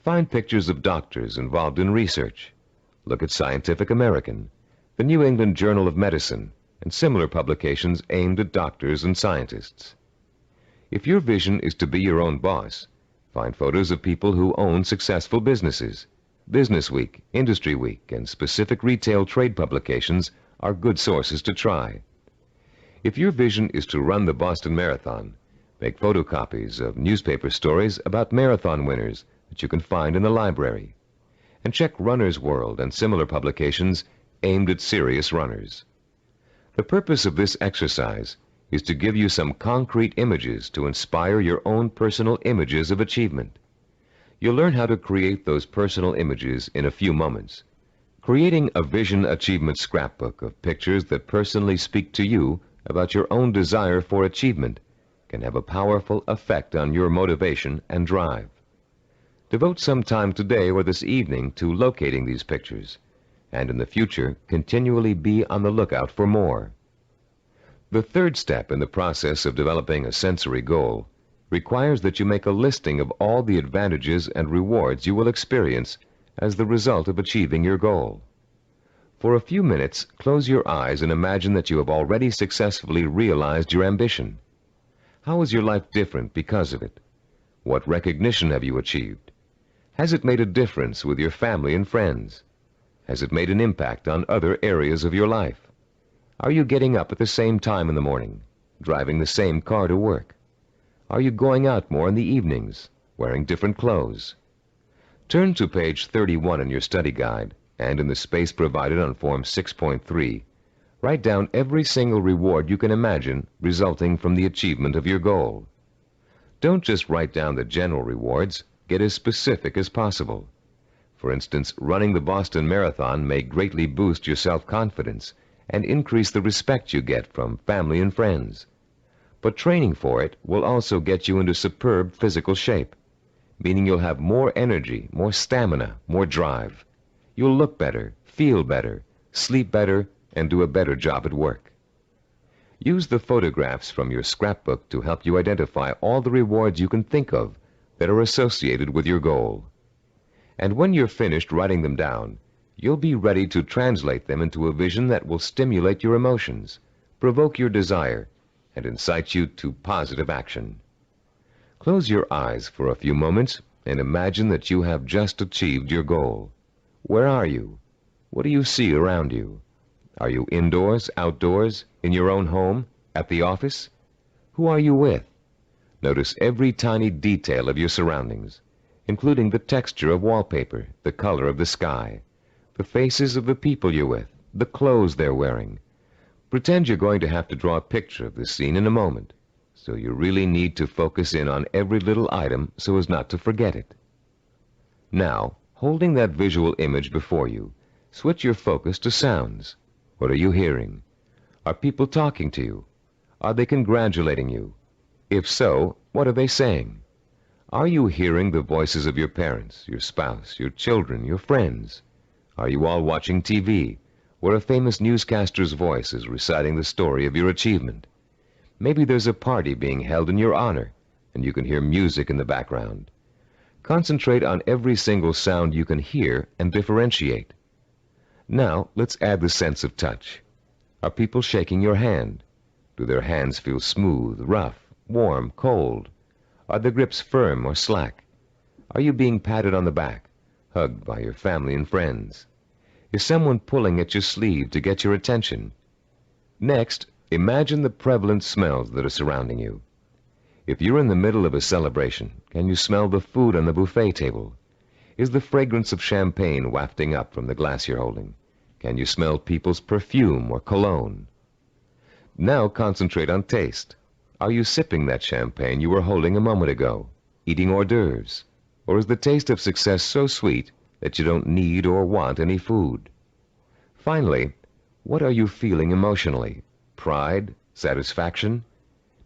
Find pictures of doctors involved in research. Look at Scientific American, the New England Journal of Medicine, and similar publications aimed at doctors and scientists. If your vision is to be your own boss, find photos of people who own successful businesses. Business Week, Industry Week, and specific retail trade publications are good sources to try. If your vision is to run the Boston Marathon, make photocopies of newspaper stories about marathon winners that you can find in the library. And check Runner's World and similar publications aimed at serious runners. The purpose of this exercise is to give you some concrete images to inspire your own personal images of achievement. You'll learn how to create those personal images in a few moments. Creating a vision achievement scrapbook of pictures that personally speak to you about your own desire for achievement can have a powerful effect on your motivation and drive. Devote some time today or this evening to locating these pictures, and in the future, continually be on the lookout for more. The third step in the process of developing a sensory goal requires that you make a listing of all the advantages and rewards you will experience as the result of achieving your goal. For a few minutes, close your eyes and imagine that you have already successfully realized your ambition. How is your life different because of it? What recognition have you achieved? Has it made a difference with your family and friends? Has it made an impact on other areas of your life? Are you getting up at the same time in the morning, driving the same car to work? Are you going out more in the evenings, wearing different clothes? Turn to page 31 in your study guide, and in the space provided on Form 6.3, write down every single reward you can imagine resulting from the achievement of your goal. Don't just write down the general rewards, get as specific as possible. For instance, running the Boston Marathon may greatly boost your self-confidence and increase the respect you get from family and friends. But training for it will also get you into superb physical shape, meaning you'll have more energy, more stamina, more drive. You'll look better, feel better, sleep better, and do a better job at work. Use the photographs from your scrapbook to help you identify all the rewards you can think of that are associated with your goal. And when you're finished writing them down, you'll be ready to translate them into a vision that will stimulate your emotions, provoke your desire, and incite you to positive action. Close your eyes for a few moments and imagine that you have just achieved your goal. Where are you? What do you see around you? Are you indoors, outdoors, in your own home, at the office? Who are you with? Notice every tiny detail of your surroundings, including the texture of wallpaper, the color of the sky, the faces of the people you're with, the clothes they're wearing. Pretend you're going to have to draw a picture of the scene in a moment, so you really need to focus in on every little item so as not to forget it. Now, holding that visual image before you, switch your focus to sounds. What are you hearing? Are people talking to you? Are they congratulating you? If so, what are they saying? Are you hearing the voices of your parents, your spouse, your children, your friends? Are you all watching TV, where a famous newscaster's voice is reciting the story of your achievement? Maybe there's a party being held in your honor, and you can hear music in the background. Concentrate on every single sound you can hear and differentiate. Now, let's add the sense of touch. Are people shaking your hand? Do their hands feel smooth, rough, warm, cold? Are the grips firm or slack? Are you being patted on the back, hugged by your family and friends? Is someone pulling at your sleeve to get your attention? Next, imagine the prevalent smells that are surrounding you. If you're in the middle of a celebration, can you smell the food on the buffet table? Is the fragrance of champagne wafting up from the glass you're holding? Can you smell people's perfume or cologne? Now concentrate on taste. Are you sipping that champagne you were holding a moment ago, eating hors d'oeuvres? Or is the taste of success so sweet that you don't need or want any food? Finally, what are you feeling emotionally? Pride? Satisfaction?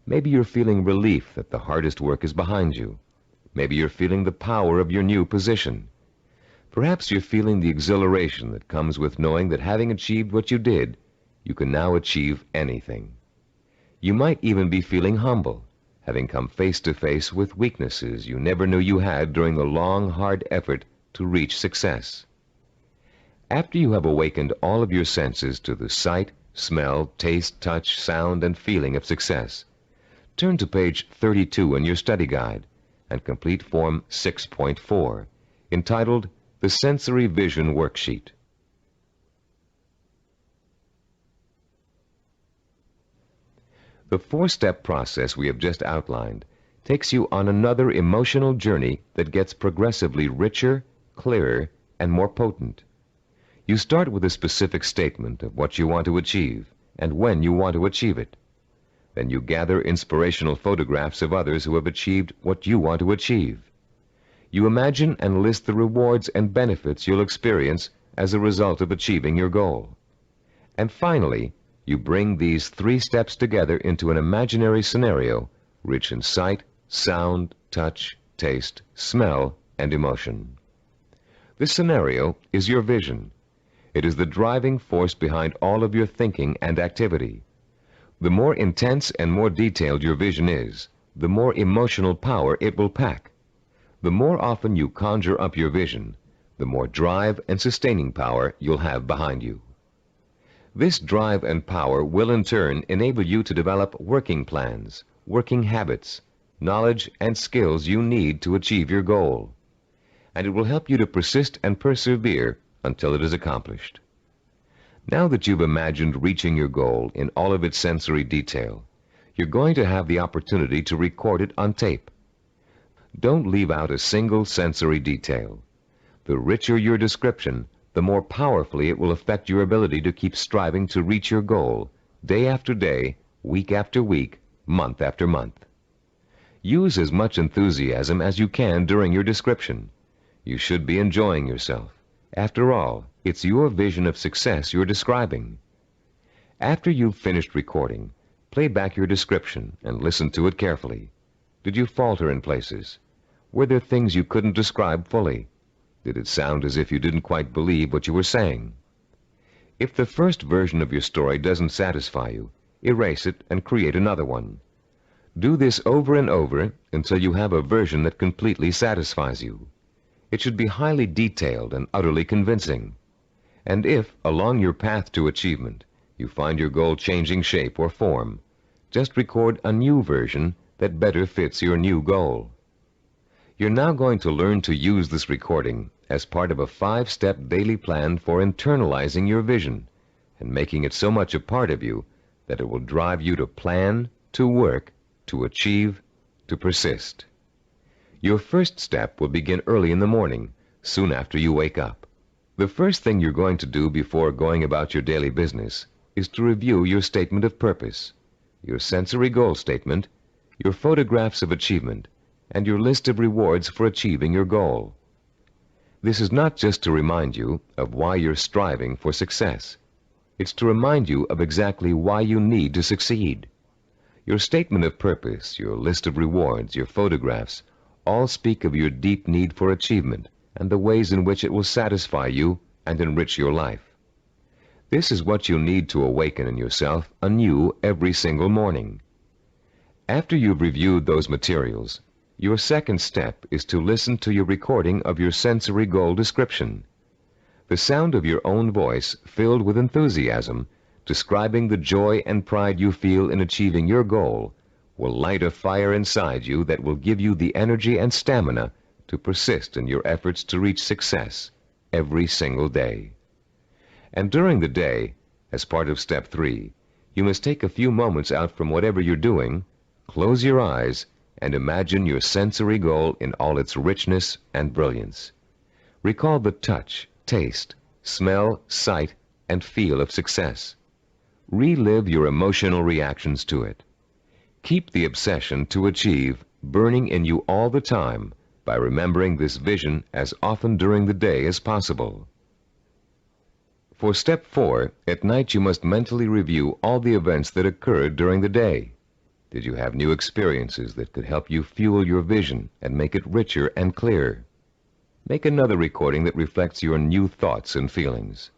Maybe you're feeling relief that the hardest work is behind you. Maybe you're feeling the power of your new position. Perhaps you're feeling the exhilaration that comes with knowing that having achieved what you did, you can now achieve anything. You might even be feeling humble, having come face to face with weaknesses you never knew you had during the long, hard effort to reach success. After you have awakened all of your senses to the sight, smell, taste, touch, sound, and feeling of success, turn to page 32 in your study guide and complete Form 6.4, entitled The Sensory Vision Worksheet. The four-step process we have just outlined takes you on another emotional journey that gets progressively richer, clearer, and more potent. You start with a specific statement of what you want to achieve and when you want to achieve it. Then you gather inspirational photographs of others who have achieved what you want to achieve. You imagine and list the rewards and benefits you'll experience as a result of achieving your goal. And finally, you bring these three steps together into an imaginary scenario rich in sight, sound, touch, taste, smell, and emotion. This scenario is your vision. It is the driving force behind all of your thinking and activity. The more intense and more detailed your vision is, the more emotional power it will pack. The more often you conjure up your vision, the more drive and sustaining power you'll have behind you. This drive and power will in turn enable you to develop working plans, working habits, knowledge and skills you need to achieve your goal. And it will help you to persist and persevere until it is accomplished. Now that you've imagined reaching your goal in all of its sensory detail, you're going to have the opportunity to record it on tape. Don't leave out a single sensory detail. The richer your description, the more powerfully it will affect your ability to keep striving to reach your goal, day after day, week after week, month after month. Use as much enthusiasm as you can during your description. You should be enjoying yourself. After all, it's your vision of success you're describing. After you've finished recording, play back your description and listen to it carefully. Did you falter in places? Were there things you couldn't describe fully? Did it sound as if you didn't quite believe what you were saying? If the first version of your story doesn't satisfy you, erase it and create another one. Do this over and over until you have a version that completely satisfies you. It should be highly detailed and utterly convincing. And if, along your path to achievement, you find your goal changing shape or form, just record a new version that better fits your new goal. You're now going to learn to use this recording as part of a 5-step daily plan for internalizing your vision and making it so much a part of you that it will drive you to plan, to work, to achieve, to persist. Your first step will begin early in the morning, soon after you wake up. The first thing you're going to do before going about your daily business is to review your statement of purpose, your sensory goal statement, your photographs of achievement, and your list of rewards for achieving your goal. This is not just to remind you of why you're striving for success. It's to remind you of exactly why you need to succeed. Your statement of purpose, your list of rewards, your photographs, all speak of your deep need for achievement and the ways in which it will satisfy you and enrich your life. This is what you need to awaken in yourself anew every single morning. After you've reviewed those materials, your second step is to listen to your recording of your sensory goal description. The sound of your own voice, filled with enthusiasm, describing the joy and pride you feel in achieving your goal, will light a fire inside you that will give you the energy and stamina to persist in your efforts to reach success every single day. And during the day, as part of step 3, you must take a few moments out from whatever you're doing, close your eyes, and imagine your sensory goal in all its richness and brilliance. Recall the touch, taste, smell, sight, and feel of success. Relive your emotional reactions to it. Keep the obsession to achieve burning in you all the time by remembering this vision as often during the day as possible. For step 4, at night you must mentally review all the events that occurred during the day. Did you have new experiences that could help you fuel your vision and make it richer and clearer? Make another recording that reflects your new thoughts and feelings.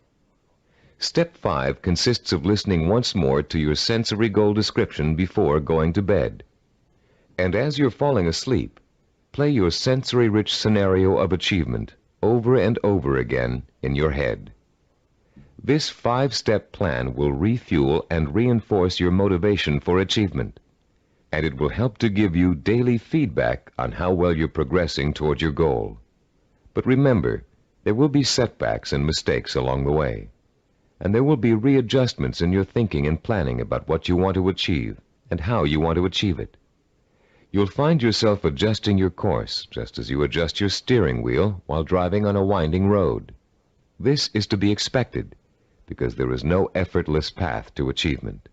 Step 5 consists of listening once more to your sensory goal description before going to bed. And as you're falling asleep, play your sensory-rich scenario of achievement over and over again in your head. This 5-step plan will refuel and reinforce your motivation for achievement, and it will help to give you daily feedback on how well you're progressing toward your goal. But remember, there will be setbacks and mistakes along the way. And there will be readjustments in your thinking and planning about what you want to achieve and how you want to achieve it. You'll find yourself adjusting your course just as you adjust your steering wheel while driving on a winding road. This is to be expected because there is no effortless path to achievement.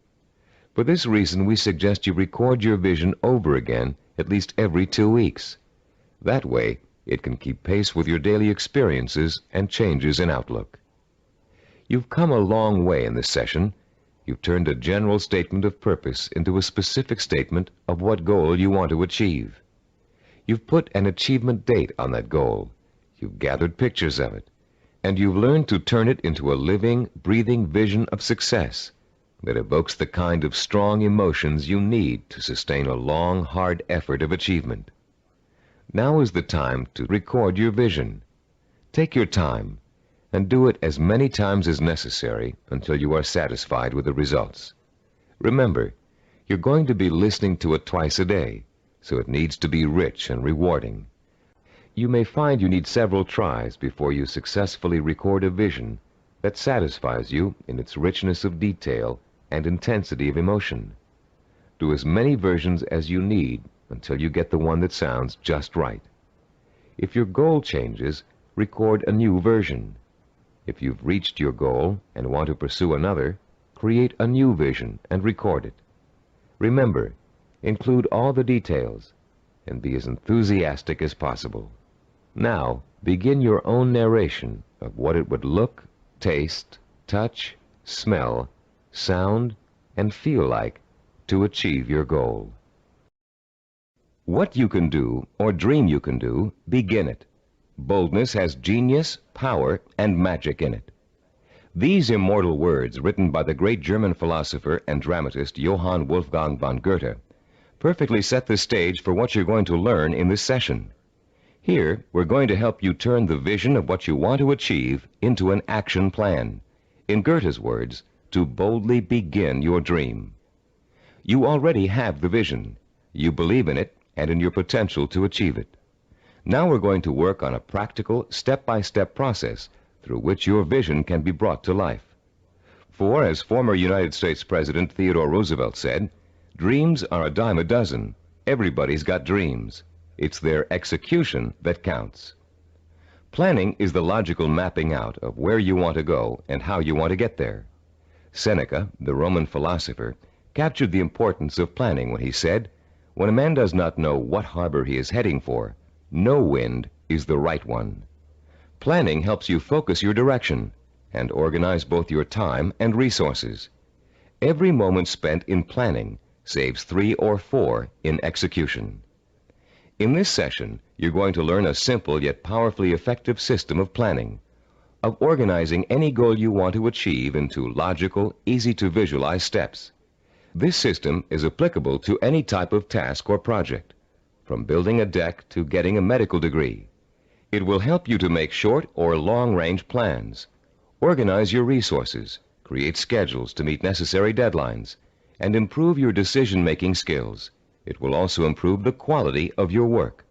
For this reason, we suggest you record your vision over again at least every 2 weeks. That way, it can keep pace with your daily experiences and changes in outlook. You've come a long way in this session. You've turned a general statement of purpose into a specific statement of what goal you want to achieve. You've put an achievement date on that goal. You've gathered pictures of it. And you've learned to turn it into a living, breathing vision of success that evokes the kind of strong emotions you need to sustain a long, hard effort of achievement. Now is the time to record your vision. Take your time and do it as many times as necessary until you are satisfied with the results. Remember, you're going to be listening to it twice a day, so it needs to be rich and rewarding. You may find you need several tries before you successfully record a vision that satisfies you in its richness of detail and intensity of emotion. Do as many versions as you need until you get the one that sounds just right. If your goal changes, record a new version. If you've reached your goal and want to pursue another, create a new vision and record it. Remember, include all the details and be as enthusiastic as possible. Now, begin your own narration of what it would look, taste, touch, smell, sound, and feel like to achieve your goal. What you can do, or dream you can do, begin it. Boldness has genius, power, and magic in it. These immortal words, written by the great German philosopher and dramatist Johann Wolfgang von Goethe, perfectly set the stage for what you're going to learn in this session. Here, we're going to help you turn the vision of what you want to achieve into an action plan. In Goethe's words, to boldly begin your dream. You already have the vision. You believe in it and in your potential to achieve it. Now we're going to work on a practical, step-by-step process through which your vision can be brought to life. For, as former United States President Theodore Roosevelt said, dreams are a dime a dozen. Everybody's got dreams. It's their execution that counts. Planning is the logical mapping out of where you want to go and how you want to get there. Seneca, the Roman philosopher, captured the importance of planning when he said, "When a man does not know what harbor he is heading for, no wind is the right one." Planning helps you focus your direction and organize both your time and resources. Every moment spent in planning saves 3 or 4 in execution. In this session, you're going to learn a simple yet powerfully effective system of planning, of organizing any goal you want to achieve into logical, easy-to-visualize steps. This system is applicable to any type of task or project, from building a deck to getting a medical degree. It will help you to make short or long-range plans, organize your resources, create schedules to meet necessary deadlines, and improve your decision-making skills. It will also improve the quality of your work.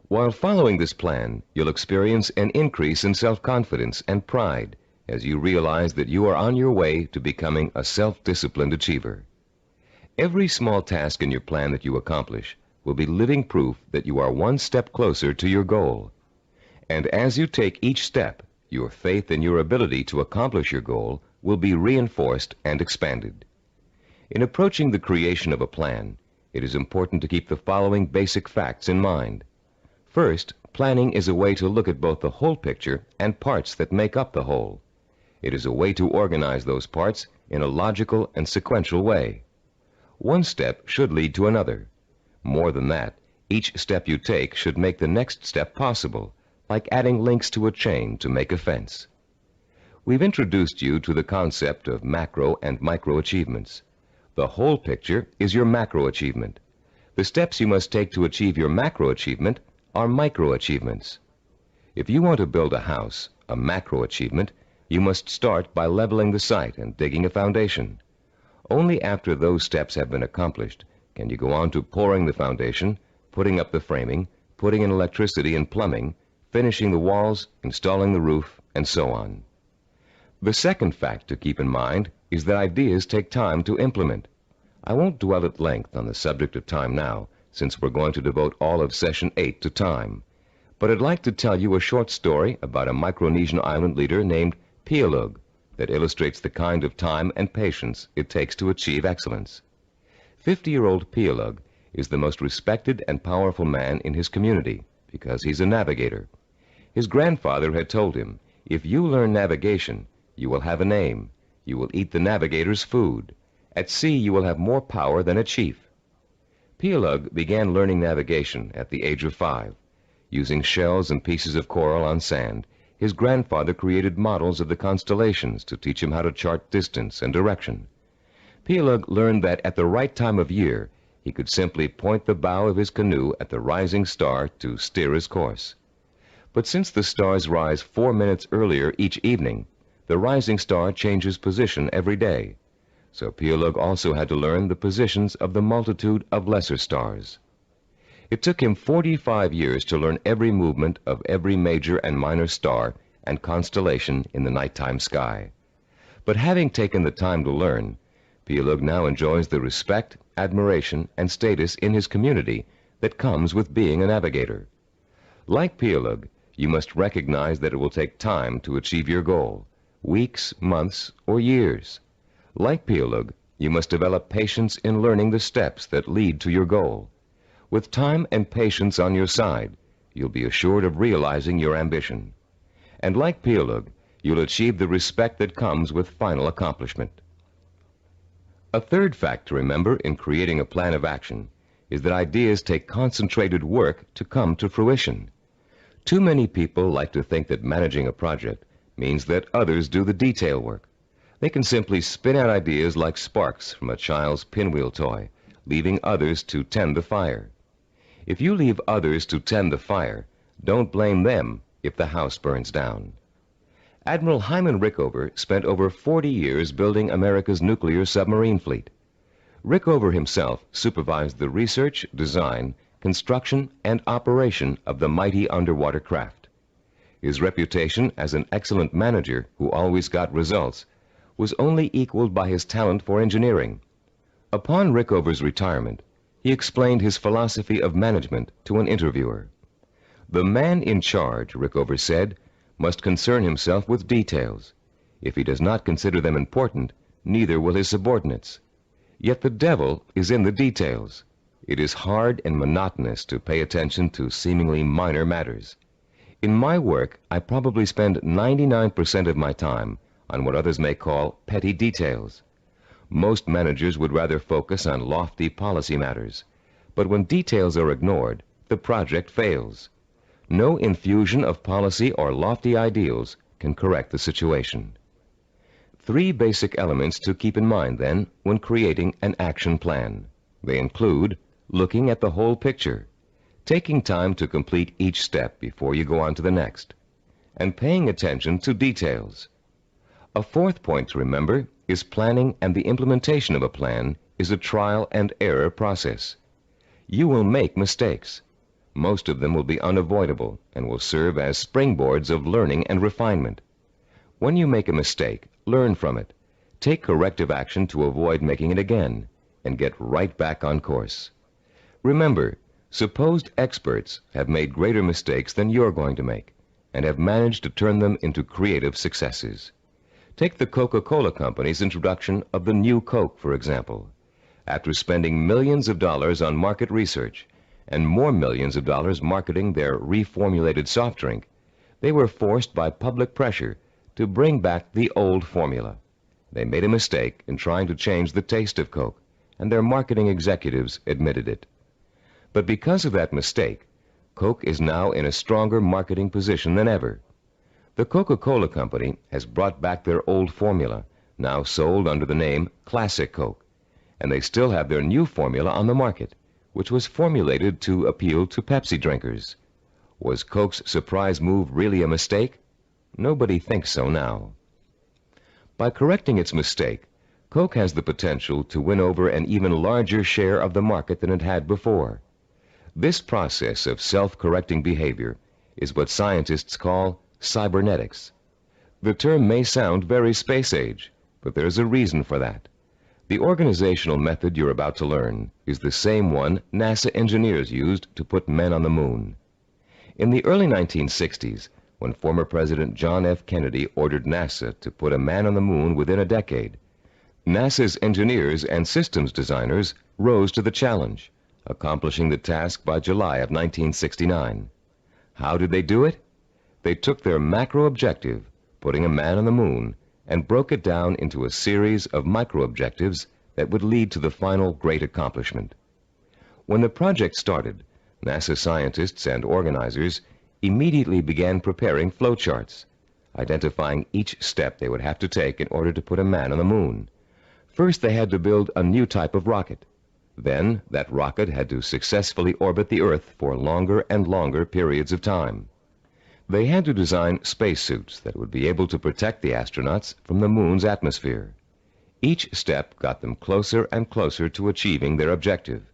While following this plan, you'll experience an increase in self-confidence and pride as you realize that you are on your way to becoming a self-disciplined achiever. Every small task in your plan that you accomplish will be living proof that you are one step closer to your goal. And as you take each step, your faith in your ability to accomplish your goal will be reinforced and expanded. In approaching the creation of a plan, it is important to keep the following basic facts in mind. First, planning is a way to look at both the whole picture and parts that make up the whole. It is a way to organize those parts in a logical and sequential way. One step should lead to another. More than that, each step you take should make the next step possible, like adding links to a chain to make a fence. We've introduced you to the concept of macro and micro achievements. The whole picture is your macro achievement. The steps you must take to achieve your macro achievement are micro achievements. If you want to build a house, a macro achievement, you must start by leveling the site and digging a foundation. Only after those steps have been accomplished can you go on to pouring the foundation, putting up the framing, putting in electricity and plumbing, finishing the walls, installing the roof, and so on. The second fact to keep in mind is that ideas take time to implement. I won't dwell at length on the subject of time now, since we're going to devote all of Session 8 to time. But I'd like to tell you a short story about a Micronesian island leader named Pialug that illustrates the kind of time and patience it takes to achieve excellence. 50-year-old Pialug is the most respected and powerful man in his community because he's a navigator. His grandfather had told him, "If you learn navigation, you will have a name. You will eat the navigator's food. At sea, you will have more power than a chief." Pialug began learning navigation at the age of 5. Using shells and pieces of coral on sand, his grandfather created models of the constellations to teach him how to chart distance and direction. Pialug learned that at the right time of year, he could simply point the bow of his canoe at the rising star to steer his course. But since the stars rise 4 minutes earlier each evening, the rising star changes position every day. So Pialug also had to learn the positions of the multitude of lesser stars. It took him 45 years to learn every movement of every major and minor star and constellation in the nighttime sky. But having taken the time to learn, Pialug now enjoys the respect, admiration, and status in his community that comes with being a navigator. Like Pialug, you must recognize that it will take time to achieve your goal, weeks, months, or years. Like Pialug, you must develop patience in learning the steps that lead to your goal. With time and patience on your side, you'll be assured of realizing your ambition. And like Pialug, you'll achieve the respect that comes with final accomplishment. A third fact to remember in creating a plan of action is that ideas take concentrated work to come to fruition. Too many people like to think that managing a project means that others do the detail work. They can simply spin out ideas like sparks from a child's pinwheel toy, leaving others to tend the fire. If you leave others to tend the fire, don't blame them if the house burns down. Admiral Hyman Rickover spent over 40 years building America's nuclear submarine fleet. Rickover himself supervised the research, design, construction, and operation of the mighty underwater craft. His reputation as an excellent manager who always got results was only equaled by his talent for engineering. Upon Rickover's retirement, he explained his philosophy of management to an interviewer. The man in charge, Rickover said, must concern himself with details. If he does not consider them important, neither will his subordinates. Yet the devil is in the details. It is hard and monotonous to pay attention to seemingly minor matters. In my work, I probably spend 99% of my time on what others may call petty details. Most managers would rather focus on lofty policy matters, but when details are ignored, the project fails. No infusion of policy or lofty ideals can correct the situation. 3 basic elements to keep in mind, then, when creating an action plan. They include looking at the whole picture, taking time to complete each step before you go on to the next, and paying attention to details. A 4th point to remember is planning, and the implementation of a plan is a trial and error process. You will make mistakes. Most of them will be unavoidable and will serve as springboards of learning and refinement. When you make a mistake, learn from it. Take corrective action to avoid making it again, and get right back on course. Remember, supposed experts have made greater mistakes than you're going to make, and have managed to turn them into creative successes. Take the Coca-Cola Company's introduction of the new Coke, for example. After spending millions of dollars on market research and more millions of dollars marketing their reformulated soft drink, they were forced by public pressure to bring back the old formula. They made a mistake in trying to change the taste of Coke, and their marketing executives admitted it. But because of that mistake, Coke is now in a stronger marketing position than ever. The Coca-Cola Company has brought back their old formula, now sold under the name Classic Coke, and they still have their new formula on the market, which was formulated to appeal to Pepsi drinkers. Was Coke's surprise move really a mistake? Nobody thinks so now. By correcting its mistake, Coke has the potential to win over an even larger share of the market than it had before. This process of self-correcting behavior is what scientists call cybernetics. The term may sound very space age, but there's a reason for that. The organizational method you're about to learn is the same one NASA engineers used to put men on the moon. In the early 1960s, when former President John F. Kennedy ordered NASA to put a man on the moon within a decade, NASA's engineers and systems designers rose to the challenge, accomplishing the task by July of 1969. How did they do it? They took their macro objective, putting a man on the moon, and broke it down into a series of micro objectives that would lead to the final great accomplishment. When the project started, NASA scientists and organizers immediately began preparing flowcharts, identifying each step they would have to take in order to put a man on the moon. First, they had to build a new type of rocket. Then, that rocket had to successfully orbit the Earth for longer and longer periods of time. They had to design spacesuits that would be able to protect the astronauts from the moon's atmosphere. Each step got them closer and closer to achieving their objective,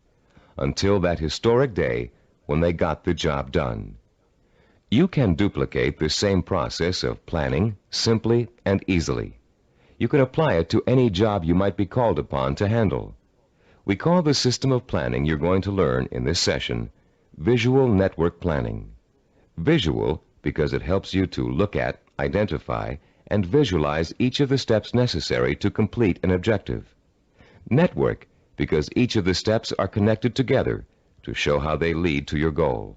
until that historic day when they got the job done. You can duplicate the same process of planning simply and easily. You can apply it to any job you might be called upon to handle. We call the system of planning you're going to learn in this session visual network planning. Visual because it helps you to look at, identify, and visualize each of the steps necessary to complete an objective. Network because each of the steps are connected together to show how they lead to your goal.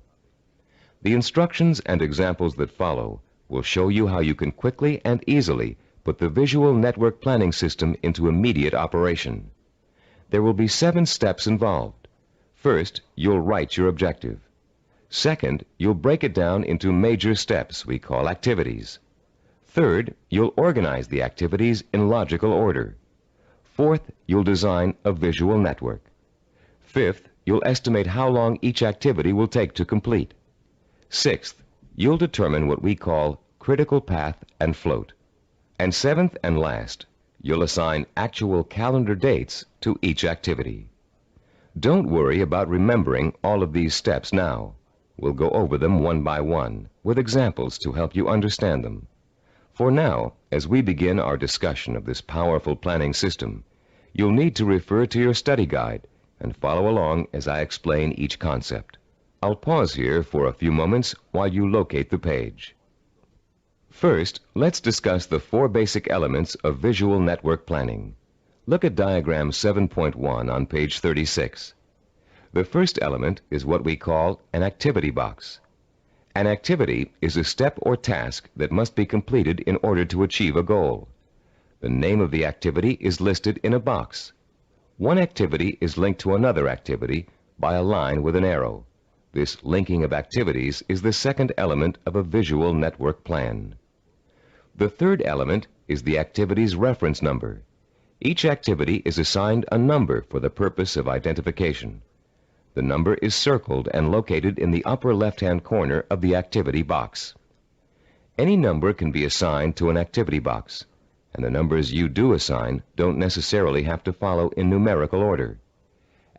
The instructions and examples that follow will show you how you can quickly and easily put the visual network planning system into immediate operation. There will be 7 steps involved. First, you'll write your objective. Second, you'll break it down into major steps we call activities. Third, you'll organize the activities in logical order. Fourth, you'll design a visual network. Fifth, you'll estimate how long each activity will take to complete. Sixth, you'll determine what we call critical path and float. And seventh and last, you'll assign actual calendar dates to each activity. Don't worry about remembering all of these steps now. We'll go over them one by one, with examples to help you understand them. For now, as we begin our discussion of this powerful planning system, you'll need to refer to your study guide and follow along as I explain each concept. I'll pause here for a few moments while you locate the page. First, let's discuss the 4 basic elements of visual network planning. Look at diagram 7.1 on page 36. The first element is what we call an activity box. An activity is a step or task that must be completed in order to achieve a goal. The name of the activity is listed in a box. One activity is linked to another activity by a line with an arrow. This linking of activities is the second element of a visual network plan. The third element is the activity's reference number. Each activity is assigned a number for the purpose of identification. The number is circled and located in the upper left-hand corner of the activity box. Any number can be assigned to an activity box, and the numbers you do assign don't necessarily have to follow in numerical order.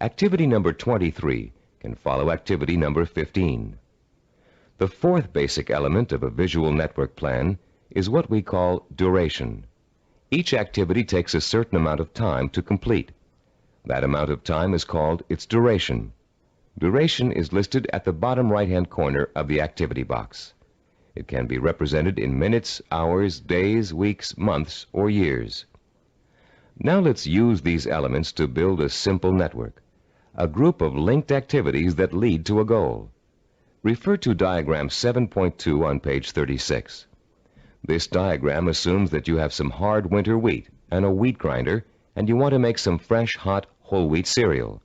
Activity number 23 can follow activity number 15. The fourth basic element of a visual network plan is what we call duration. Each activity takes a certain amount of time to complete. That amount of time is called its duration. Duration is listed at the bottom right-hand corner of the activity box. It can be represented in minutes, hours, days, weeks, months, or years. Now let's use these elements to build a simple network, a group of linked activities that lead to a goal. Refer to diagram 7.2 on page 36. This diagram assumes that you have some hard winter wheat and a wheat grinder, and you want to make some fresh, hot, whole wheat cereal.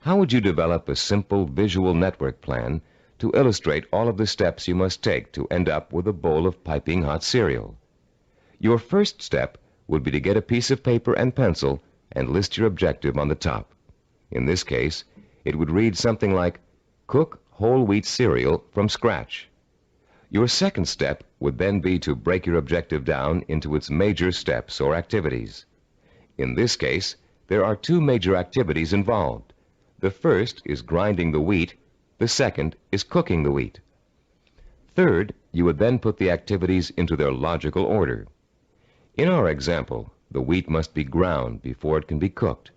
How would you develop a simple visual network plan to illustrate all of the steps you must take to end up with a bowl of piping hot cereal? Your first step would be to get a piece of paper and pencil and list your objective on the top. In this case, it would read something like, cook whole wheat cereal from scratch. Your second step would then be to break your objective down into its major steps or activities. In this case, there are 2 major activities involved. The first is grinding the wheat. The second is cooking the wheat. Third, you would then put the activities into their logical order. In our example, the wheat must be ground before it can be cooked.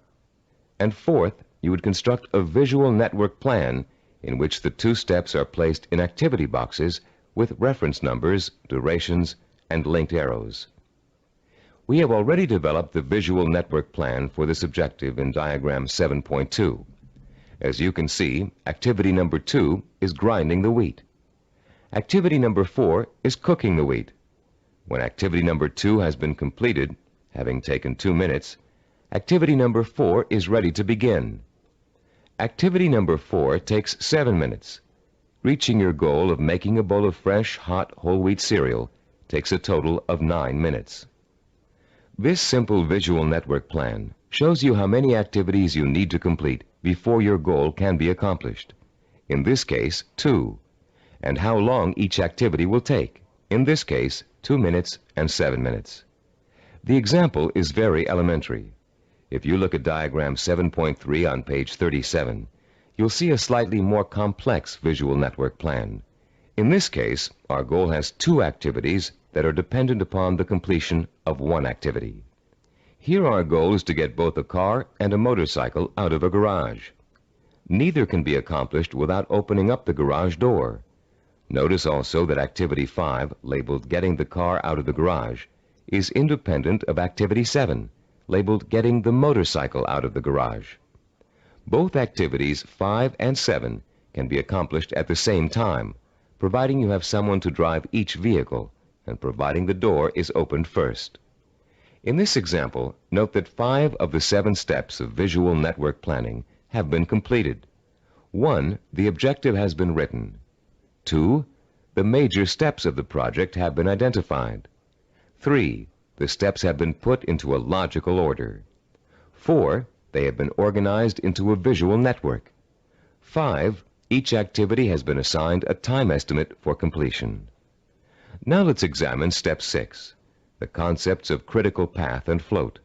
And fourth, you would construct a visual network plan in which the 2 steps are placed in activity boxes with reference numbers, durations, and linked arrows. We have already developed the visual network plan for this objective in diagram 7.2. As you can see, activity number 2 is grinding the wheat. Activity number 4 is cooking the wheat. When activity number 2 has been completed, having taken 2 minutes, activity number 4 is ready to begin. Activity number 4 takes 7 minutes. Reaching your goal of making a bowl of fresh, hot, whole wheat cereal takes a total of 9 minutes. This simple visual network plan shows you how many activities you need to complete before your goal can be accomplished. In this case, 2. and how long each activity will take, in this case 2 minutes and 7 minutes. The example is very elementary. If you look at diagram 7.3 on page 37, you'll see a slightly more complex visual network plan. In this case, our goal has 2 activities that are dependent upon the completion of 1 activity. Here our goal is to get both a car and a motorcycle out of a garage. Neither can be accomplished without opening up the garage door. Notice also that activity 5, labeled Getting the Car Out of the Garage, is independent of activity 7, labeled Getting the Motorcycle Out of the Garage. Both activities 5 and 7 can be accomplished at the same time, providing you have someone to drive each vehicle and providing the door is opened first. In this example, note that 5 of the 7 steps of visual network planning have been completed. 1, the objective has been written. 2, the major steps of the project have been identified. 3, the steps have been put into a logical order. 4, they have been organized into a visual network. 5, each activity has been assigned a time estimate for completion. Now let's examine step 6, the concepts of critical path and float.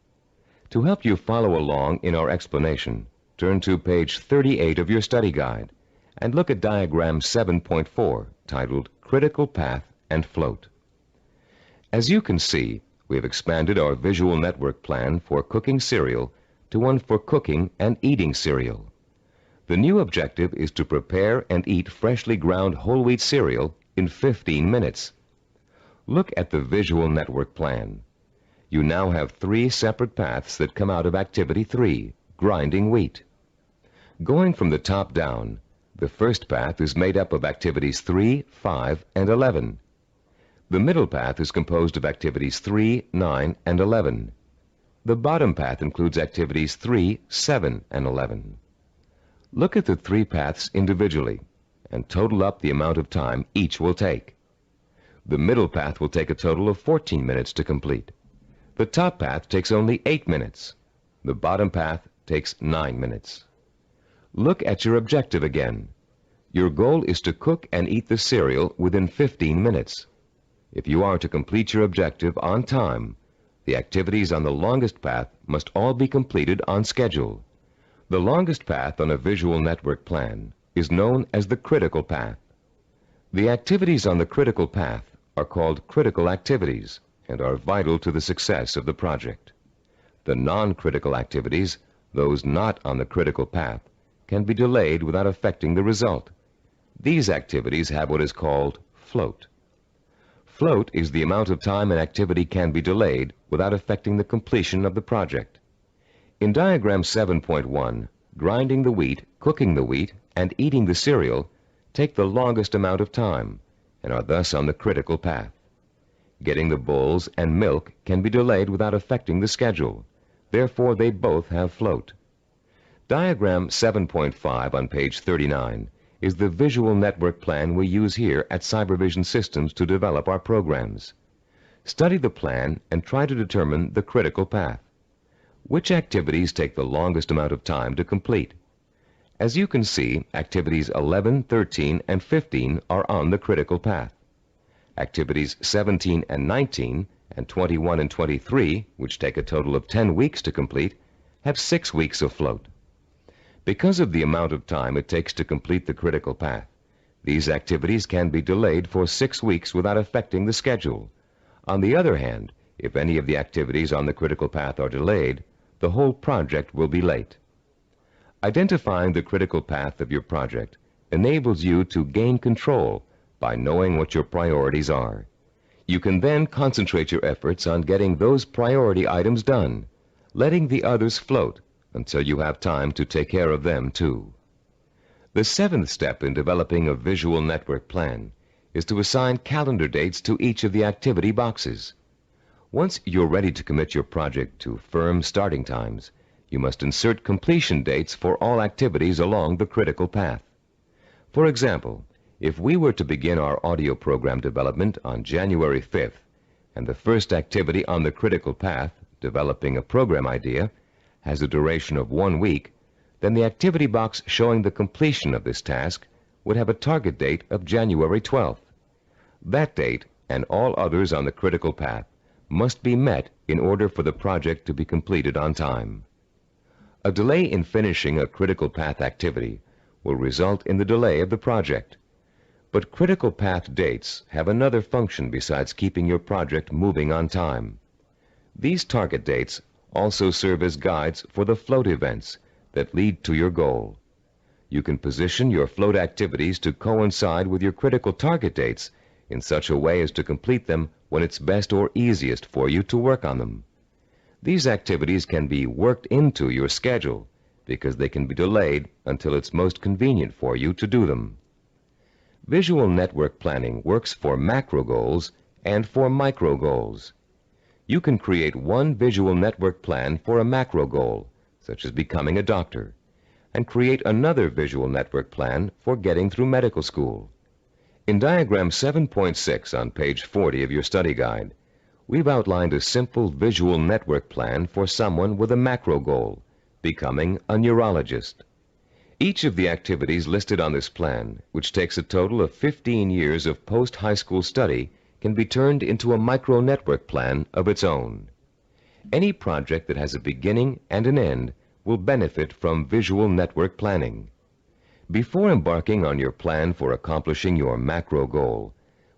To help you follow along in our explanation, turn to page 38 of your study guide and look at diagram 7.4, titled Critical Path and Float. As you can see, we have expanded our visual network plan for cooking cereal to one for cooking and eating cereal. The new objective is to prepare and eat freshly ground whole wheat cereal in 15 minutes. Look at the visual network plan. You now have 3 separate paths that come out of activity 3, grinding wheat. Going from the top down, the first path is made up of activities 3, 5, and 11. The middle path is composed of activities 3, 9, and 11. The bottom path includes activities 3, 7, and 11. Look at the 3 paths individually and total up the amount of time each will take. The middle path will take a total of 14 minutes to complete. The top path takes only 8 minutes. The bottom path takes 9 minutes. Look at your objective again. Your goal is to cook and eat the cereal within 15 minutes. If you are to complete your objective on time, the activities on the longest path must all be completed on schedule. The longest path on a visual network plan is known as the critical path. The activities on the critical path are called critical activities and are vital to the success of the project. The non-critical activities, those not on the critical path, can be delayed without affecting the result. These activities have what is called float. Float is the amount of time an activity can be delayed without affecting the completion of the project. In diagram 7.1, grinding the wheat, cooking the wheat, and eating the cereal take the longest amount of time and are thus on the critical path. Getting the bowls and milk can be delayed without affecting the schedule. Therefore, they both have float. Diagram 7.5 on page 39 is the visual network plan we use here at Cybervision Systems to develop our programs. Study the plan and try to determine the critical path. Which activities take the longest amount of time to complete? As you can see, activities 11, 13, and 15 are on the critical path. Activities 17 and 19 and 21 and 23, which take a total of 10 weeks to complete, have 6 weeks of float. Because of the amount of time it takes to complete the critical path, these activities can be delayed for 6 weeks without affecting the schedule. On the other hand, if any of the activities on the critical path are delayed, the whole project will be late. Identifying the critical path of your project enables you to gain control by knowing what your priorities are. You can then concentrate your efforts on getting those priority items done, letting the others float until you have time to take care of them too. The 7th step in developing a visual network plan is to assign calendar dates to each of the activity boxes. Once you're ready to commit your project to firm starting times, you must insert completion dates for all activities along the critical path. For example, if we were to begin our audio program development on January 5th, and the first activity on the critical path, developing a program idea, has a duration of 1 week, then the activity box showing the completion of this task would have a target date of January 12th. That date, and all others on the critical path, must be met in order for the project to be completed on time. A delay in finishing a critical path activity will result in the delay of the project. But critical path dates have another function besides keeping your project moving on time. These target dates also serve as guides for the float events that lead to your goal. You can position your float activities to coincide with your critical target dates in such a way as to complete them when it's best or easiest for you to work on them. These activities can be worked into your schedule because they can be delayed until it's most convenient for you to do them. Visual network planning works for macro goals and for micro goals. You can create one visual network plan for a macro goal, such as becoming a doctor, and create another visual network plan for getting through medical school. In diagram 7.6 on page 40 of your study guide, we've outlined a simple visual network plan for someone with a macro goal, becoming a neurologist. Each of the activities listed on this plan, which takes a total of 15 years of post-high school study, can be turned into a micro-network plan of its own. Any project that has a beginning and an end will benefit from visual network planning. Before embarking on your plan for accomplishing your macro goal,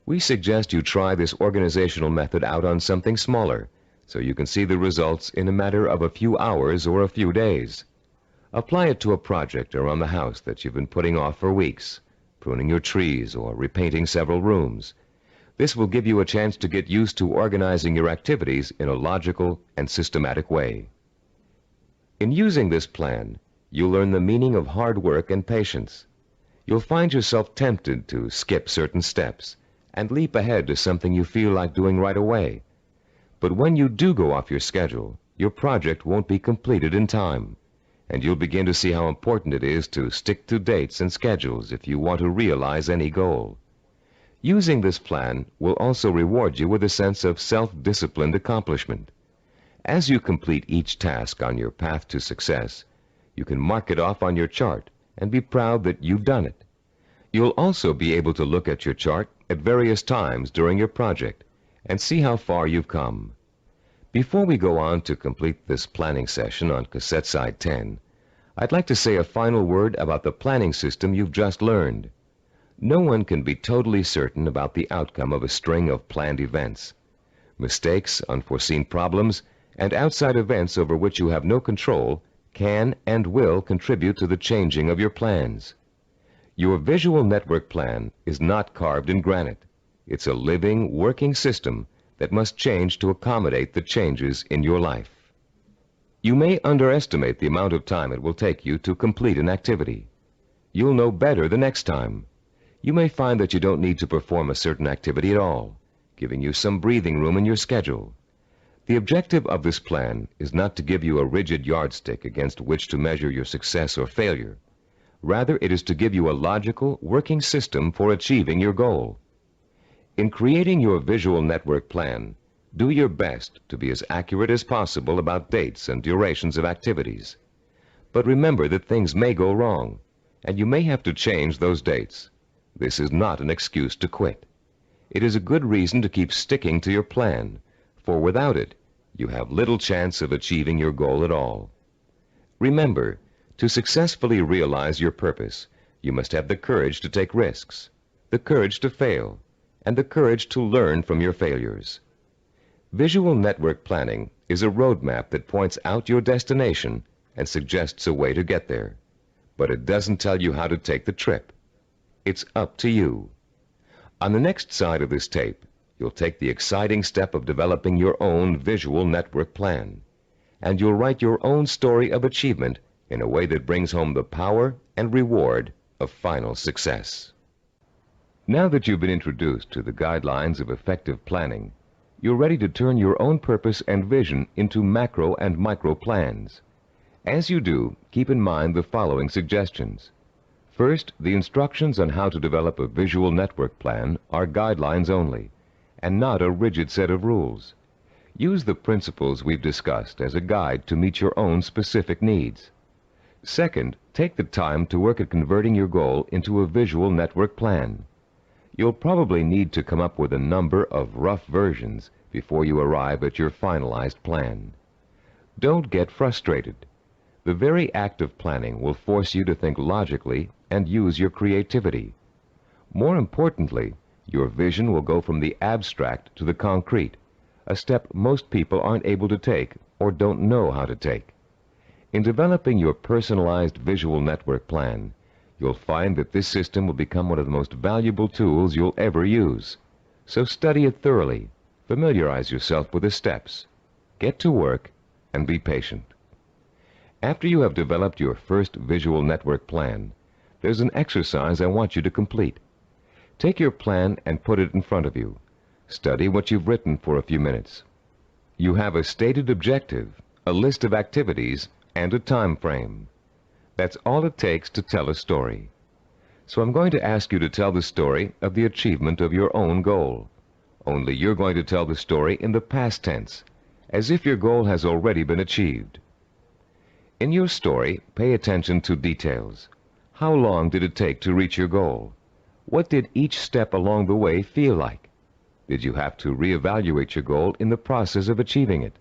we suggest you try this organizational method out on something smaller, so you can see the results in a matter of a few hours or a few days. Apply it to a project around the house that you've been putting off for weeks, pruning your trees or repainting several rooms. This will give you a chance to get used to organizing your activities in a logical and systematic way. In using this plan, you'll learn the meaning of hard work and patience. You'll find yourself tempted to skip certain steps and leap ahead to something you feel like doing right away. But when you do go off your schedule, your project won't be completed in time, and you'll begin to see how important it is to stick to dates and schedules if you want to realize any goal. Using this plan will also reward you with a sense of self-disciplined accomplishment. As you complete each task on your path to success, you can mark it off on your chart and be proud that you've done it. You'll also be able to look at your chart at various times during your project and see how far you've come. Before we go on to complete this planning session on cassette side 10, I'd like to say a final word about the planning system you've just learned. No one can be totally certain about the outcome of a string of planned events. Mistakes, unforeseen problems, and outside events over which you have no control can and will contribute to the changing of your plans. Your visual network plan is not carved in granite. It's a living, working system that must change to accommodate the changes in your life. You may underestimate the amount of time it will take you to complete an activity. You'll know better the next time. You may find that you don't need to perform a certain activity at all, giving you some breathing room in your schedule. The objective of this plan is not to give you a rigid yardstick against which to measure your success or failure. Rather, it is to give you a logical, working system for achieving your goal. In creating your visual network plan, do your best to be as accurate as possible about dates and durations of activities. But remember that things may go wrong, and you may have to change those dates. This is not an excuse to quit. It is a good reason to keep sticking to your plan, for without it, you have little chance of achieving your goal at all. Remember, to successfully realize your purpose, you must have the courage to take risks, the courage to fail, and the courage to learn from your failures. Visual network planning is a roadmap that points out your destination and suggests a way to get there, but it doesn't tell you how to take the trip. It's up to you. On the next side of this tape, you'll take the exciting step of developing your own visual network plan, and you'll write your own story of achievement in a way that brings home the power and reward of final success. Now that you've been introduced to the guidelines of effective planning, you're ready to turn your own purpose and vision into macro and micro plans. As you do, keep in mind the following suggestions. First, the instructions on how to develop a visual network plan are guidelines only, and not a rigid set of rules. Use the principles we've discussed as a guide to meet your own specific needs. Second, take the time to work at converting your goal into a visual network plan. You'll probably need to come up with a number of rough versions before you arrive at your finalized plan. Don't get frustrated. The very act of planning will force you to think logically and use your creativity. More importantly, your vision will go from the abstract to the concrete, a step most people aren't able to take or don't know how to take. In developing your personalized visual network plan, you'll find that this system will become one of the most valuable tools you'll ever use. So study it thoroughly, familiarize yourself with the steps, get to work, and be patient. After you have developed your first visual network plan, there's an exercise I want you to complete. Take your plan and put it in front of you. Study what you've written for a few minutes. You have a stated objective, a list of activities, and a time frame. That's all it takes to tell a story. So I'm going to ask you to tell the story of the achievement of your own goal. Only you're going to tell the story in the past tense, as if your goal has already been achieved. In your story, pay attention to details. How long did it take to reach your goal? What did each step along the way feel like? Did you have to reevaluate your goal in the process of achieving it?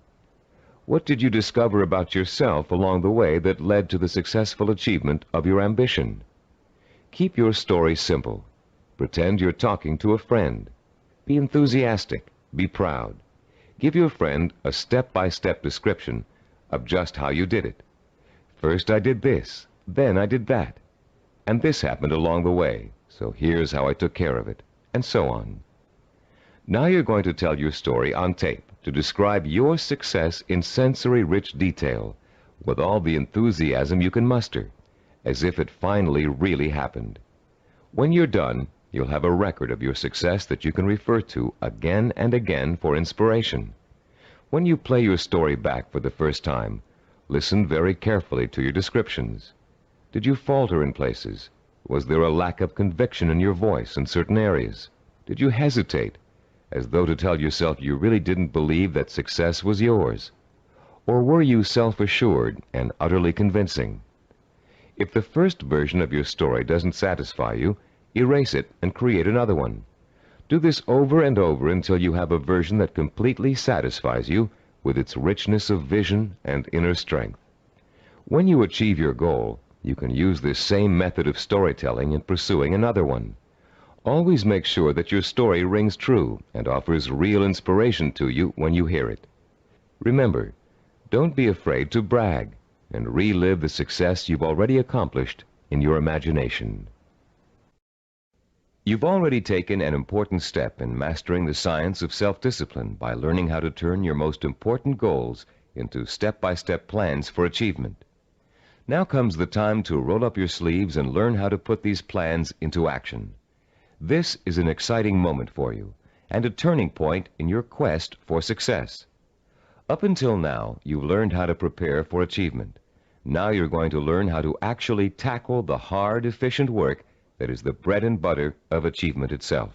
What did you discover about yourself along the way that led to the successful achievement of your ambition? Keep your story simple. Pretend you're talking to a friend. Be enthusiastic. Be proud. Give your friend a step-by-step description of just how you did it. First I did this, then I did that, and this happened along the way, so here's how I took care of it, and so on. Now you're going to tell your story on tape to describe your success in sensory-rich detail, with all the enthusiasm you can muster, as if it finally really happened. When you're done, you'll have a record of your success that you can refer to again and again for inspiration. When you play your story back for the first time, listen very carefully to your descriptions. Did you falter in places? Was there a lack of conviction in your voice in certain areas? Did you hesitate, as though to tell yourself you really didn't believe that success was yours? Or were you self-assured and utterly convincing? If the first version of your story doesn't satisfy you, erase it and create another one. Do this over and over until you have a version that completely satisfies you with its richness of vision and inner strength. When you achieve your goal, you can use this same method of storytelling in pursuing another one. Always make sure that your story rings true and offers real inspiration to you when you hear it. Remember, don't be afraid to brag and relive the success you've already accomplished in your imagination. You've already taken an important step in mastering the science of self-discipline by learning how to turn your most important goals into step-by-step plans for achievement. Now comes the time to roll up your sleeves and learn how to put these plans into action. This is an exciting moment for you and a turning point in your quest for success. Up until now, you've learned how to prepare for achievement. Now you're going to learn how to actually tackle the hard, efficient work that is the bread and butter of achievement itself.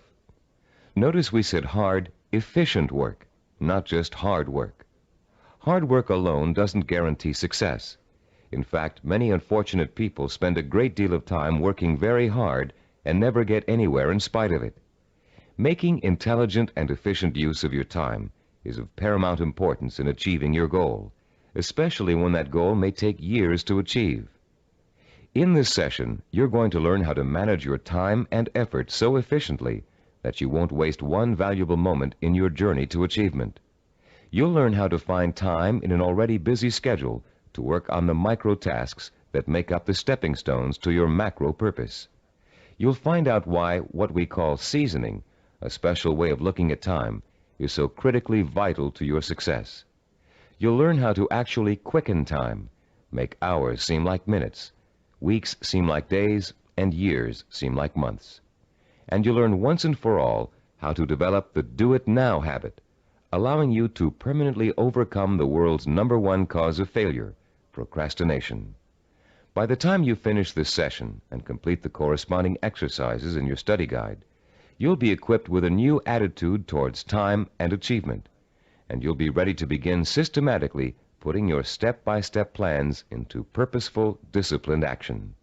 Notice we said hard, efficient work, not just hard work. Hard work alone doesn't guarantee success. In fact, many unfortunate people spend a great deal of time working very hard and never get anywhere in spite of it. Making intelligent and efficient use of your time is of paramount importance in achieving your goal, especially when that goal may take years to achieve. In this session, you're going to learn how to manage your time and effort so efficiently that you won't waste one valuable moment in your journey to achievement. You'll learn how to find time in an already busy schedule to work on the micro tasks that make up the stepping stones to your macro purpose. You'll find out why what we call seasoning, a special way of looking at time, is so critically vital to your success. You'll learn how to actually quicken time, make hours seem like minutes, weeks seem like days, and years seem like months. And you'll learn once and for all how to develop the do-it-now habit, allowing you to permanently overcome the world's #1 cause of failure, procrastination. By the time you finish this session and complete the corresponding exercises in your study guide, you'll be equipped with a new attitude towards time and achievement, and you'll be ready to begin systematically putting your step-by-step plans into purposeful, disciplined action.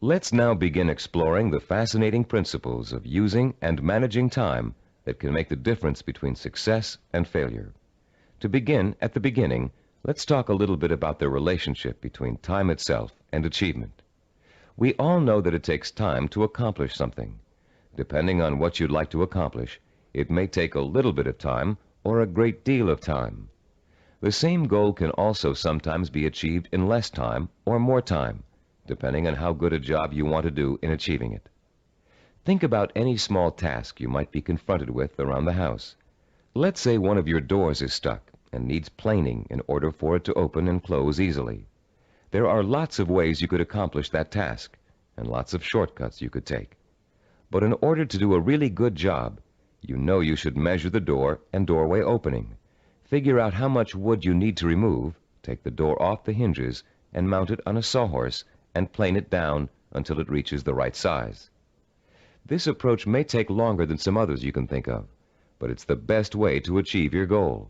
Let's now begin exploring the fascinating principles of using and managing time that can make the difference between success and failure. To begin at the beginning, let's talk a little bit about the relationship between time itself and achievement. We all know that it takes time to accomplish something. Depending on what you'd like to accomplish, it may take a little bit of time or a great deal of time. The same goal can also sometimes be achieved in less time or more time, depending on how good a job you want to do in achieving it. Think about any small task you might be confronted with around the house. Let's say one of your doors is stuck and needs planing in order for it to open and close easily. There are lots of ways you could accomplish that task, and lots of shortcuts you could take. But in order to do a really good job, you know you should measure the door and doorway opening, figure out how much wood you need to remove, take the door off the hinges, and mount it on a sawhorse, and plane it down until it reaches the right size. This approach may take longer than some others you can think of, but it's the best way to achieve your goal.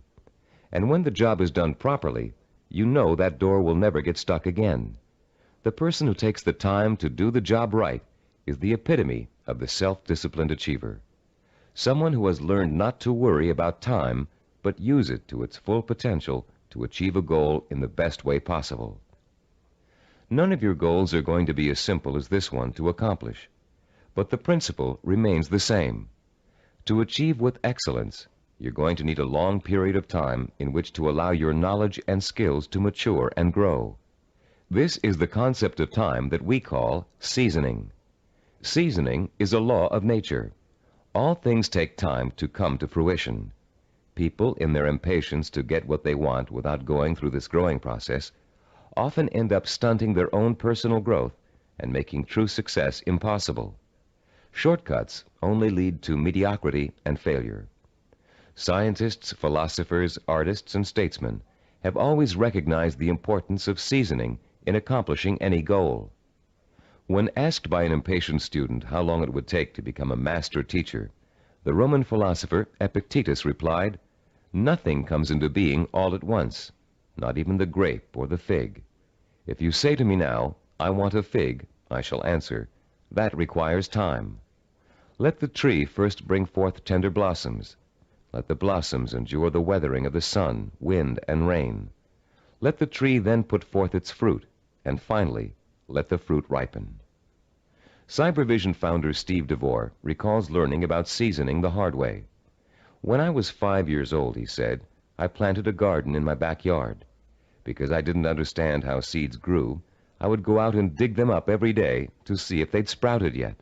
And when the job is done properly, you know that door will never get stuck again. The person who takes the time to do the job right is the epitome of the self-disciplined achiever. Someone who has learned not to worry about time, but use it to its full potential to achieve a goal in the best way possible. None of your goals are going to be as simple as this one to accomplish, but the principle remains the same. To achieve with excellence, you're going to need a long period of time in which to allow your knowledge and skills to mature and grow. This is the concept of time that we call seasoning. Seasoning is a law of nature. All things take time to come to fruition. People, in their impatience to get what they want without going through this growing process, often end up stunting their own personal growth and making true success impossible. Shortcuts only lead to mediocrity and failure. Scientists, philosophers, artists, and statesmen have always recognized the importance of seasoning in accomplishing any goal. When asked by an impatient student how long it would take to become a master teacher, the Roman philosopher Epictetus replied, "Nothing comes into being all at once, not even the grape or the fig. If you say to me now, 'I want a fig,' I shall answer, 'That requires time.' Let the tree first bring forth tender blossoms. Let the blossoms endure the weathering of the sun, wind, and rain. Let the tree then put forth its fruit, and finally, let the fruit ripen." Cybervision founder Steve DeVore recalls learning about seasoning the hard way. "When I was 5 years old," he said, "I planted a garden in my backyard. Because I didn't understand how seeds grew, I would go out and dig them up every day to see if they'd sprouted yet.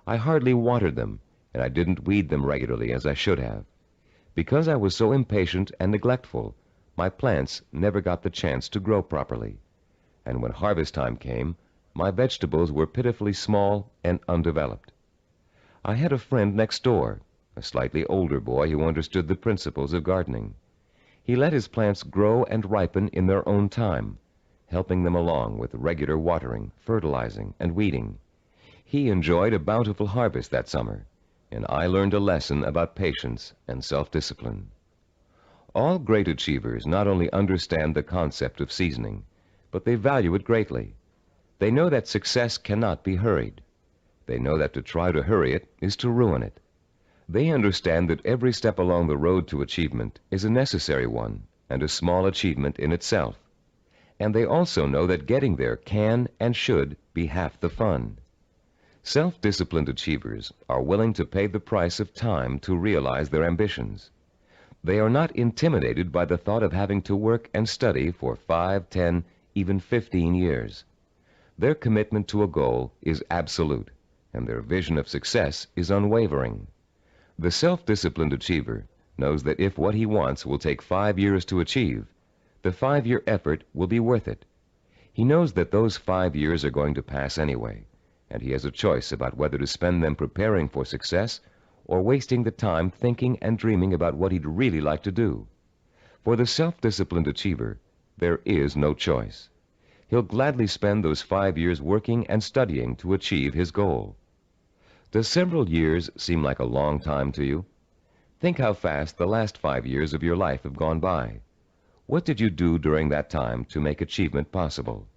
I hardly watered them, and I didn't weed them regularly as I should have. Because I was so impatient and neglectful, my plants never got the chance to grow properly. And when harvest time came, my vegetables were pitifully small and undeveloped. I had a friend next door, a slightly older boy who understood the principles of gardening. He let his plants grow and ripen in their own time, helping them along with regular watering, fertilizing, and weeding. He enjoyed a bountiful harvest that summer, and I learned a lesson about patience and self-discipline." All great achievers not only understand the concept of seasoning, but they value it greatly. They know that success cannot be hurried. They know that to try to hurry it is to ruin it. They understand that every step along the road to achievement is a necessary one and a small achievement in itself. And they also know that getting there can and should be half the fun. Self-disciplined achievers are willing to pay the price of time to realize their ambitions. They are not intimidated by the thought of having to work and study for 5, 10, even 15 years. Their commitment to a goal is absolute, and their vision of success is unwavering. The self-disciplined achiever knows that if what he wants will take 5 years to achieve, the 5-year effort will be worth it. He knows that those 5 years are going to pass anyway, and he has a choice about whether to spend them preparing for success or wasting the time thinking and dreaming about what he'd really like to do. For the self-disciplined achiever, there is no choice. He'll gladly spend those 5 years working and studying to achieve his goal. Does several years seem like a long time to you? Think how fast the last 5 years of your life have gone by. What did you do during that time to make achievement possible?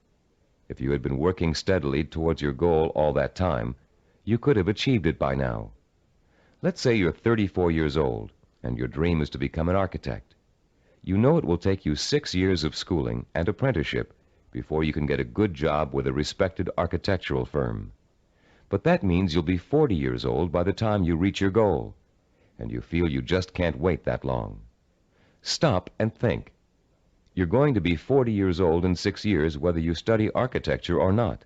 If you had been working steadily towards your goal all that time, you could have achieved it by now. Let's say you're 34 years old and your dream is to become an architect. You know it will take you 6 years of schooling and apprenticeship before you can get a good job with a respected architectural firm. But that means you'll be 40 years old by the time you reach your goal, and you feel you just can't wait that long. Stop and think. You're going to be 40 years old in 6 years whether you study architecture or not.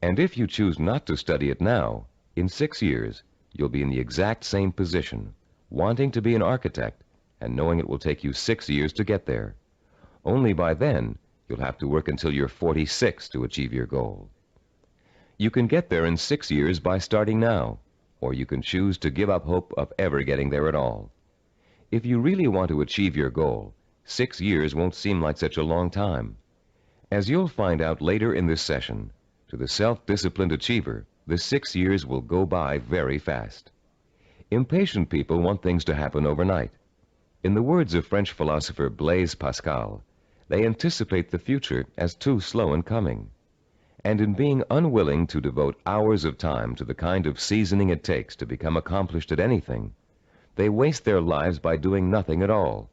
And if you choose not to study it now, in 6 years, you'll be in the exact same position, wanting to be an architect and knowing it will take you 6 years to get there. Only by then, you'll have to work until you're 46 to achieve your goal. You can get there in 6 years by starting now, or you can choose to give up hope of ever getting there at all. If you really want to achieve your goal, 6 years won't seem like such a long time. As you'll find out later in this session, to the self-disciplined achiever, the 6 years will go by very fast. Impatient people want things to happen overnight. In the words of French philosopher Blaise Pascal, they anticipate the future as too slow in coming. And in being unwilling to devote hours of time to the kind of seasoning it takes to become accomplished at anything, they waste their lives by doing nothing at all,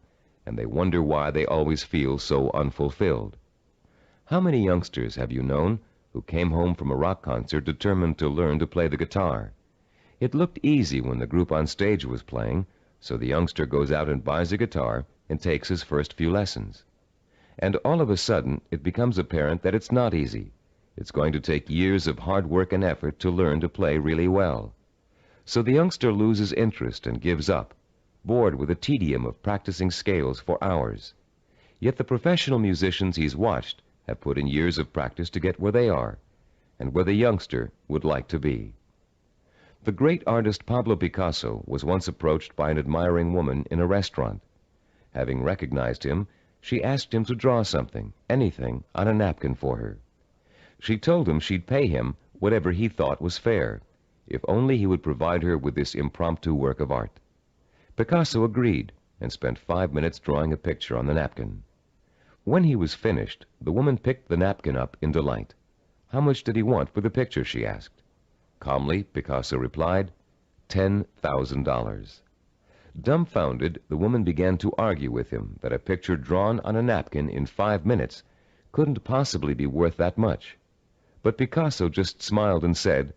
and they wonder why they always feel so unfulfilled. How many youngsters have you known who came home from a rock concert determined to learn to play the guitar? It looked easy when the group on stage was playing, so the youngster goes out and buys a guitar and takes his first few lessons. And all of a sudden, it becomes apparent that it's not easy. It's going to take years of hard work and effort to learn to play really well. So the youngster loses interest and gives up, bored with the tedium of practicing scales for hours. Yet the professional musicians he's watched have put in years of practice to get where they are, and where the youngster would like to be. The great artist Pablo Picasso was once approached by an admiring woman in a restaurant. Having recognized him, she asked him to draw something, anything, on a napkin for her. She told him she'd pay him whatever he thought was fair, if only he would provide her with this impromptu work of art. Picasso agreed and spent 5 minutes drawing a picture on the napkin. When he was finished, the woman picked the napkin up in delight. How much did he want for the picture, she asked. Calmly, Picasso replied, $10,000. Dumbfounded, the woman began to argue with him that a picture drawn on a napkin in 5 minutes couldn't possibly be worth that much. But Picasso just smiled and said,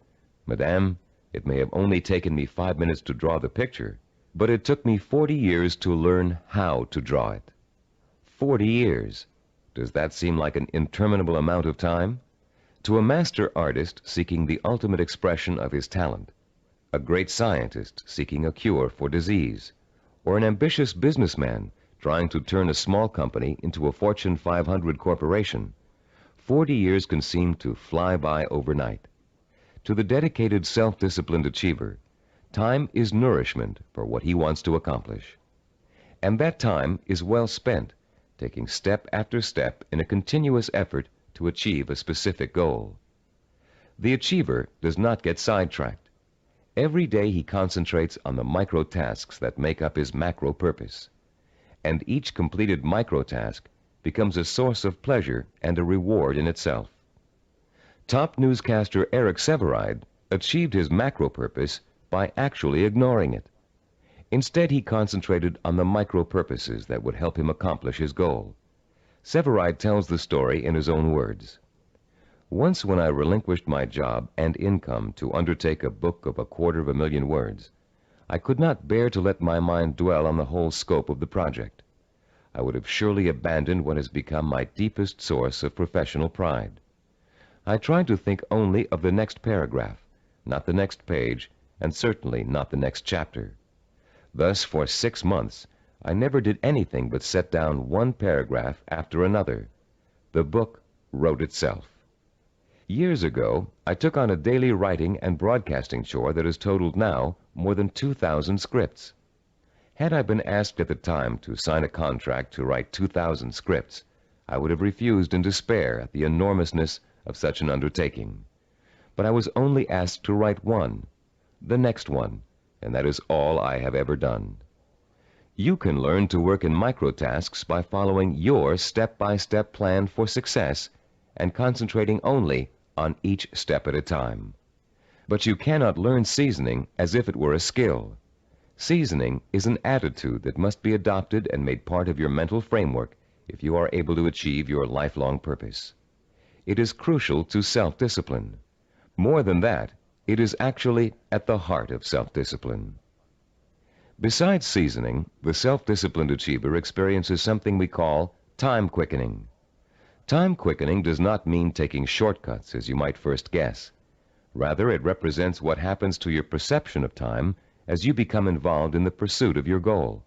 Madame, it may have only taken me 5 minutes to draw the picture, but it took me 40 years to learn how to draw it. 40 years. Does that seem like an interminable amount of time? To a master artist seeking the ultimate expression of his talent, a great scientist seeking a cure for disease, or an ambitious businessman trying to turn a small company into a Fortune 500 corporation, 40 years can seem to fly by overnight. To the dedicated, self-disciplined achiever, time is nourishment for what he wants to accomplish. And that time is well spent, taking step after step in a continuous effort to achieve a specific goal. The achiever does not get sidetracked. Every day he concentrates on the micro tasks that make up his macro purpose, and each completed micro task becomes a source of pleasure and a reward in itself. Top newscaster Eric Sevareid achieved his macro purpose by actually ignoring it. Instead, he concentrated on the micro purposes that would help him accomplish his goal. Sevareid tells the story in his own words. Once when I relinquished my job and income to undertake a book of 250,000 words, I could not bear to let my mind dwell on the whole scope of the project. I would have surely abandoned what has become my deepest source of professional pride. I tried to think only of the next paragraph, not the next page, and certainly not the next chapter. Thus, for 6 months, I never did anything but set down one paragraph after another. The book wrote itself. Years ago, I took on a daily writing and broadcasting chore that has totaled now more than 2,000 scripts. Had I been asked at the time to sign a contract to write 2,000 scripts, I would have refused in despair at the enormousness of such an undertaking. But I was only asked to write one, the next one, and that is all I have ever done. You can learn to work in microtasks by following your step-by-step plan for success and concentrating only on each step at a time. But you cannot learn seasoning as if it were a skill. Seasoning is an attitude that must be adopted and made part of your mental framework if you are able to achieve your lifelong purpose. It is crucial to self-discipline. More than that, it is actually at the heart of self-discipline. Besides seasoning, the self-disciplined achiever experiences something we call time quickening. Time quickening does not mean taking shortcuts, as you might first guess. Rather, it represents what happens to your perception of time as you become involved in the pursuit of your goal.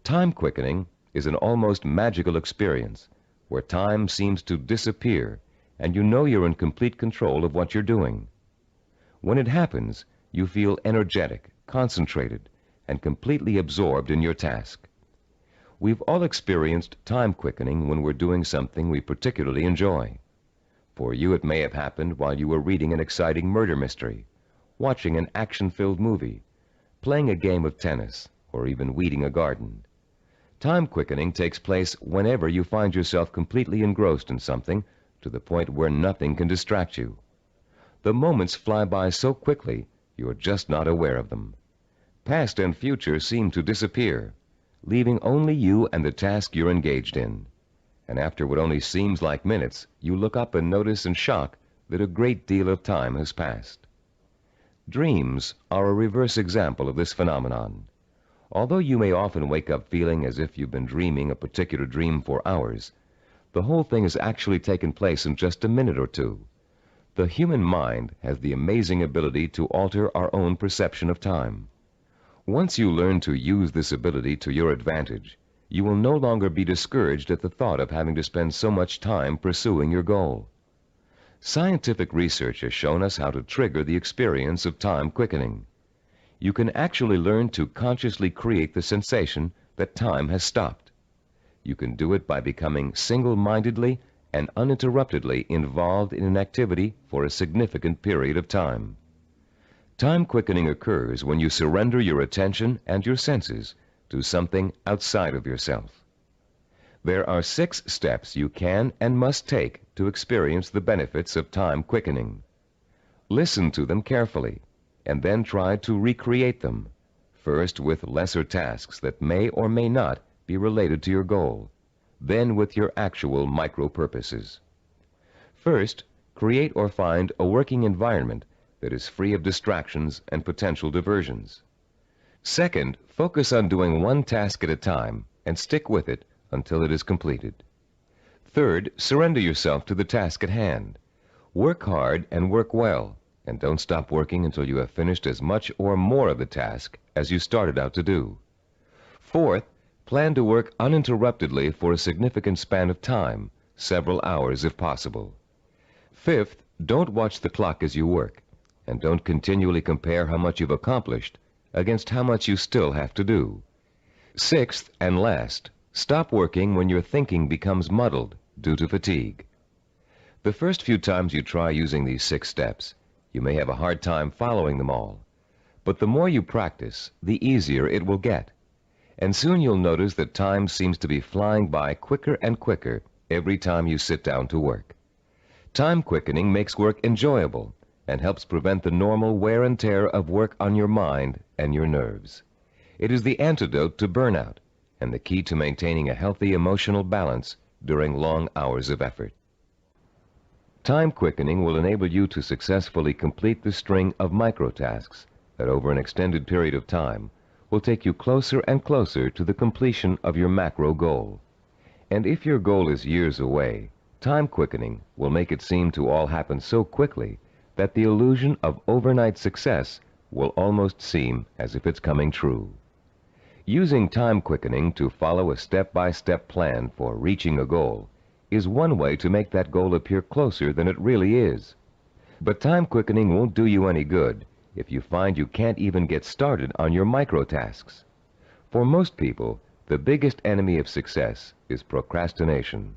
Time quickening is an almost magical experience where time seems to disappear and you know you're in complete control of what you're doing. When it happens, you feel energetic, concentrated, and completely absorbed in your task. We've all experienced time quickening when we're doing something we particularly enjoy. For you, it may have happened while you were reading an exciting murder mystery, watching an action-filled movie, playing a game of tennis, or even weeding a garden. Time quickening takes place whenever you find yourself completely engrossed in something to the point where nothing can distract you. The moments fly by so quickly, you're just not aware of them. Past and future seem to disappear, leaving only you and the task you're engaged in. And after what only seems like minutes, you look up and notice in shock that a great deal of time has passed. Dreams are a reverse example of this phenomenon. Although you may often wake up feeling as if you've been dreaming a particular dream for hours, the whole thing has actually taken place in just a minute or two. The human mind has the amazing ability to alter our own perception of time. Once you learn to use this ability to your advantage, you will no longer be discouraged at the thought of having to spend so much time pursuing your goal. Scientific research has shown us how to trigger the experience of time quickening. You can actually learn to consciously create the sensation that time has stopped. You can do it by becoming single-mindedly and uninterruptedly involved in an activity for a significant period of time. Time quickening occurs when you surrender your attention and your senses to something outside of yourself. There are 6 steps you can and must take to experience the benefits of time quickening. Listen to them carefully, and then try to recreate them, first with lesser tasks that may or may not be related to your goal, then with your actual micro-purposes. First, create or find a working environment that is free of distractions and potential diversions. Second, focus on doing one task at a time and stick with it until it is completed. Third, surrender yourself to the task at hand. Work hard and work well, and don't stop working until you have finished as much or more of the task as you started out to do. Fourth, plan to work uninterruptedly for a significant span of time, several hours if possible. Fifth, don't watch the clock as you work, and don't continually compare how much you've accomplished against how much you still have to do. Sixth and last, stop working when your thinking becomes muddled due to fatigue. The first few times you try using these 6 steps, you may have a hard time following them all. But the more you practice, the easier it will get. And soon you'll notice that time seems to be flying by quicker and quicker every time you sit down to work. Time quickening makes work enjoyable and helps prevent the normal wear and tear of work on your mind and your nerves. It is the antidote to burnout and the key to maintaining a healthy emotional balance during long hours of effort. Time quickening will enable you to successfully complete the string of microtasks that over an extended period of time will take you closer and closer to the completion of your macro goal. And if your goal is years away, time quickening will make it seem to all happen so quickly that the illusion of overnight success will almost seem as if it's coming true. Using time quickening to follow a step-by-step plan for reaching a goal is one way to make that goal appear closer than it really is. But time quickening won't do you any good if you find you can't even get started on your micro-tasks. For most people, the biggest enemy of success is procrastination,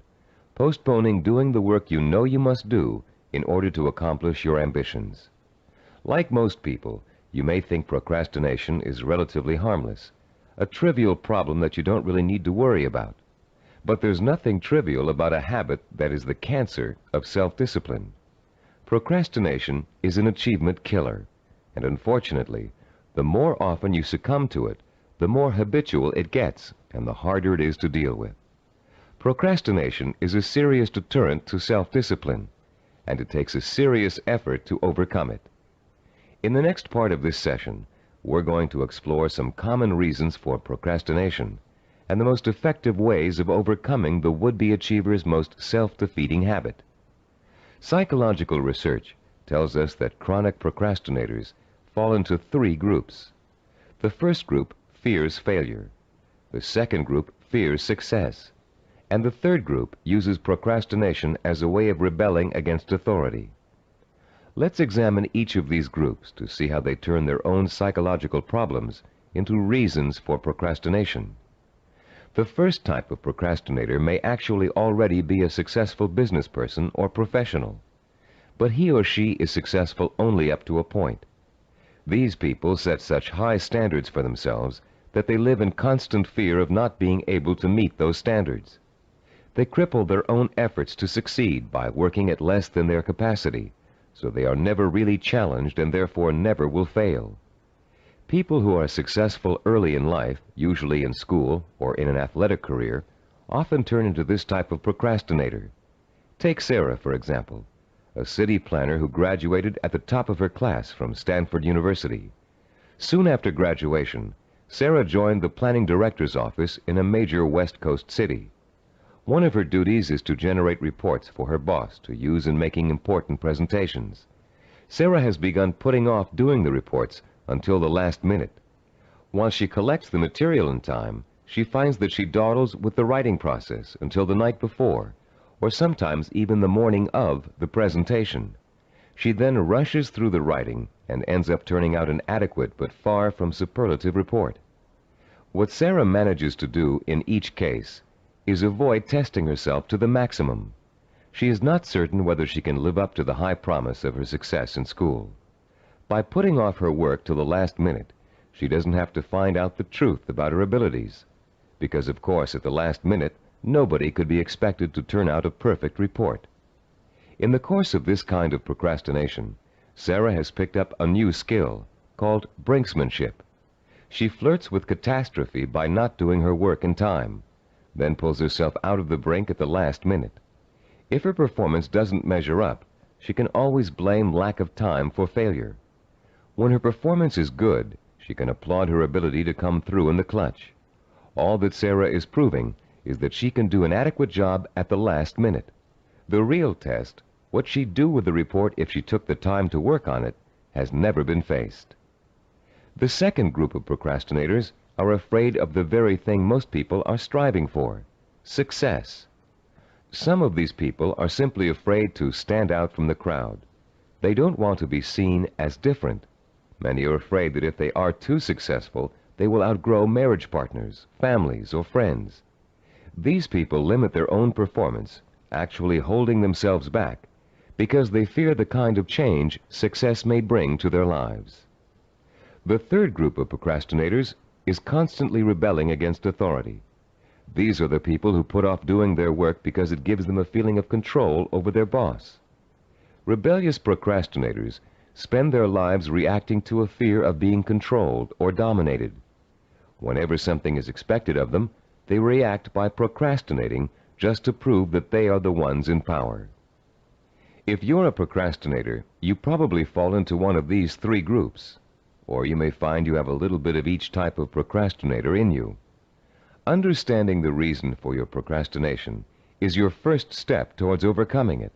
postponing doing the work you know you must do in order to accomplish your ambitions. Like most people, you may think procrastination is relatively harmless, a trivial problem that you don't really need to worry about. But there's nothing trivial about a habit that is the cancer of self-discipline. Procrastination is an achievement killer, and unfortunately, the more often you succumb to it, the more habitual it gets, and the harder it is to deal with. Procrastination is a serious deterrent to self-discipline, and it takes a serious effort to overcome it. In the next part of this session, we're going to explore some common reasons for procrastination and the most effective ways of overcoming the would-be achiever's most self-defeating habit. Psychological research tells us that chronic procrastinators fall into three groups. The first group fears failure. The second group fears success. And the third group uses procrastination as a way of rebelling against authority. Let's examine each of these groups to see how they turn their own psychological problems into reasons for procrastination. The first type of procrastinator may actually already be a successful business person or professional, but he or she is successful only up to a point. These people set such high standards for themselves that they live in constant fear of not being able to meet those standards. They cripple their own efforts to succeed by working at less than their capacity, so they are never really challenged and therefore never will fail. People who are successful early in life, usually in school or in an athletic career, often turn into this type of procrastinator. Take Sarah, for example, a city planner who graduated at the top of her class from Stanford University. Soon after graduation, Sarah joined the planning director's office in a major West Coast city. One of her duties is to generate reports for her boss to use in making important presentations. Sarah has begun putting off doing the reports until the last minute. Once she collects the material in time, she finds that she dawdles with the writing process until the night before, or sometimes even the morning of the presentation. She then rushes through the writing and ends up turning out an adequate but far from superlative report. What Sarah manages to do in each case is avoid testing herself to the maximum. She is not certain whether she can live up to the high promise of her success in school. By putting off her work till the last minute, she doesn't have to find out the truth about her abilities, because of course at the last minute, nobody could be expected to turn out a perfect report. In the course of this kind of procrastination, Sarah has picked up a new skill called brinksmanship. She flirts with catastrophe by not doing her work in time, then pulls herself out of the brink at the last minute. If her performance doesn't measure up, she can always blame lack of time for failure. When her performance is good, she can applaud her ability to come through in the clutch. All that Sarah is proving is that she can do an adequate job at the last minute. The real test, what she'd do with the report if she took the time to work on it, has never been faced. The second group of procrastinators are afraid of the very thing most people are striving for, success. Some of these people are simply afraid to stand out from the crowd. They don't want to be seen as different. Many are afraid that if they are too successful, they will outgrow marriage partners, families, or friends. These people limit their own performance, actually holding themselves back, because they fear the kind of change success may bring to their lives. The third group of procrastinators is constantly rebelling against authority. These are the people who put off doing their work because it gives them a feeling of control over their boss. Rebellious procrastinators spend their lives reacting to a fear of being controlled or dominated. Whenever something is expected of them, they react by procrastinating just to prove that they are the ones in power. If you're a procrastinator, you probably fall into one of these three groups, or you may find you have a little bit of each type of procrastinator in you. Understanding the reason for your procrastination is your first step towards overcoming it.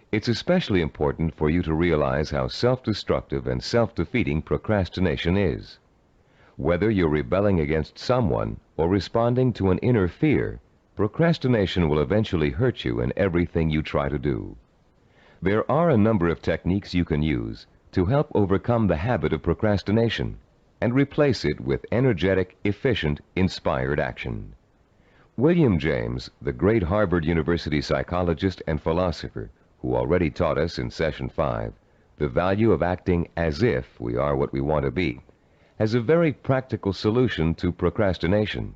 It's especially important for you to realize how self-destructive and self-defeating procrastination is. Whether you're rebelling against someone or responding to an inner fear, procrastination will eventually hurt you in everything you try to do. There are a number of techniques you can use to help overcome the habit of procrastination and replace it with energetic, efficient, inspired action. William James, the great Harvard University psychologist and philosopher, who already taught us in Session 5 the value of acting as if we are what we want to be, has a very practical solution to procrastination.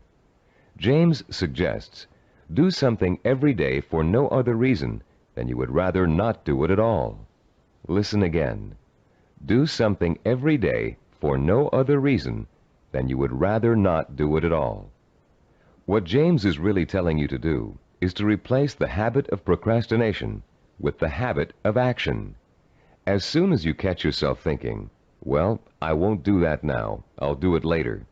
James suggests, do something every day for no other reason than you would rather not do it at all. Listen again. Do something every day for no other reason than you would rather not do it at all. What James is really telling you to do is to replace the habit of procrastination with the habit of action. As soon as you catch yourself thinking, well, I won't do that now, I'll do it later,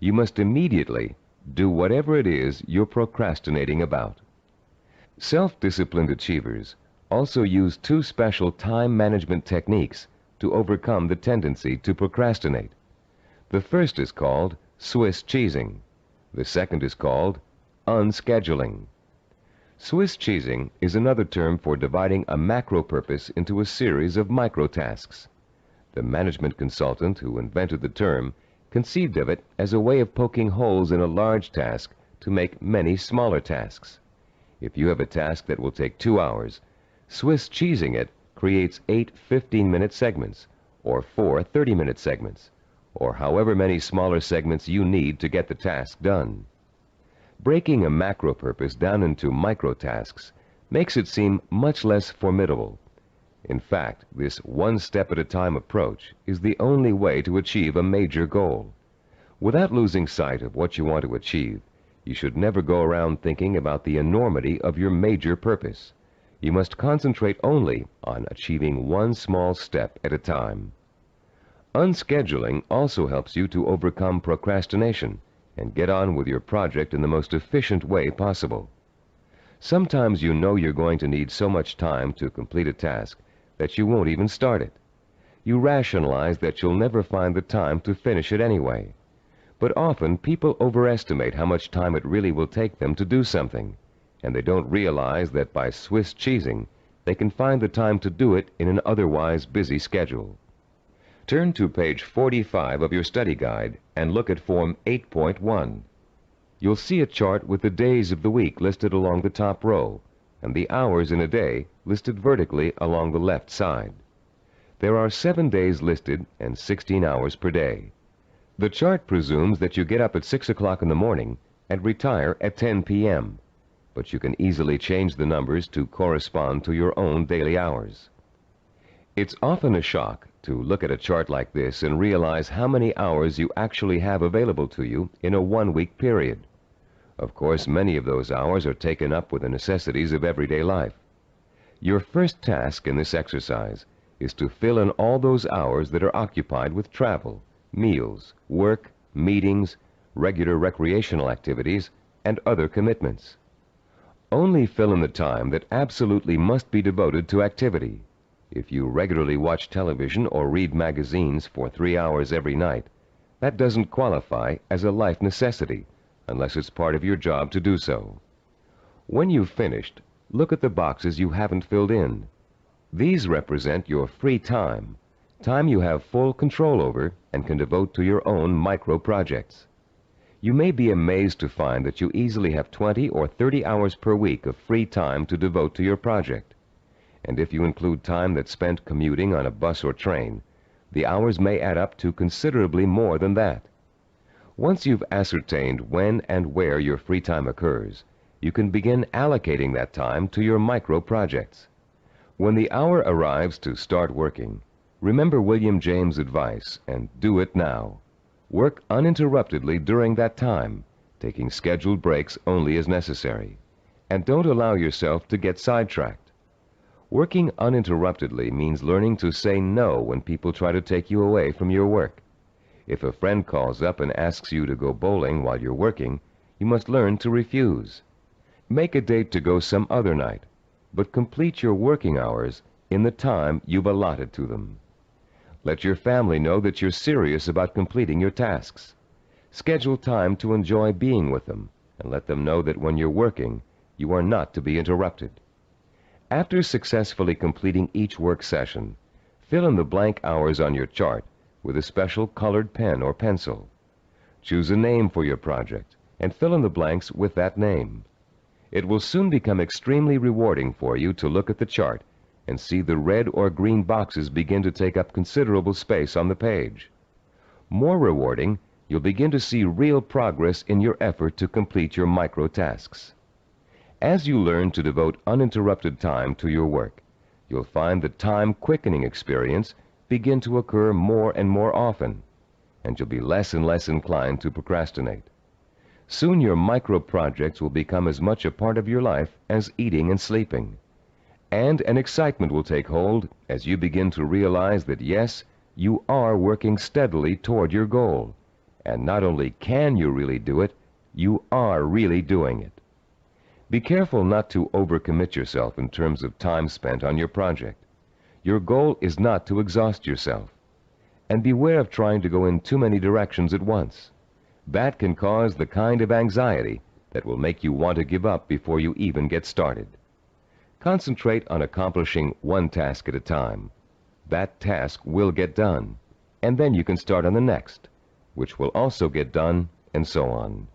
you must immediately do whatever it is you're procrastinating about. Self-disciplined achievers also use two special time management techniques to overcome the tendency to procrastinate. The first is called Swiss cheesing. The second is called unscheduling. Swiss cheesing is another term for dividing a macro purpose into a series of micro tasks. The management consultant who invented the term conceived of it as a way of poking holes in a large task to make many smaller tasks. If you have a task that will take 2 hours, Swiss cheesing it creates 8 15-minute segments, or 4 30-minute segments, or however many smaller segments you need to get the task done. Breaking a macro purpose down into micro tasks makes it seem much less formidable. In fact, this one-step-at-a-time approach is the only way to achieve a major goal. Without losing sight of what you want to achieve, you should never go around thinking about the enormity of your major purpose. You must concentrate only on achieving one small step at a time. Unscheduling also helps you to overcome procrastination and get on with your project in the most efficient way possible. Sometimes you know you're going to need so much time to complete a task that you won't even start it. You rationalize that you'll never find the time to finish it anyway. But often people overestimate how much time it really will take them to do something, and they don't realize that by Swiss cheesing, they can find the time to do it in an otherwise busy schedule. Turn to page 45 of your study guide and look at Form 8.1. You'll see a chart with the days of the week listed along the top row, and the hours in a day listed vertically along the left side. There are 7 days listed and 16 hours per day. The chart presumes that you get up at 6 o'clock in the morning and retire at 10 p.m., but you can easily change the numbers to correspond to your own daily hours. It's often a shock to look at a chart like this and realize how many hours you actually have available to you in a 1-week period. Of course, many of those hours are taken up with the necessities of everyday life. Your first task in this exercise is to fill in all those hours that are occupied with travel, meals, work, meetings, regular recreational activities, and other commitments. Only fill in the time that absolutely must be devoted to activity. If you regularly watch television or read magazines for 3 hours every night, that doesn't qualify as a life necessity unless it's part of your job to do so. When you've finished, look at the boxes you haven't filled in. These represent your free time, time you have full control over and can devote to your own micro projects. You may be amazed to find that you easily have 20 or 30 hours per week of free time to devote to your project. And if you include time that's spent commuting on a bus or train, the hours may add up to considerably more than that. Once you've ascertained when and where your free time occurs, you can begin allocating that time to your micro projects. When the hour arrives to start working, remember William James' advice and do it now. Work uninterruptedly during that time, taking scheduled breaks only as necessary. And don't allow yourself to get sidetracked. Working uninterruptedly means learning to say no when people try to take you away from your work. If a friend calls up and asks you to go bowling while you're working, you must learn to refuse. Make a date to go some other night, but complete your working hours in the time you've allotted to them. Let your family know that you're serious about completing your tasks. Schedule time to enjoy being with them, and let them know that when you're working, you are not to be interrupted. After successfully completing each work session, fill in the blank hours on your chart with a special colored pen or pencil. Choose a name for your project and fill in the blanks with that name. It will soon become extremely rewarding for you to look at the chart and see the red or green boxes begin to take up considerable space on the page. More rewarding, you'll begin to see real progress in your effort to complete your micro tasks. As you learn to devote uninterrupted time to your work, you'll find the time-quickening experience begin to occur more and more often, and you'll be less and less inclined to procrastinate. Soon your micro projects will become as much a part of your life as eating and sleeping. And an excitement will take hold as you begin to realize that yes, you are working steadily toward your goal. And not only can you really do it, you are really doing it. Be careful not to overcommit yourself in terms of time spent on your project. Your goal is not to exhaust yourself. And beware of trying to go in too many directions at once. That can cause the kind of anxiety that will make you want to give up before you even get started. Concentrate on accomplishing one task at a time. That task will get done, and then you can start on the next, which will also get done, and so on.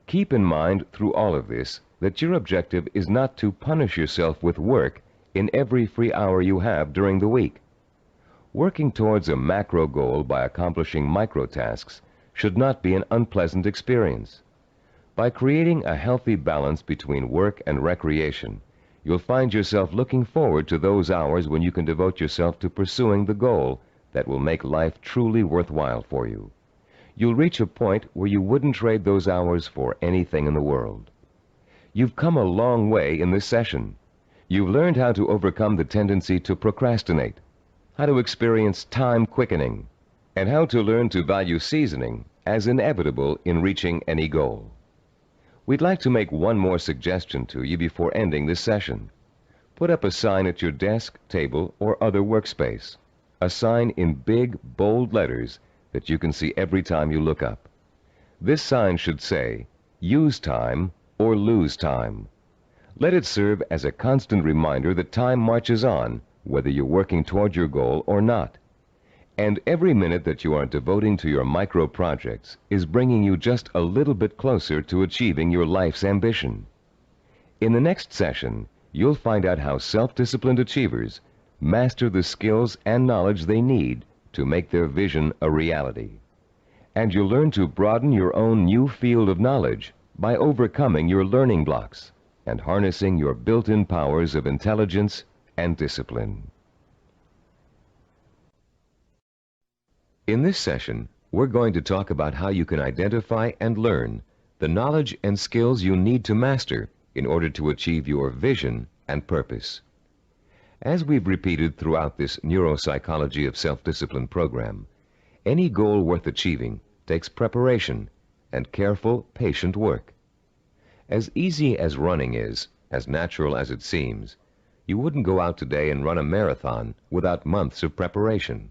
Keep in mind through all of this that your objective is not to punish yourself with work in every free hour you have during the week. Working towards a macro goal by accomplishing micro tasks should not be an unpleasant experience. By creating a healthy balance between work and recreation, you'll find yourself looking forward to those hours when you can devote yourself to pursuing the goal that will make life truly worthwhile for you. You'll reach a point where you wouldn't trade those hours for anything in the world. You've come a long way in this session. You've learned how to overcome the tendency to procrastinate, how to experience time quickening, and how to learn to value seasoning as inevitable in reaching any goal. We'd like to make one more suggestion to you before ending this session. Put up a sign at your desk, table, or other workspace. A sign in big, bold letters that you can see every time you look up. This sign should say, "Use time or lose time." Let it serve as a constant reminder that time marches on, whether you're working toward your goal or not. And every minute that you are devoting to your micro projects is bringing you just a little bit closer to achieving your life's ambition. In the next session, you'll find out how self-disciplined achievers master the skills and knowledge they need to make their vision a reality. And you'll learn to broaden your own new field of knowledge by overcoming your learning blocks and harnessing your built-in powers of intelligence and discipline. In this session, we're going to talk about how you can identify and learn the knowledge and skills you need to master in order to achieve your vision and purpose. As we've repeated throughout this neuropsychology of self-discipline program, any goal worth achieving takes preparation and careful, patient work. As easy as running is, as natural as it seems, you wouldn't go out today and run a marathon without months of preparation,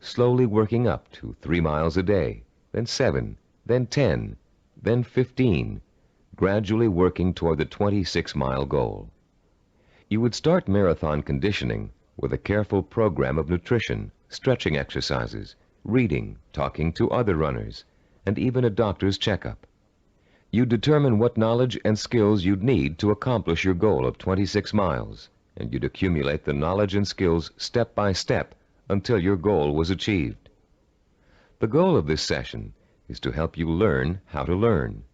slowly working up to 3 miles a day, then 7, then 10, then 15, gradually working toward the 26-mile goal. You would start marathon conditioning with a careful program of nutrition, stretching exercises, reading, talking to other runners, and even a doctor's checkup. You'd determine what knowledge and skills you'd need to accomplish your goal of 26 miles, and you'd accumulate the knowledge and skills step by step until your goal was achieved. The goal of this session is to help you learn how to learn.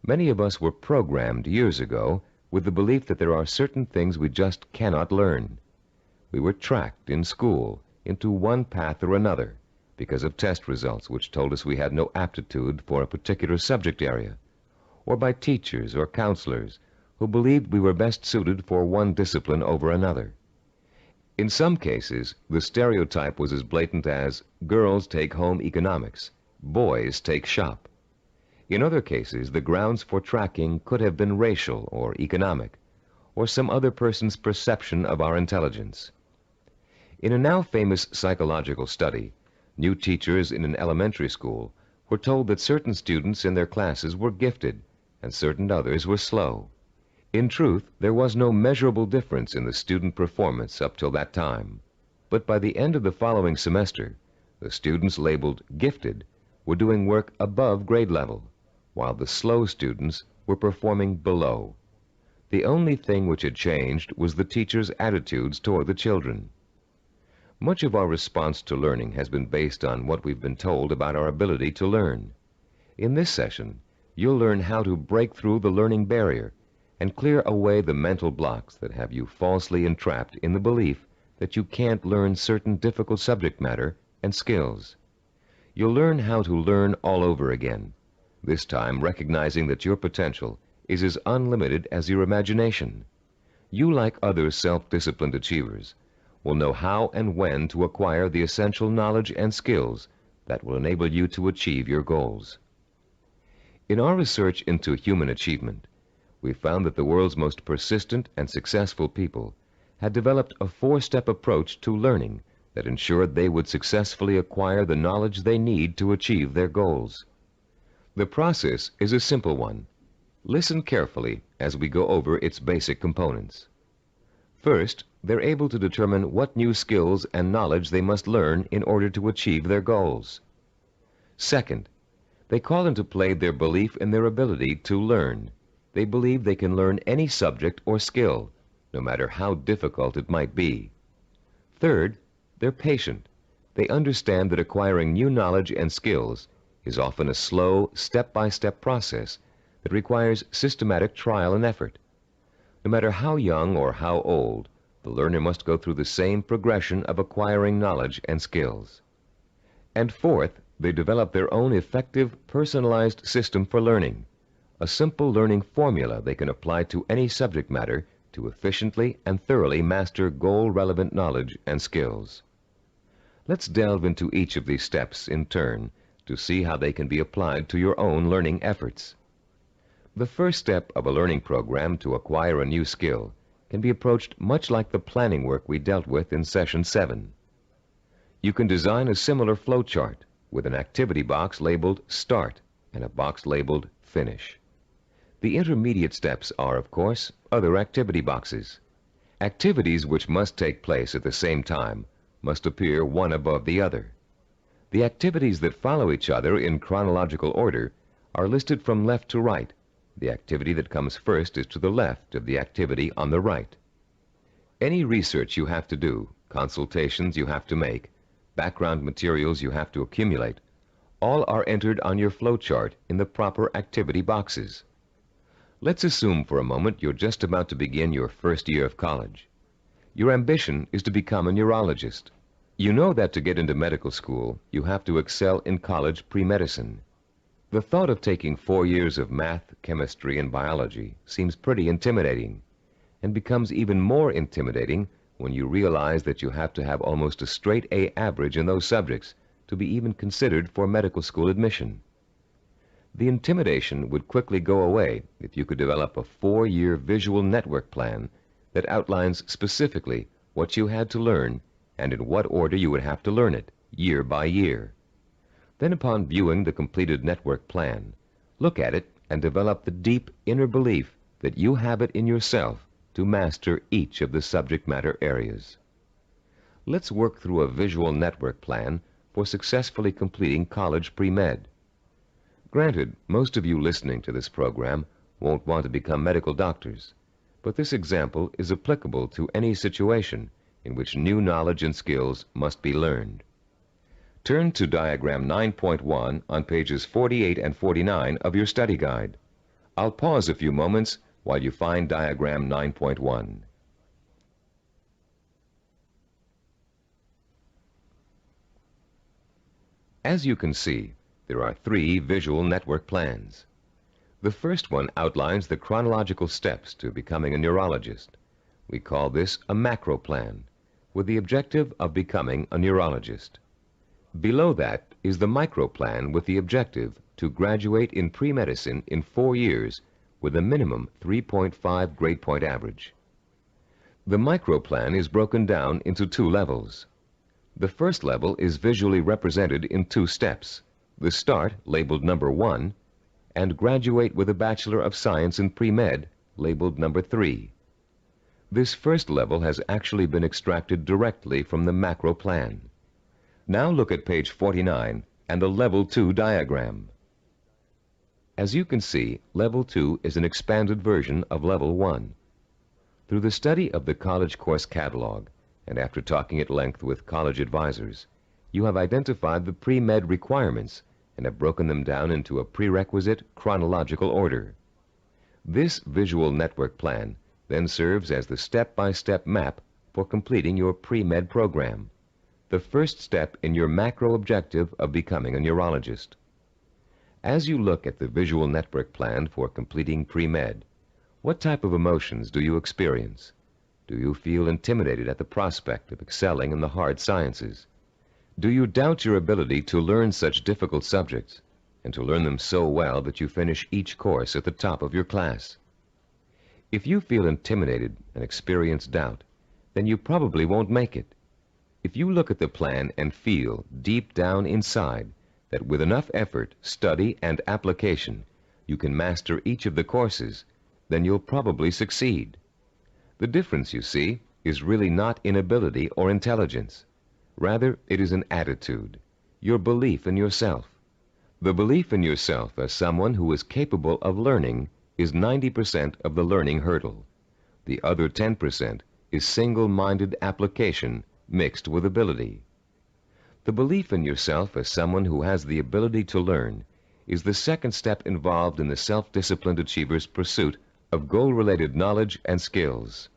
Many of us were programmed years ago with the belief that there are certain things we just cannot learn. We were tracked in school into one path or another because of test results which told us we had no aptitude for a particular subject area, or by teachers or counselors who believed we were best suited for one discipline over another. In some cases, the stereotype was as blatant as girls take home economics, boys take shop. In other cases, the grounds for tracking could have been racial or economic, or some other person's perception of our intelligence. In a now famous psychological study, new teachers in an elementary school were told that certain students in their classes were gifted and certain others were slow. In truth, there was no measurable difference in the student performance up till that time. But by the end of the following semester, the students labeled gifted were doing work above grade level, while the slow students were performing below. The only thing which had changed was the teachers' attitudes toward the children. Much of our response to learning has been based on what we've been told about our ability to learn. In this session, you'll learn how to break through the learning barrier and clear away the mental blocks that have you falsely entrapped in the belief that you can't learn certain difficult subject matter and skills. You'll learn how to learn all over again, this time recognizing that your potential is as unlimited as your imagination. You, like other self-disciplined achievers, will know how and when to acquire the essential knowledge and skills that will enable you to achieve your goals. In our research into human achievement, we found that the world's most persistent and successful people had developed a four-step approach to learning that ensured they would successfully acquire the knowledge they need to achieve their goals. The process is a simple one. Listen carefully as we go over its basic components. First, they're able to determine what new skills and knowledge they must learn in order to achieve their goals. Second, they call into play their belief in their ability to learn. They believe they can learn any subject or skill, no matter how difficult it might be. Third, they're patient. They understand that acquiring new knowledge and skills is often a slow, step-by-step process that requires systematic trial and effort. No matter how young or how old, the learner must go through the same progression of acquiring knowledge and skills. And fourth, they develop their own effective, personalized system for learning, a simple learning formula they can apply to any subject matter to efficiently and thoroughly master goal-relevant knowledge and skills. Let's delve into each of these steps in turn to see how they can be applied to your own learning efforts. The first step of a learning program to acquire a new skill can be approached much like the planning work we dealt with in Session 7. You can design a similar flow chart with an activity box labeled Start and a box labeled Finish. The intermediate steps are, of course, other activity boxes. Activities which must take place at the same time must appear one above the other. The activities that follow each other in chronological order are listed from left to right. The activity that comes first is to the left of the activity on the right. Any research you have to do, consultations you have to make, background materials you have to accumulate, all are entered on your flowchart in the proper activity boxes. Let's assume for a moment you're just about to begin your first year of college. Your ambition is to become a neurologist. You know that to get into medical school, you have to excel in college pre-medicine. The thought of taking 4 years of math, chemistry, and biology seems pretty intimidating, and becomes even more intimidating when you realize that you have to have almost a straight A average in those subjects to be even considered for medical school admission. The intimidation would quickly go away if you could develop a 4-year visual network plan that outlines specifically what you had to learn and in what order you would have to learn it, year by year. Then, upon viewing the completed network plan, look at it and develop the deep inner belief that you have it in yourself to master each of the subject matter areas. Let's work through a visual network plan for successfully completing college pre-med. Granted, most of you listening to this program won't want to become medical doctors, but this example is applicable to any situation in which new knowledge and skills must be learned. Turn to Diagram 9.1 on pages 48 and 49 of your study guide. I'll pause a few moments while you find Diagram 9.1. As you can see, there are 3 visual network plans. The first one outlines the chronological steps to becoming a neurologist. We call this a macro plan, with the objective of becoming a neurologist. Below that is the micro plan with the objective to graduate in pre-medicine in 4 years with a minimum 3.5 grade point average. The micro plan is broken down into 2 levels. The first level is visually represented in 2 steps: the Start, labeled number 1, and Graduate with a Bachelor of Science in Pre-Med, labeled number 3. This first level has actually been extracted directly from the macro plan. Now look at page 49 and the Level 2 diagram. As you can see, Level 2 is an expanded version of Level 1. Through the study of the college course catalog, and after talking at length with college advisors, you have identified the pre-med requirements and have broken them down into a prerequisite chronological order. This visual network plan then serves as the step-by-step map for completing your pre-med program, the first step in your macro objective of becoming a neurologist. As you look at the visual network plan for completing pre-med, what type of emotions do you experience? Do you feel intimidated at the prospect of excelling in the hard sciences? Do you doubt your ability to learn such difficult subjects and to learn them so well that you finish each course at the top of your class? If you feel intimidated and experience doubt, then you probably won't make it. If you look at the plan and feel deep down inside that with enough effort, study, and application, you can master each of the courses, then you'll probably succeed. The difference, you see, is really not in ability or intelligence. Rather, it is an attitude, your belief in yourself. The belief in yourself as someone who is capable of learning is 90% of the learning hurdle. The other 10% is single-minded application mixed with ability. The belief in yourself as someone who has the ability to learn is the second step involved in the self-disciplined achiever's pursuit of goal-related knowledge and skills.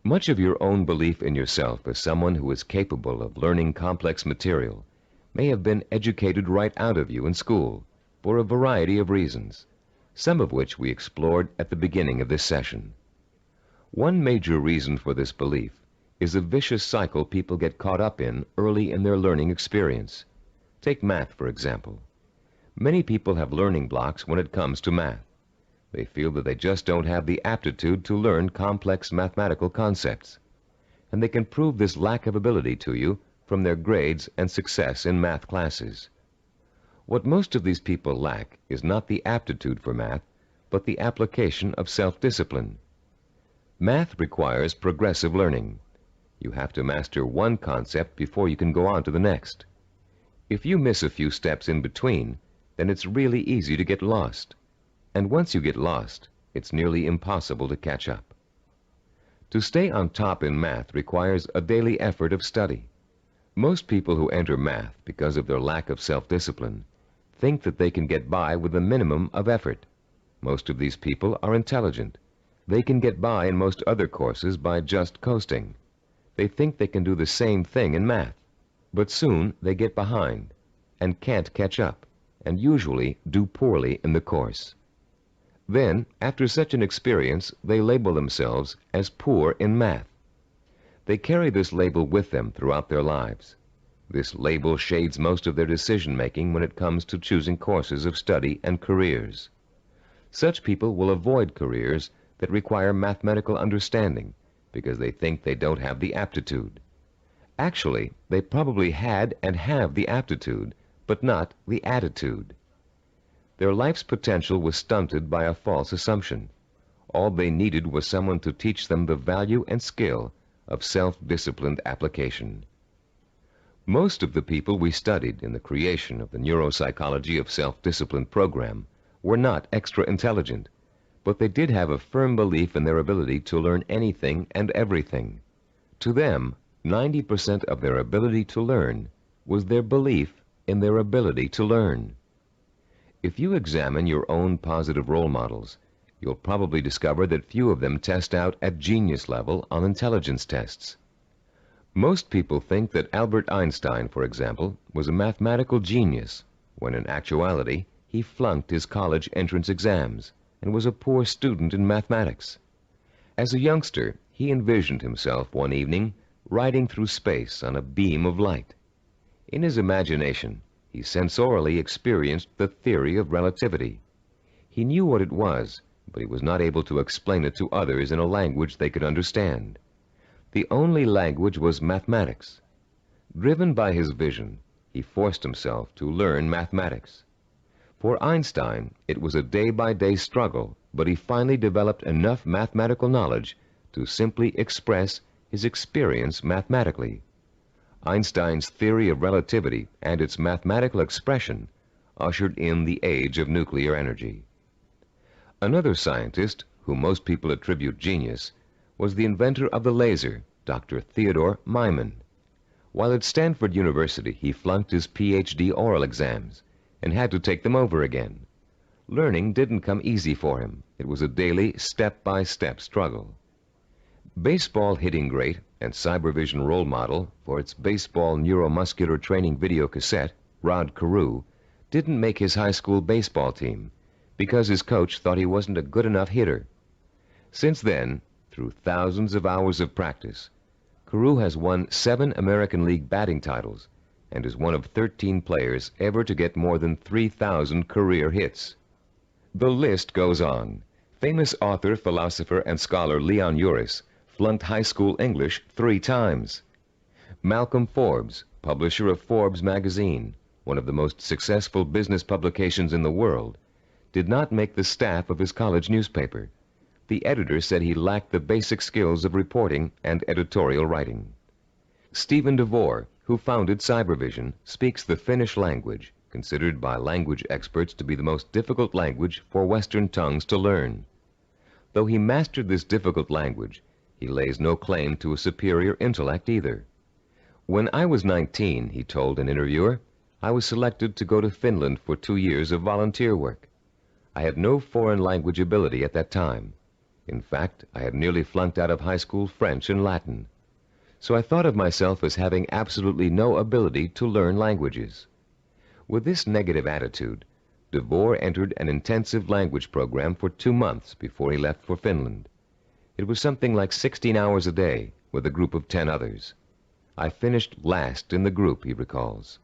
Much of your own belief in yourself as someone who is capable of learning complex material may have been educated right out of you in school for a variety of reasons, some of which we explored at the beginning of this session. One major reason for this belief is a vicious cycle people get caught up in early in their learning experience. Take math, for example. Many people have learning blocks when it comes to math. They feel that they just don't have the aptitude to learn complex mathematical concepts. And they can prove this lack of ability to you from their grades and success in math classes. What most of these people lack is not the aptitude for math, but the application of self-discipline. Math requires progressive learning. You have to master one concept before you can go on to the next. If you miss a few steps in between, then it's really easy to get lost. And once you get lost, it's nearly impossible to catch up. To stay on top in math requires a daily effort of study. Most people who enter math because of their lack of self-discipline think that they can get by with a minimum of effort. Most of these people are intelligent. They can get by in most other courses by just coasting. They think they can do the same thing in math, but soon they get behind and can't catch up, and usually do poorly in the course. Then, after such an experience, they label themselves as poor in math. They carry this label with them throughout their lives. This label shades most of their decision-making when it comes to choosing courses of study and careers. Such people will avoid careers that require mathematical understanding because they think they don't have the aptitude. Actually, they probably had and have the aptitude, but not the attitude. Their life's potential was stunted by a false assumption. All they needed was someone to teach them the value and skill of self-disciplined application. Most of the people we studied in the creation of the neuropsychology of self-discipline program were not extra intelligent, but they did have a firm belief in their ability to learn anything and everything. To them, 90% of their ability to learn was their belief in their ability to learn. If you examine your own positive role models, you'll probably discover that few of them test out at genius level on intelligence tests. Most people think that Albert Einstein, for example, was a mathematical genius, when in actuality he flunked his college entrance exams and was a poor student in mathematics. As a youngster, he envisioned himself one evening riding through space on a beam of light. In his imagination, he sensorially experienced the theory of relativity. He knew what it was, but he was not able to explain it to others in a language they could understand. The only language was mathematics. Driven by his vision, he forced himself to learn mathematics. For Einstein, it was a day-by-day struggle, but he finally developed enough mathematical knowledge to simply express his experience mathematically. Einstein's theory of relativity and its mathematical expression ushered in the age of nuclear energy. Another scientist, whom most people attribute genius, was the inventor of the laser, Dr. Theodore Myman. While at Stanford University, he flunked his Ph.D. oral exams and had to take them over again. Learning didn't come easy for him. It was a daily, step-by-step struggle. Baseball hitting great and cybervision role model for its baseball neuromuscular training video cassette, Rod Carew, didn't make his high school baseball team because his coach thought he wasn't a good enough hitter. Since then, through thousands of hours of practice, Carew has won 7 American League batting titles and is one of 13 players ever to get more than 3,000 career hits. The list goes on. Famous author, philosopher, and scholar Leon Uris flunked high school English 3 times. Malcolm Forbes, publisher of Forbes magazine, one of the most successful business publications in the world, did not make the staff of his college newspaper. The editor said he lacked the basic skills of reporting and editorial writing. Stephen DeVore, who founded Cybervision, speaks the Finnish language, considered by language experts to be the most difficult language for Western tongues to learn. Though he mastered this difficult language, he lays no claim to a superior intellect either. When I was 19, he told an interviewer, I was selected to go to Finland for 2 years of volunteer work. I had no foreign language ability at that time. In fact, I had nearly flunked out of high school French and Latin. So I thought of myself as having absolutely no ability to learn languages. With this negative attitude, DeVore entered an intensive language program for 2 months before he left for Finland. It was something like 16 hours a day with a group of 10 others. I finished last in the group, he recalls.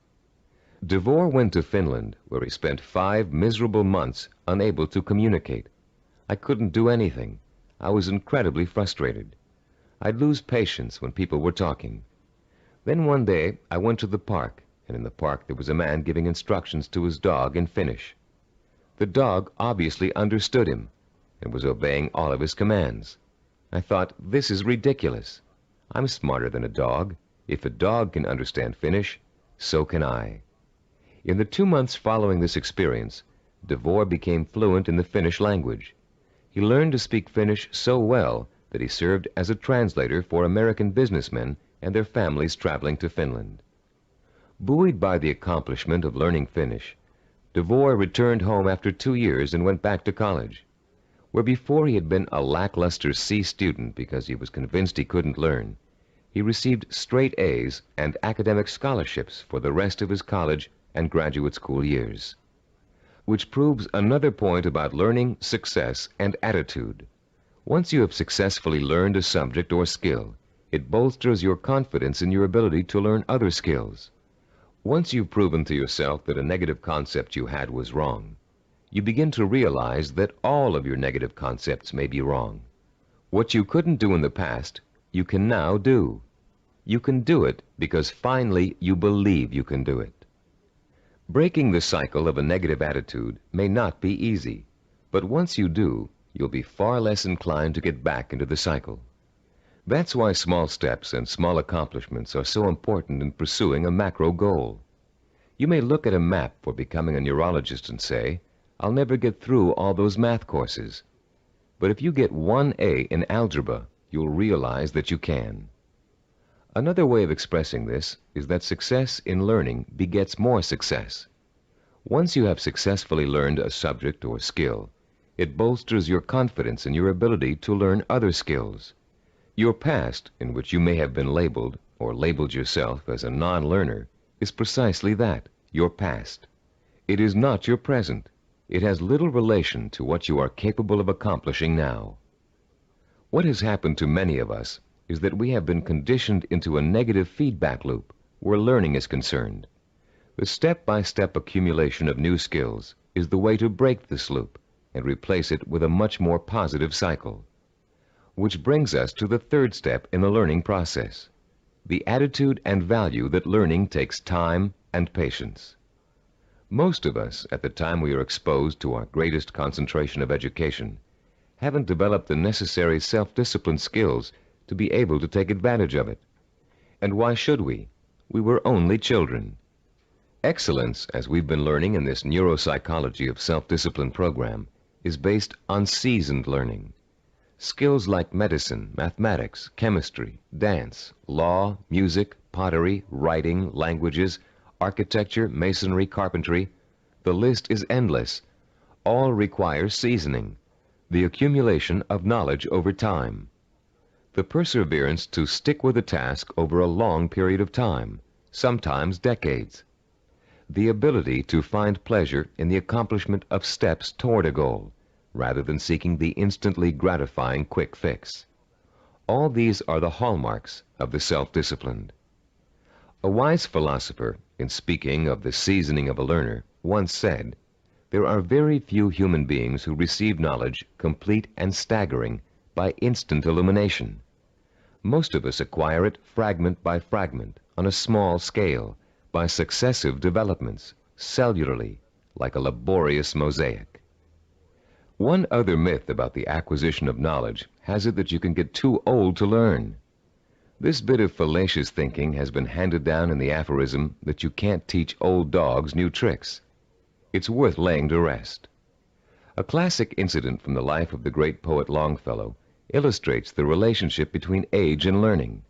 DeVore went to Finland, where he spent 5 miserable months unable to communicate. I couldn't do anything. I was incredibly frustrated. I'd lose patience when people were talking. Then one day I went to the park, and in the park there was a man giving instructions to his dog in Finnish. The dog obviously understood him and was obeying all of his commands. I thought, this is ridiculous. I'm smarter than a dog. If a dog can understand Finnish, so can I. In the 2 months following this experience, DeVore became fluent in the Finnish language. He learned to speak Finnish so well that he served as a translator for American businessmen and their families traveling to Finland. Buoyed by the accomplishment of learning Finnish, DeVore returned home after 2 years and went back to college, where before he had been a lackluster C student because he was convinced he couldn't learn. He received straight A's and academic scholarships for the rest of his college and graduate school years. Which proves another point about learning, success, and attitude. Once you have successfully learned a subject or skill, it bolsters your confidence in your ability to learn other skills. Once you've proven to yourself that a negative concept you had was wrong, you begin to realize that all of your negative concepts may be wrong. What you couldn't do in the past, you can now do. You can do it because finally you believe you can do it. Breaking the cycle of a negative attitude may not be easy, but once you do, you'll be far less inclined to get back into the cycle. That's why small steps and small accomplishments are so important in pursuing a macro goal. You may look at a map for becoming a neurologist and say, I'll never get through all those math courses. But if you get 1 A in algebra, you'll realize that you can. Another way of expressing this is that success in learning begets more success. Once you have successfully learned a subject or skill, it bolsters your confidence in your ability to learn other skills. Your past, in which you may have been labeled or labeled yourself as a non-learner, is precisely that, your past. It is not your present. It has little relation to what you are capable of accomplishing now. What has happened to many of us is that we have been conditioned into a negative feedback loop where learning is concerned. The step-by-step accumulation of new skills is the way to break this loop and replace it with a much more positive cycle. Which brings us to the 3rd step in the learning process, the attitude and value that learning takes time and patience. Most of us, at the time we are exposed to our greatest concentration of education, haven't developed the necessary self-discipline skills to be able to take advantage of it. And why should we? We were only children. Excellence, as we've been learning in this neuropsychology of self-discipline program, is based on seasoned learning. Skills like medicine, mathematics, chemistry, dance, law, music, pottery, writing, languages, architecture, masonry, carpentry, the list is endless. All require seasoning, the accumulation of knowledge over time. The perseverance to stick with a task over a long period of time, sometimes decades. The ability to find pleasure in the accomplishment of steps toward a goal, rather than seeking the instantly gratifying quick fix. All these are the hallmarks of the self-disciplined. A wise philosopher, in speaking of the seasoning of a learner, once said, "There are very few human beings who receive knowledge complete and staggering by instant illumination. Most of us acquire it fragment by fragment, on a small scale, by successive developments, cellularly, like a laborious mosaic." One other myth about the acquisition of knowledge has it that you can get too old to learn. This bit of fallacious thinking has been handed down in the aphorism that you can't teach old dogs new tricks. It's worth laying to rest. A classic incident from the life of the great poet Longfellow illustrates the relationship between age and learning.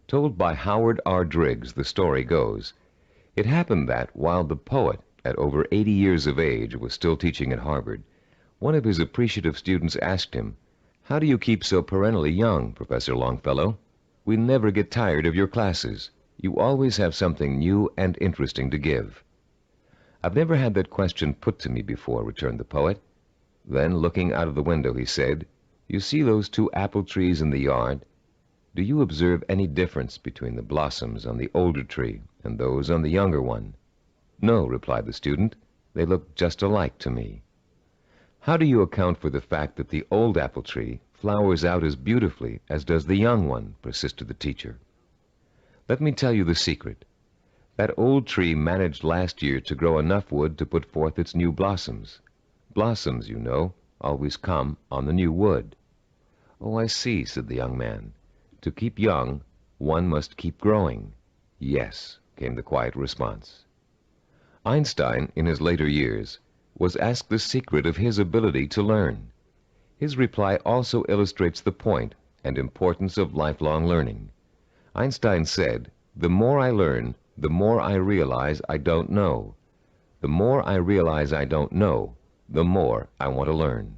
Told by Howard R. Driggs, the story goes, it happened that while the poet, at over 80 years of age, was still teaching at Harvard, one of his appreciative students asked him, "How do you keep so perennially young, Professor Longfellow? We never get tired of your classes. You always have something new and interesting to give." "I've never had that question put to me before," returned the poet. Then, looking out of the window, he said, "You see those 2 apple trees in the yard? Do you observe any difference between the blossoms on the older tree and those on the younger one?" "No," replied the student. "They look just alike to me." "How do you account for the fact that the old apple tree flowers out as beautifully as does the young one?" persisted the teacher. "Let me tell you the secret. That old tree managed last year to grow enough wood to put forth its new blossoms. Blossoms, you know, always come on the new wood." "Oh, I see," said the young man. "To keep young, one must keep growing." "Yes," came the quiet response. Einstein, in his later years, was asked the secret of his ability to learn. His reply also illustrates the point and importance of lifelong learning. Einstein said, "The more I learn, the more I realize I don't know. The more I realize I don't know, the more I want to learn."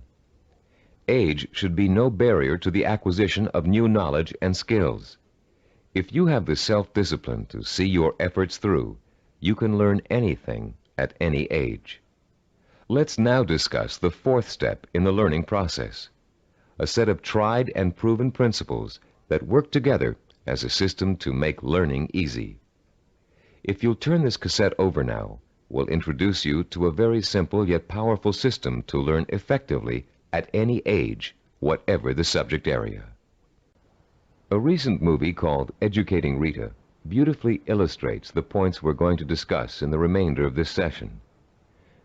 Age should be no barrier to the acquisition of new knowledge and skills. If you have the self-discipline to see your efforts through, you can learn anything at any age. Let's now discuss the 4th step in the learning process, a set of tried and proven principles that work together as a system to make learning easy. If you'll turn this cassette over now, we'll introduce you to a very simple yet powerful system to learn effectively at any age, whatever the subject area. A recent movie called Educating Rita beautifully illustrates the points we're going to discuss in the remainder of this session.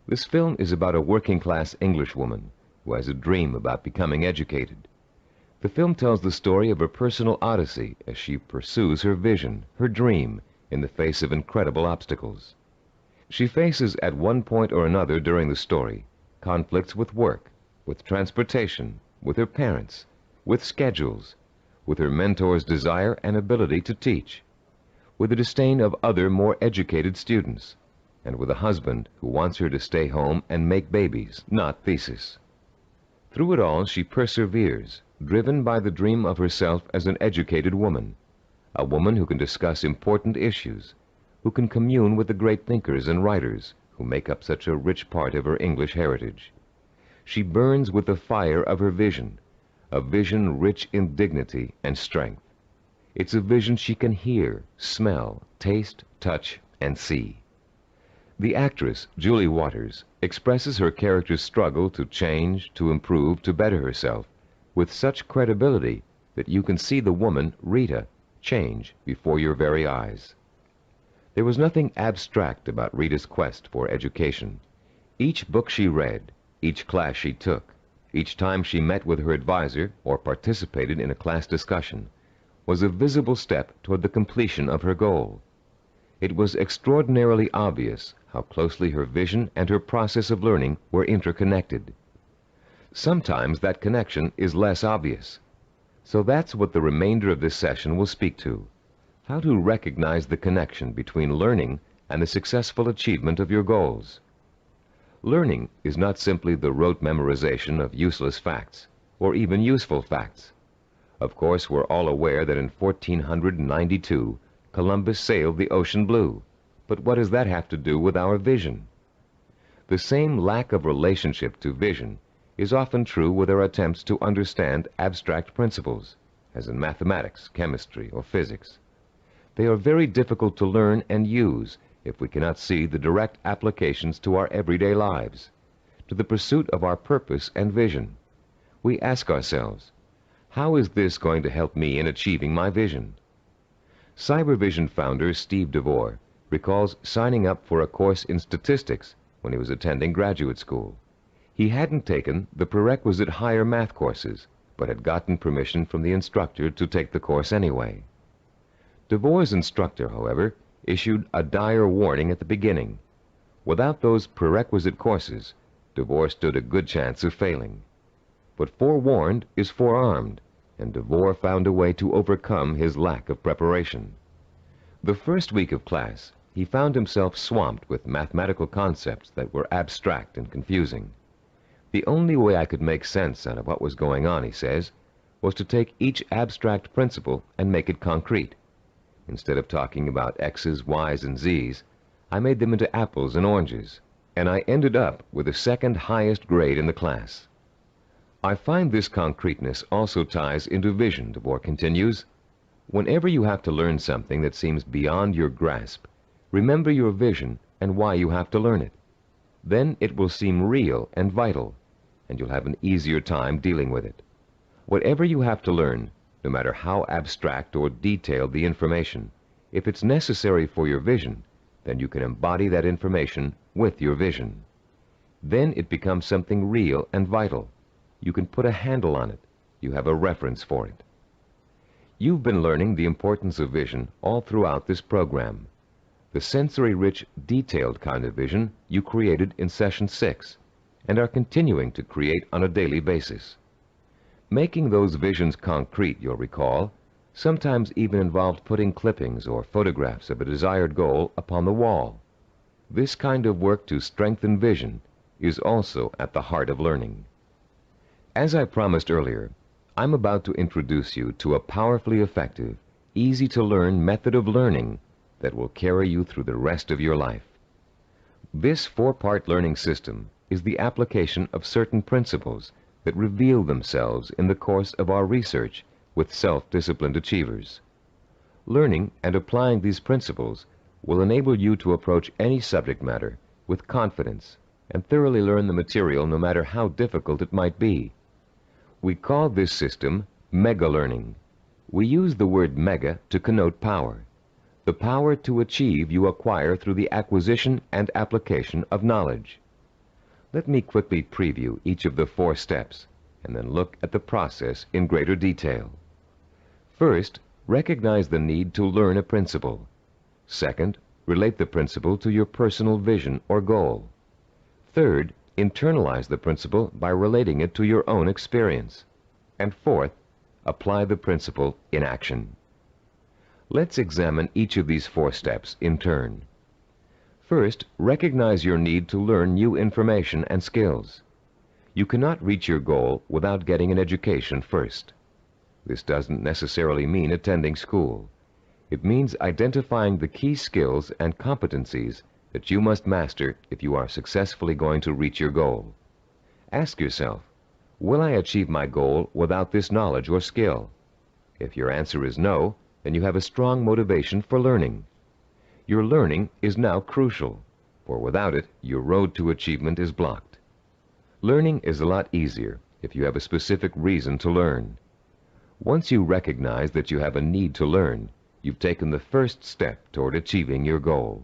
This film is about a working-class Englishwoman who has a dream about becoming educated. The film tells the story of her personal odyssey as she pursues her vision, her dream, in the face of incredible obstacles. She faces at one point or another during the story conflicts with work, with transportation, with her parents, with schedules, with her mentor's desire and ability to teach, with the disdain of other more educated students, and with a husband who wants her to stay home and make babies, not thesis. Through it all, she perseveres, driven by the dream of herself as an educated woman, a woman who can discuss important issues, who can commune with the great thinkers and writers who make up such a rich part of her English heritage. She burns with the fire of her vision, a vision rich in dignity and strength. It's a vision she can hear, smell, taste, touch, and see. The actress, Julie Waters, expresses her character's struggle to change, to improve, to better herself, with such credibility that you can see the woman, Rita, change before your very eyes. There was nothing abstract about Rita's quest for education. Each book she read, each class she took, each time she met with her advisor or participated in a class discussion, was a visible step toward the completion of her goal. It was extraordinarily obvious how closely her vision and her process of learning were interconnected. Sometimes that connection is less obvious. So that's what the remainder of this session will speak to: how to recognize the connection between learning and the successful achievement of your goals. Learning is not simply the rote memorization of useless facts, or even useful facts. Of course, we're all aware that in 1492, Columbus sailed the ocean blue. But what does that have to do with our vision? The same lack of relationship to vision is often true with our attempts to understand abstract principles, as in mathematics, chemistry, or physics. They are very difficult to learn and use if we cannot see the direct applications to our everyday lives, to the pursuit of our purpose and vision. We ask ourselves, how is this going to help me in achieving my vision? Cybervision founder Steve DeVore recalls signing up for a course in statistics when he was attending graduate school. He hadn't taken the prerequisite higher math courses, but had gotten permission from the instructor to take the course anyway. DeVore's instructor, however, issued a dire warning at the beginning. Without those prerequisite courses, DeVore stood a good chance of failing. But forewarned is forearmed, and DeVore found a way to overcome his lack of preparation. The first week of class, he found himself swamped with mathematical concepts that were abstract and confusing. The only way I could make sense out of what was going on, he says, was to take each abstract principle and make it concrete. Instead of talking about X's, Y's, and Z's, I made them into apples and oranges, and I ended up with the second highest grade in the class. I find this concreteness also ties into vision, DeVore continues. Whenever you have to learn something that seems beyond your grasp, remember your vision and why you have to learn it. Then it will seem real and vital, and you'll have an easier time dealing with it. Whatever you have to learn, no matter how abstract or detailed the information, if it's necessary for your vision, then you can embody that information with your vision. Then it becomes something real and vital. You can put a handle on it. You have a reference for it. You've been learning the importance of vision all throughout this program. The sensory-rich, detailed kind of vision you created in Session 6 and are continuing to create on a daily basis. Making those visions concrete, you'll recall, sometimes even involved putting clippings or photographs of a desired goal upon the wall. This kind of work to strengthen vision is also at the heart of learning. As I promised earlier, I'm about to introduce you to a powerfully effective, easy-to-learn method of learning that will carry you through the rest of your life. This four-part learning system is the application of certain principles that reveal themselves in the course of our research with self-disciplined achievers. Learning and applying these principles will enable you to approach any subject matter with confidence and thoroughly learn the material no matter how difficult it might be. We call this system mega-learning. We use the word mega to connote power. The power to achieve you acquire through the acquisition and application of knowledge. Let me quickly preview each of the 4 steps and then look at the process in greater detail. First, recognize the need to learn a principle. Second, relate the principle to your personal vision or goal. Third, internalize the principle by relating it to your own experience. And fourth, apply the principle in action. Let's examine each of these 4 steps in turn. First, recognize your need to learn new information and skills. You cannot reach your goal without getting an education first. This doesn't necessarily mean attending school. It means identifying the key skills and competencies that you must master if you are successfully going to reach your goal. Ask yourself, will I achieve my goal without this knowledge or skill? If your answer is no, then you have a strong motivation for learning. Your learning is now crucial, for without it, your road to achievement is blocked. Learning is a lot easier if you have a specific reason to learn. Once you recognize that you have a need to learn, you've taken the first step toward achieving your goal.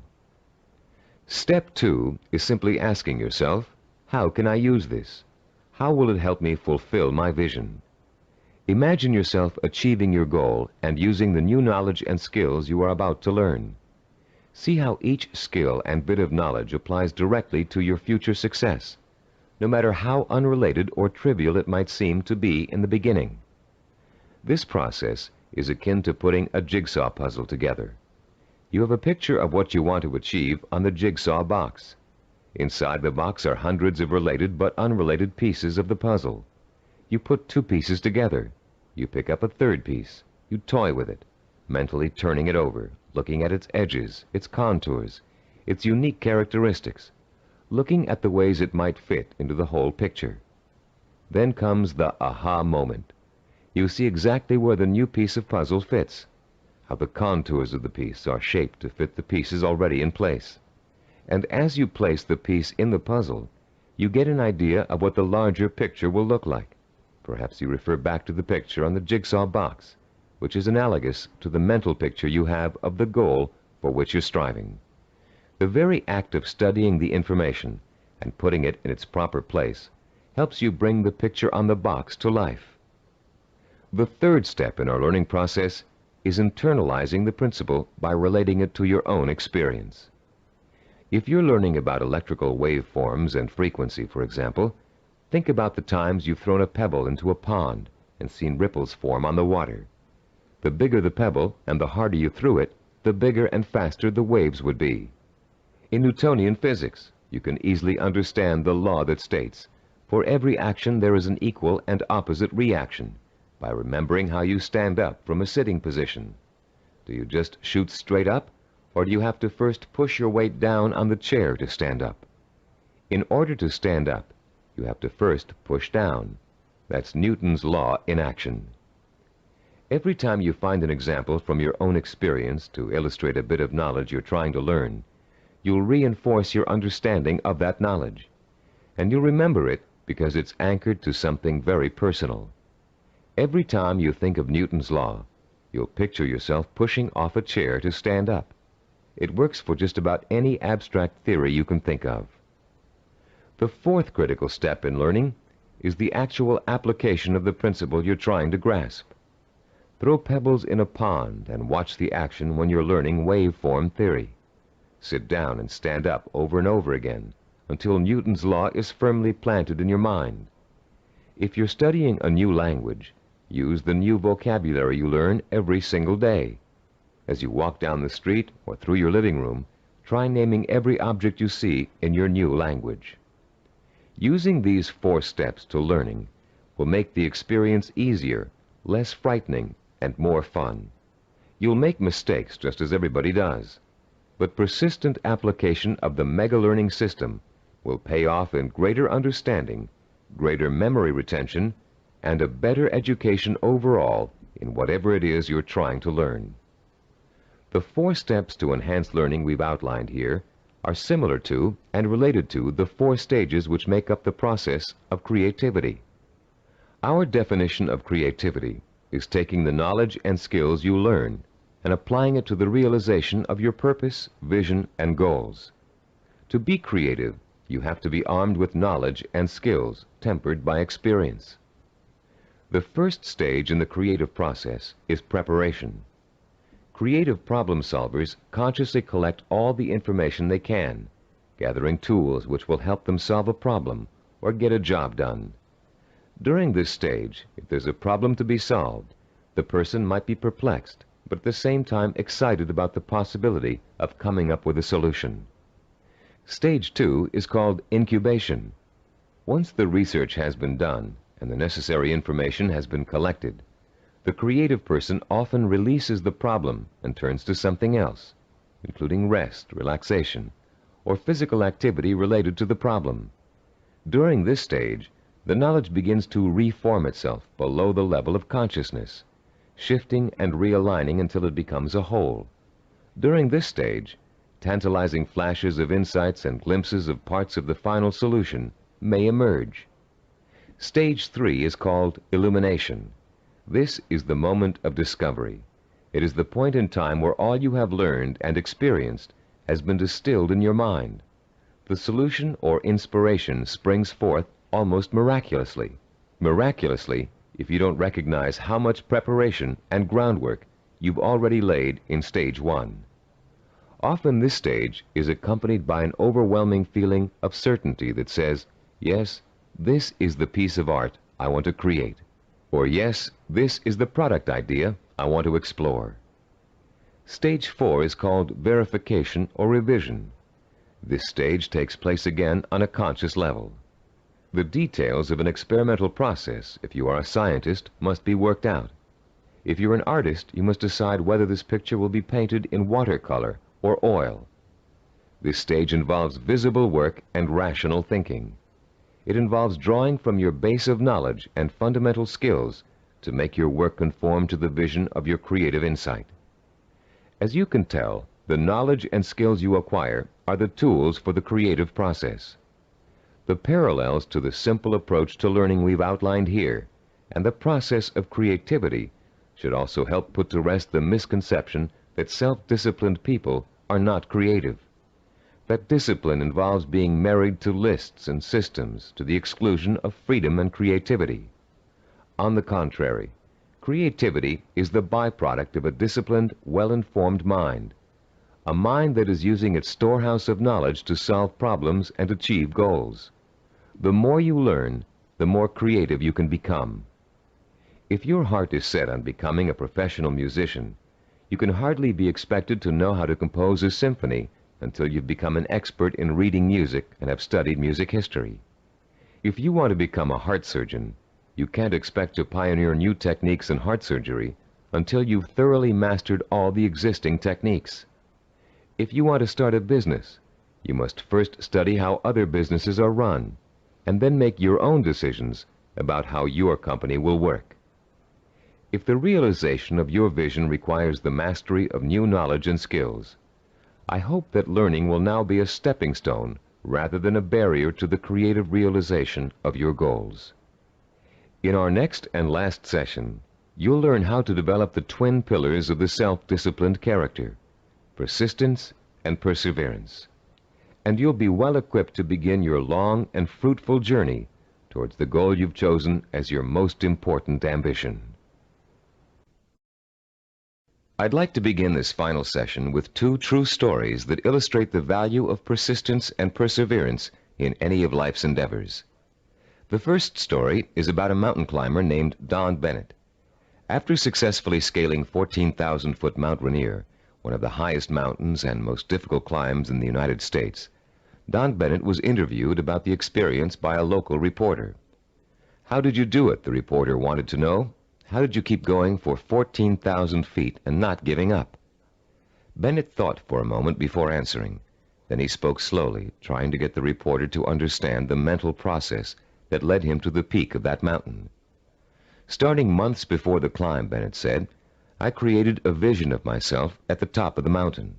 Step 2 is simply asking yourself, how can I use this? How will it help me fulfill my vision? Imagine yourself achieving your goal and using the new knowledge and skills you are about to learn. See how each skill and bit of knowledge applies directly to your future success. no matter how unrelated or trivial it might seem to be in the beginning. This process is akin to putting a jigsaw puzzle together. You have a picture of what you want to achieve on the jigsaw box. Inside the box are hundreds of related but unrelated pieces of the puzzle. You put two pieces together. You pick up a third piece. You toy with it, mentally turning it over, looking at its edges, its contours, its unique characteristics, looking at the ways it might fit into the whole picture. Then comes the aha moment. You see exactly where the new piece of puzzle fits, how the contours of the piece are shaped to fit the pieces already in place. And as you place the piece in the puzzle, you get an idea of what the larger picture will look like. Perhaps you refer back to the picture on the jigsaw box, which is analogous to the mental picture you have of the goal for which you're striving. The very act of studying the information and putting it in its proper place helps you bring the picture on the box to life. The third step in our learning process is internalizing the principle by relating it to your own experience. If you're learning about electrical waveforms and frequency, for example, think about the times you've thrown a pebble into a pond and seen ripples form on the water. The bigger the pebble and the harder you threw it, the bigger and faster the waves would be. In Newtonian physics, you can easily understand the law that states, for every action there is an equal and opposite reaction, by remembering how you stand up from a sitting position. Do you just shoot straight up, or do you have to first push your weight down on the chair to stand up? In order to stand up, you have to first push down. That's Newton's law in action. Every time you find an example from your own experience to illustrate a bit of knowledge you're trying to learn, you'll reinforce your understanding of that knowledge. And you'll remember it because it's anchored to something very personal. Every time you think of Newton's law, you'll picture yourself pushing off a chair to stand up. It works for just about any abstract theory you can think of. The fourth critical step in learning is the actual application of the principle you're trying to grasp. Throw pebbles in a pond and watch the action when you're learning waveform theory. Sit down and stand up over and over again until Newton's law is firmly planted in your mind. If you're studying a new language, use the new vocabulary you learn every single day. As you walk down the street or through your living room, try naming every object you see in your new language. Using these 4 steps to learning will make the experience easier, less frightening, and more fun. You'll make mistakes just as everybody does, but persistent application of the mega learning system will pay off in greater understanding, greater memory retention, and a better education overall in whatever it is you're trying to learn. The 4 steps to enhance learning we've outlined here are similar to and related to the 4 stages which make up the process of creativity. Our definition of creativity is taking the knowledge and skills you learn and applying it to the realization of your purpose, vision, and goals. To be creative, you have to be armed with knowledge and skills tempered by experience. The first stage in the creative process is preparation. Creative problem solvers consciously collect all the information they can, gathering tools which will help them solve a problem or get a job done. During this stage, if there's a problem to be solved, the person might be perplexed, but at the same time excited about the possibility of coming up with a solution. Stage 2 is called incubation. Once the research has been done and the necessary information has been collected, the creative person often releases the problem and turns to something else, including rest, relaxation, or physical activity related to the problem. During this stage, the knowledge begins to reform itself below the level of consciousness, shifting and realigning until it becomes a whole. During this stage, tantalizing flashes of insights and glimpses of parts of the final solution may emerge. Stage 3 is called illumination. This is the moment of discovery. It is the point in time where all you have learned and experienced has been distilled in your mind. The solution or inspiration springs forth almost miraculously. Miraculously, if you don't recognize how much preparation and groundwork you've already laid in stage 1. Often this stage is accompanied by an overwhelming feeling of certainty that says, yes, this is the piece of art I want to create. Or yes, this is the product idea I want to explore. Stage 4 is called verification or revision. This stage takes place again on a conscious level. The details of an experimental process, if you are a scientist, must be worked out. If you're an artist, you must decide whether this picture will be painted in watercolor or oil. This stage involves visible work and rational thinking. It involves drawing from your base of knowledge and fundamental skills to make your work conform to the vision of your creative insight. As you can tell, the knowledge and skills you acquire are the tools for the creative process. The parallels to the simple approach to learning we've outlined here and the process of creativity should also help put to rest the misconception that self-disciplined people are not creative. That discipline involves being married to lists and systems to the exclusion of freedom and creativity. On the contrary, creativity is the byproduct of a disciplined, well-informed mind, a mind that is using its storehouse of knowledge to solve problems and achieve goals. The more you learn, the more creative you can become. If your heart is set on becoming a professional musician, you can hardly be expected to know how to compose a symphony until you've become an expert in reading music and have studied music history. If you want to become a heart surgeon, you can't expect to pioneer new techniques in heart surgery until you've thoroughly mastered all the existing techniques. If you want to start a business, you must first study how other businesses are run, and then make your own decisions about how your company will work. If the realization of your vision requires the mastery of new knowledge and skills, I hope that learning will now be a stepping stone rather than a barrier to the creative realization of your goals. In our next and last session, you'll learn how to develop the twin pillars of the self-disciplined character, persistence and perseverance. And you'll be well equipped to begin your long and fruitful journey towards the goal you've chosen as your most important ambition. I'd like to begin this final session with two true stories that illustrate the value of persistence and perseverance in any of life's endeavors. The first story is about a mountain climber named Don Bennett. After successfully scaling 14,000-foot Mount Rainier, one of the highest mountains and most difficult climbs in the United States, Don Bennett was interviewed about the experience by a local reporter. "How did you do it?" the reporter wanted to know. "How did you keep going for 14,000 feet and not giving up?" Bennett thought for a moment before answering. Then he spoke slowly, trying to get the reporter to understand the mental process that led him to the peak of that mountain. "Starting months before the climb," Bennett said, "I created a vision of myself at the top of the mountain.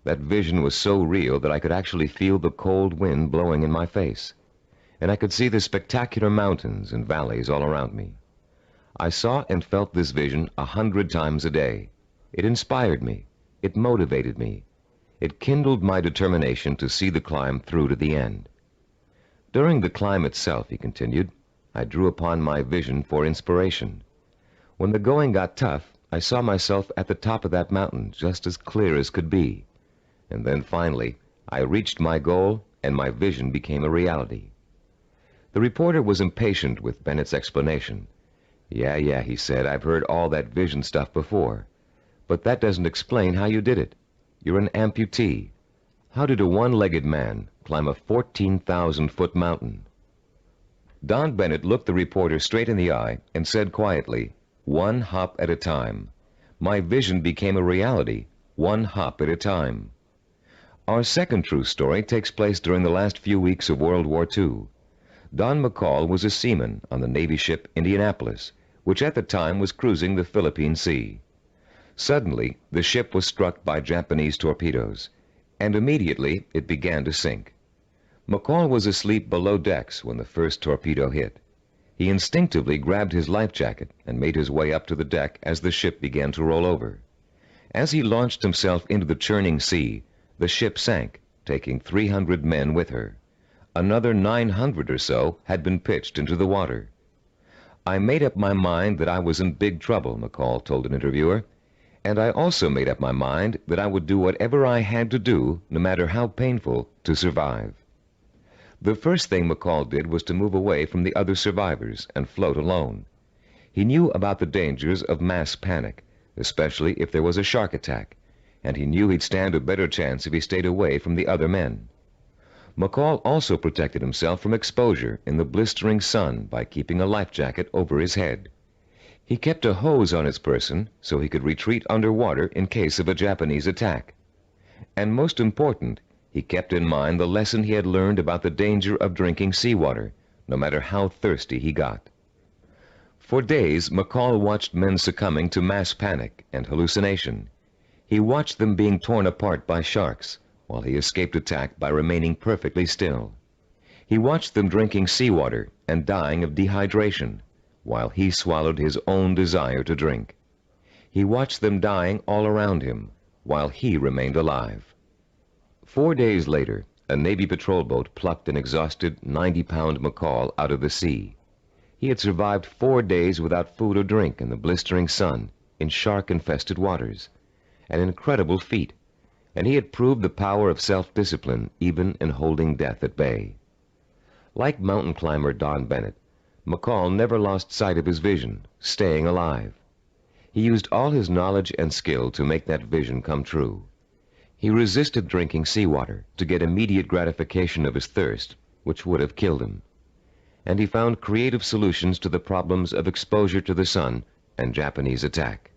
That vision was so real that I could actually feel the cold wind blowing in my face, and I could see the spectacular mountains and valleys all around me. I saw and felt this vision 100 times a day. It inspired me. It motivated me. It kindled my determination to see the climb through to the end. During the climb itself," he continued, "I drew upon my vision for inspiration. When the going got tough, I saw myself at the top of that mountain just as clear as could be. And then finally, I reached my goal and my vision became a reality." The reporter was impatient with Bennett's explanation. Yeah, he said, "I've heard all that vision stuff before. But that doesn't explain how you did it. You're an amputee. How did a one-legged man climb a 14,000-foot mountain?" Don Bennett looked the reporter straight in the eye and said quietly, "One hop at a time. My vision became a reality, one hop at a time." Our second true story takes place during the last few weeks of World War II. Don McCall was a seaman on the Navy ship Indianapolis, which at the time was cruising the Philippine Sea. Suddenly, the ship was struck by Japanese torpedoes, and immediately it began to sink. McCall was asleep below decks when the first torpedo hit. He instinctively grabbed his life jacket and made his way up to the deck as the ship began to roll over. As he launched himself into the churning sea, the ship sank, taking 300 men with her. Another 900 or so had been pitched into the water. "I made up my mind that I was in big trouble," McCall told an interviewer, "and I also made up my mind that I would do whatever I had to do, no matter how painful, to survive." The first thing McCall did was to move away from the other survivors and float alone. He knew about the dangers of mass panic, especially if there was a shark attack, and he knew he'd stand a better chance if he stayed away from the other men. McCall also protected himself from exposure in the blistering sun by keeping a life jacket over his head. He kept a hose on his person so he could retreat underwater in case of a Japanese attack. And most important, he kept in mind the lesson he had learned about the danger of drinking seawater, no matter how thirsty he got. For days, McCall watched men succumbing to mass panic and hallucination. He watched them being torn apart by sharks, while he escaped attack by remaining perfectly still. He watched them drinking seawater and dying of dehydration, while he swallowed his own desire to drink. He watched them dying all around him, while he remained alive. 4 days later, a Navy patrol boat plucked an exhausted 90-pound McCall out of the sea. He had survived 4 days without food or drink in the blistering sun, in shark-infested waters. An incredible feat, and he had proved the power of self-discipline even in holding death at bay. Like mountain climber Don Bennett, McCall never lost sight of his vision, staying alive. He used all his knowledge and skill to make that vision come true. He resisted drinking seawater to get immediate gratification of his thirst, which would have killed him. And he found creative solutions to the problems of exposure to the sun and Japanese attack.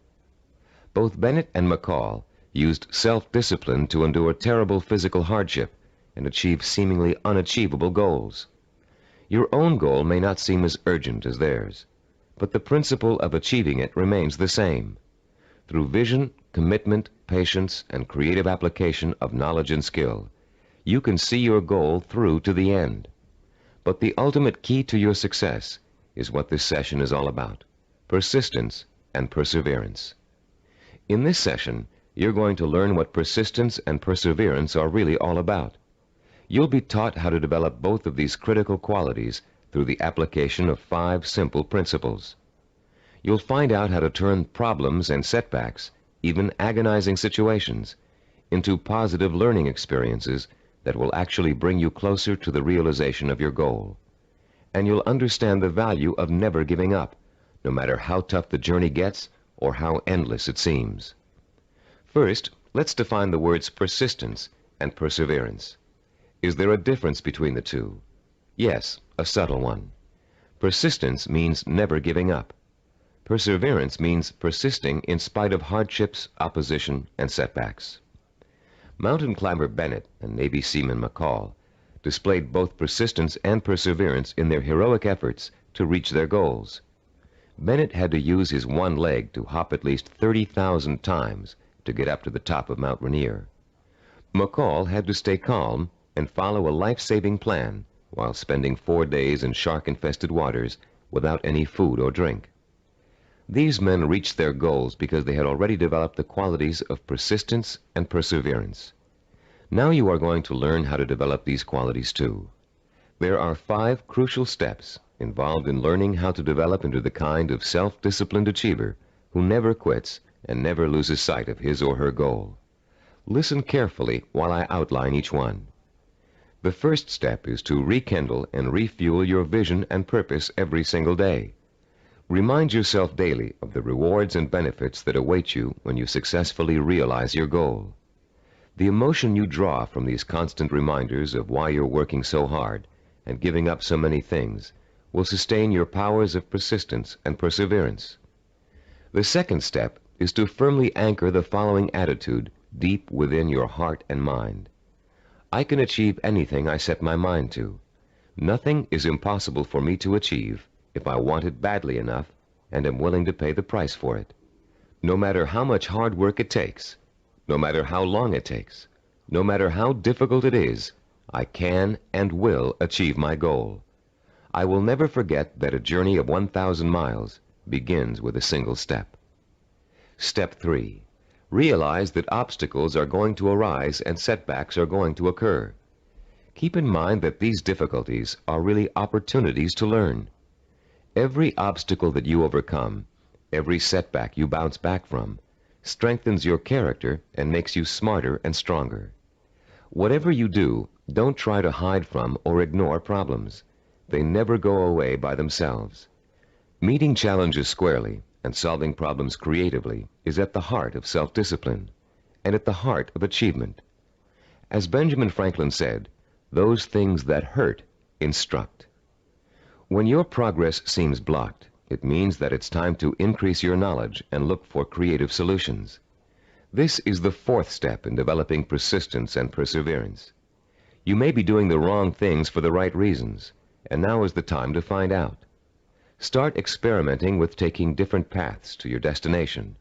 Both Bennett and McCall used self-discipline to endure terrible physical hardship and achieve seemingly unachievable goals. Your own goal may not seem as urgent as theirs, but the principle of achieving it remains the same. Through vision, commitment, patience, and creative application of knowledge and skill, you can see your goal through to the end. But the ultimate key to your success is what this session is all about: persistence and perseverance. In this session, you're going to learn what persistence and perseverance are really all about. You'll be taught how to develop both of these critical qualities through the application of 5 simple principles. You'll find out how to turn problems and setbacks, even agonizing situations, into positive learning experiences that will actually bring you closer to the realization of your goal. And you'll understand the value of never giving up, no matter how tough the journey gets or how endless it seems. First, let's define the words persistence and perseverance. Is there a difference between the two? Yes, a subtle one. Persistence means never giving up. Perseverance means persisting in spite of hardships, opposition, and setbacks. Mountain climber Bennett and Navy seaman McCall displayed both persistence and perseverance in their heroic efforts to reach their goals. Bennett had to use his one leg to hop at least 30,000 times to get up to the top of Mount Rainier. McCall had to stay calm and follow a life-saving plan while spending 4 days in shark-infested waters without any food or drink. These men reached their goals because they had already developed the qualities of persistence and perseverance. Now you are going to learn how to develop these qualities too. There are 5 crucial steps involved in learning how to develop into the kind of self-disciplined achiever who never quits and never loses sight of his or her goal. Listen carefully while I outline each one. The first step is to rekindle and refuel your vision and purpose every single day. Remind yourself daily of the rewards and benefits that await you when you successfully realize your goal. The emotion you draw from these constant reminders of why you're working so hard and giving up so many things will sustain your powers of persistence and perseverance. The second step is to firmly anchor the following attitude deep within your heart and mind. I can achieve anything I set my mind to. Nothing is impossible for me to achieve if I want it badly enough and am willing to pay the price for it. No matter how much hard work it takes, no matter how long it takes, no matter how difficult it is, I can and will achieve my goal. I will never forget that a journey of 1,000 miles begins with a single step. Step 3. Realize that obstacles are going to arise and setbacks are going to occur. Keep in mind that these difficulties are really opportunities to learn. Every obstacle that you overcome, every setback you bounce back from, strengthens your character and makes you smarter and stronger. Whatever you do, Don't try to hide from or ignore problems. They never go away by themselves. Meeting challenges squarely and solving problems creatively is at the heart of self-discipline and at the heart of achievement. As Benjamin Franklin said, those things that hurt instruct. When your progress seems blocked, it means that it's time to increase your knowledge and look for creative solutions. This is the fourth step in developing persistence and perseverance. You may be doing the wrong things for the right reasons, and now is the time to find out. Start experimenting with taking different paths to your destination.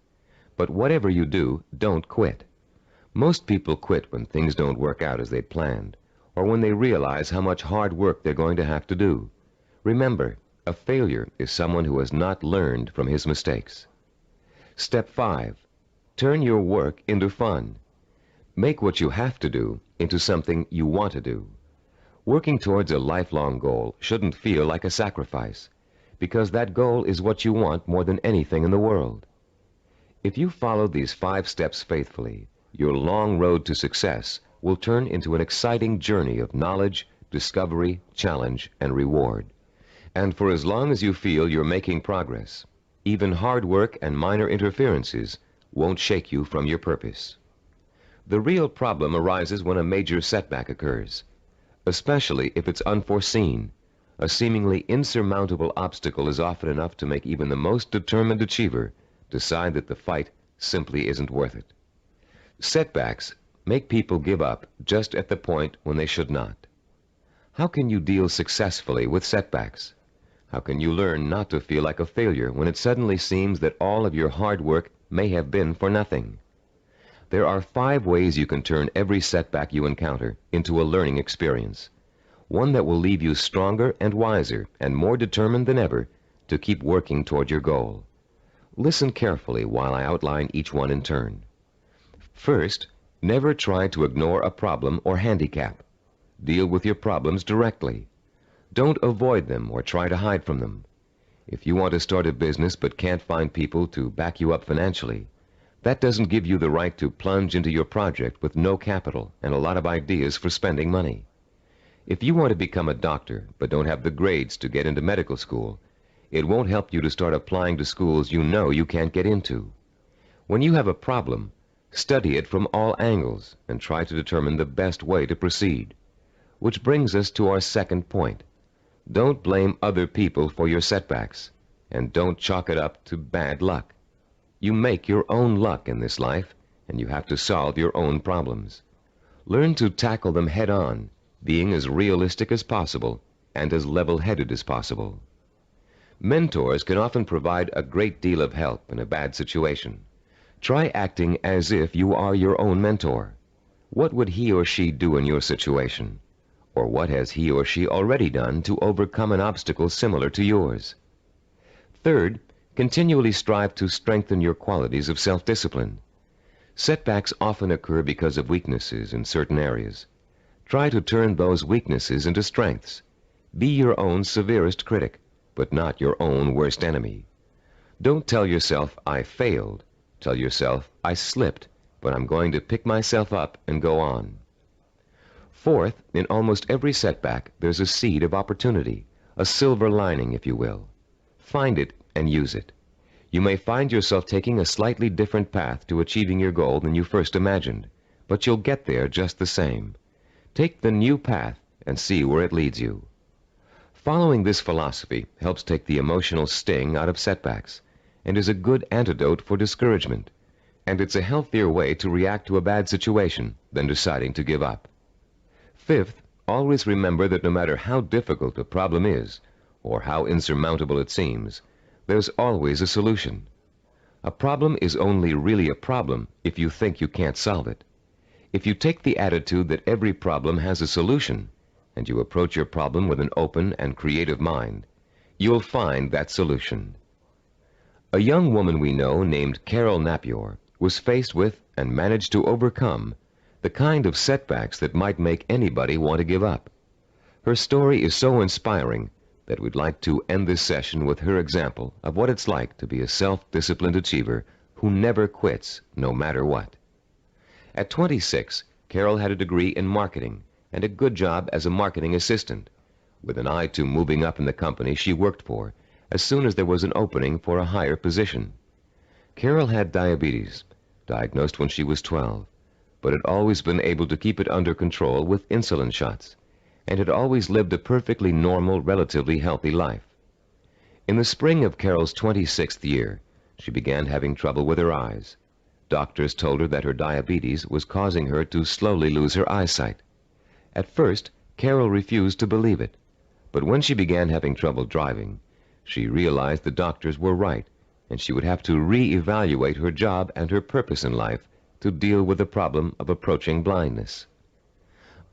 But whatever you do, don't quit. Most people quit when things don't work out as they planned, or when they realize how much hard work they're going to have to do. Remember, a failure is someone who has not learned from his mistakes. Step 5. Turn your work into fun. Make what you have to do into something you want to do. Working towards a lifelong goal shouldn't feel like a sacrifice, because that goal is what you want more than anything in the world. If you follow these 5 steps faithfully, your long road to success will turn into an exciting journey of knowledge, discovery, challenge, and reward. And for as long as you feel you're making progress, even hard work and minor interferences won't shake you from your purpose. The real problem arises when a major setback occurs, especially if it's unforeseen. A seemingly insurmountable obstacle is often enough to make even the most determined achiever decide that the fight simply isn't worth it. Setbacks make people give up just at the point when they should not. How can you deal successfully with setbacks? How can you learn not to feel like a failure when it suddenly seems that all of your hard work may have been for nothing? There are 5 ways you can turn every setback you encounter into a learning experience, one that will leave you stronger and wiser and more determined than ever to keep working toward your goal. Listen carefully while I outline each one in turn. First, never try to ignore a problem or handicap. Deal with your problems directly. Don't avoid them or try to hide from them. If you want to start a business but can't find people to back you up financially, that doesn't give you the right to plunge into your project with no capital and a lot of ideas for spending money. If you want to become a doctor but don't have the grades to get into medical school, it won't help you to start applying to schools you know you can't get into. When you have a problem, study it from all angles and try to determine the best way to proceed. Which brings us to our second point. Don't blame other people for your setbacks, and don't chalk it up to bad luck. You make your own luck in this life, and you have to solve your own problems. Learn to tackle them head on, being as realistic as possible and as level-headed as possible. Mentors can often provide a great deal of help in a bad situation. Try acting as if you are your own mentor. What would he or she do in your situation? Or what has he or she already done to overcome an obstacle similar to yours? Third, continually strive to strengthen your qualities of self-discipline. Setbacks often occur because of weaknesses in certain areas. Try to turn those weaknesses into strengths. Be your own severest critic, but not your own worst enemy. Don't tell yourself, I failed. Tell yourself, I slipped, but I'm going to pick myself up and go on. Fourth, in almost every setback, there's a seed of opportunity, a silver lining, if you will. Find it and use it. You may find yourself taking a slightly different path to achieving your goal than you first imagined, but you'll get there just the same. Take the new path and see where it leads you. Following this philosophy helps take the emotional sting out of setbacks and is a good antidote for discouragement, and it's a healthier way to react to a bad situation than deciding to give up. Fifth, always remember that no matter how difficult a problem is, or how insurmountable it seems, there's always a solution. A problem is only really a problem if you think you can't solve it. If you take the attitude that every problem has a solution, and you approach your problem with an open and creative mind, you'll find that solution. A young woman we know named Carol Napier was faced with and managed to overcome the kind of setbacks that might make anybody want to give up. Her story is so inspiring that we'd like to end this session with her example of what it's like to be a self-disciplined achiever who never quits no matter what. At 26, Carol had a degree in marketing and a good job as a marketing assistant, with an eye to moving up in the company she worked for as soon as there was an opening for a higher position. Carol had diabetes, diagnosed when she was 12, but had always been able to keep it under control with insulin shots, and had always lived a perfectly normal, relatively healthy life. In the spring of Carol's 26th year, she began having trouble with her eyes. Doctors told her that her diabetes was causing her to slowly lose her eyesight. At first, Carol refused to believe it, but when she began having trouble driving, she realized the doctors were right, and she would have to re-evaluate her job and her purpose in life to deal with the problem of approaching blindness.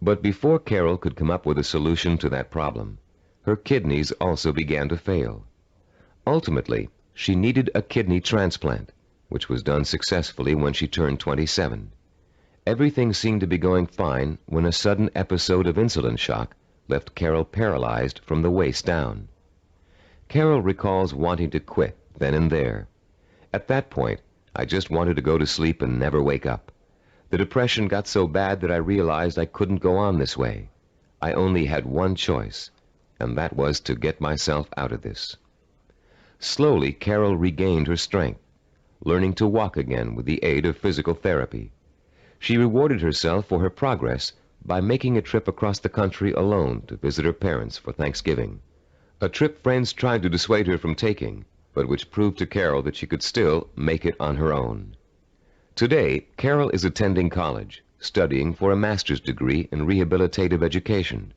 But before Carol could come up with a solution to that problem, her kidneys also began to fail. Ultimately, she needed a kidney transplant, which was done successfully when she turned 27. Everything seemed to be going fine when a sudden episode of insulin shock left Carol paralyzed from the waist down. Carol recalls wanting to quit then and there. At that point, I just wanted to go to sleep and never wake up. The depression got so bad that I realized I couldn't go on this way. I only had one choice, and that was to get myself out of this. Slowly, Carol regained her strength, learning to walk again with the aid of physical therapy. She rewarded herself for her progress by making a trip across the country alone to visit her parents for Thanksgiving. A trip friends tried to dissuade her from taking, but which proved to Carol that she could still make it on her own. Today, Carol is attending college, studying for a master's degree in rehabilitative education.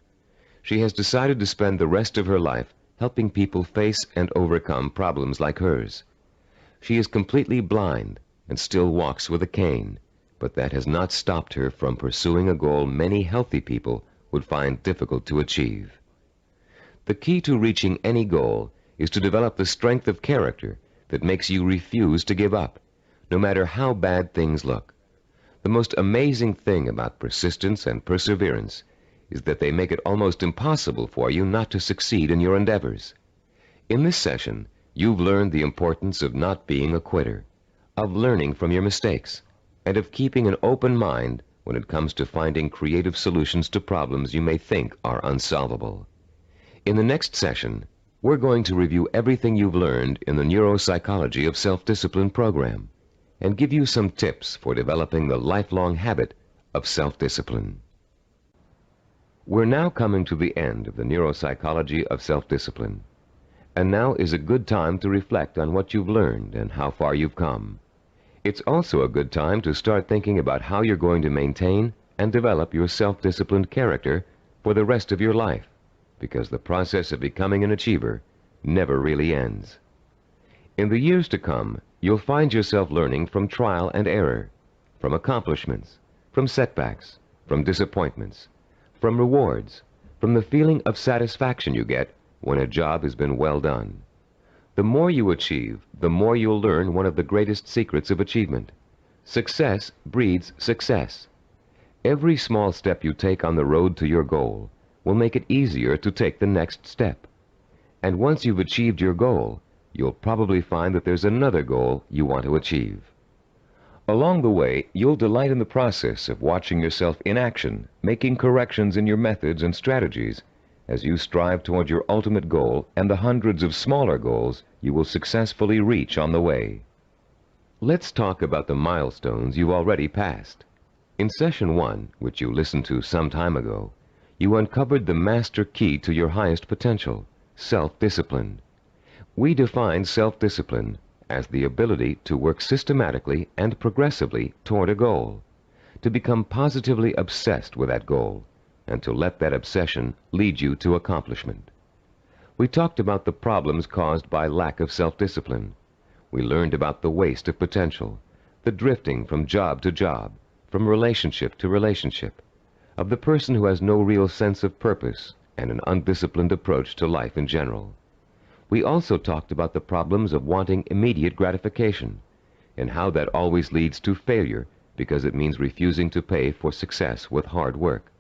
She has decided to spend the rest of her life helping people face and overcome problems like hers. She is completely blind and still walks with a cane, but that has not stopped her from pursuing a goal many healthy people would find difficult to achieve. The key to reaching any goal is to develop the strength of character that makes you refuse to give up, no matter how bad things look. The most amazing thing about persistence and perseverance is that they make it almost impossible for you not to succeed in your endeavors. In this session, you've learned the importance of not being a quitter, of learning from your mistakes, and of keeping an open mind when it comes to finding creative solutions to problems you may think are unsolvable. In the next session, we're going to review everything you've learned in the Neuropsychology of Self-Discipline program and give you some tips for developing the lifelong habit of self-discipline. We're now coming to the end of the Neuropsychology of Self-Discipline, and now is a good time to reflect on what you've learned and how far you've come. It's also a good time to start thinking about how you're going to maintain and develop your self-disciplined character for the rest of your life, because the process of becoming an achiever never really ends. In the years to come, you'll find yourself learning from trial and error, from accomplishments, from setbacks, from disappointments, from rewards, from the feeling of satisfaction you get when a job has been well done. The more you achieve, the more you'll learn one of the greatest secrets of achievement. Success breeds success. Every small step you take on the road to your goal will make it easier to take the next step. And once you've achieved your goal, you'll probably find that there's another goal you want to achieve. Along the way, you'll delight in the process of watching yourself in action, making corrections in your methods and strategies as you strive toward your ultimate goal and the hundreds of smaller goals you will successfully reach on the way. Let's talk about the milestones you've already passed. In Session 1, which you listened to some time ago, you uncovered the master key to your highest potential, self-discipline. We define self-discipline as the ability to work systematically and progressively toward a goal, to become positively obsessed with that goal, and to let that obsession lead you to accomplishment. We talked about the problems caused by lack of self-discipline. We learned about the waste of potential, the drifting from job to job, from relationship to relationship, of the person who has no real sense of purpose and an undisciplined approach to life in general. We also talked about the problems of wanting immediate gratification and how that always leads to failure because it means refusing to pay for success with hard work.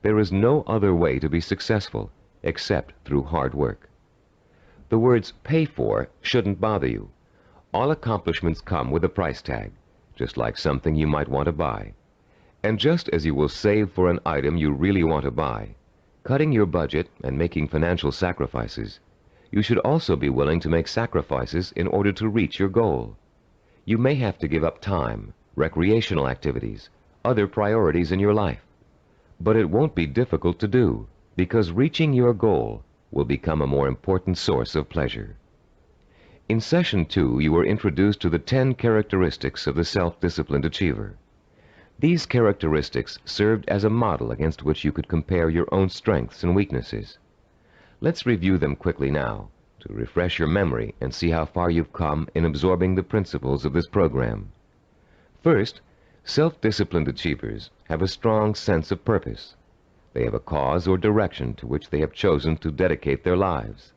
There is no other way to be successful except through hard work. The words pay for shouldn't bother you. All accomplishments come with a price tag, just like something you might want to buy. And just as you will save for an item you really want to buy, cutting your budget and making financial sacrifices, you should also be willing to make sacrifices in order to reach your goal. You may have to give up time, recreational activities, other priorities in your life. But it won't be difficult to do, because reaching your goal will become a more important source of pleasure. In Session 2, you were introduced to the 10 characteristics of the self-disciplined achiever. These characteristics served as a model against which you could compare your own strengths and weaknesses. Let's review them quickly now, to refresh your memory and see how far you've come in absorbing the principles of this program. First, self-disciplined achievers have a strong sense of purpose. They have a cause or direction to which they have chosen to dedicate their lives.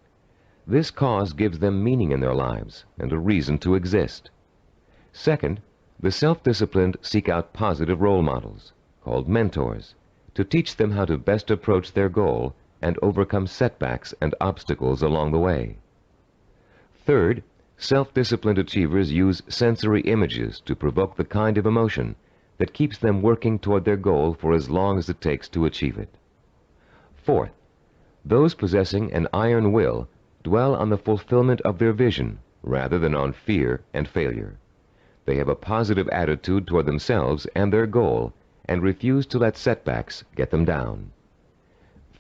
This cause gives them meaning in their lives and a reason to exist. Second, the self-disciplined seek out positive role models, called mentors, to teach them how to best approach their goal and overcome setbacks and obstacles along the way. Third, self-disciplined achievers use sensory images to provoke the kind of emotion that keeps them working toward their goal for as long as it takes to achieve it. Fourth, those possessing an iron will dwell on the fulfillment of their vision rather than on fear and failure. They have a positive attitude toward themselves and their goal and refuse to let setbacks get them down.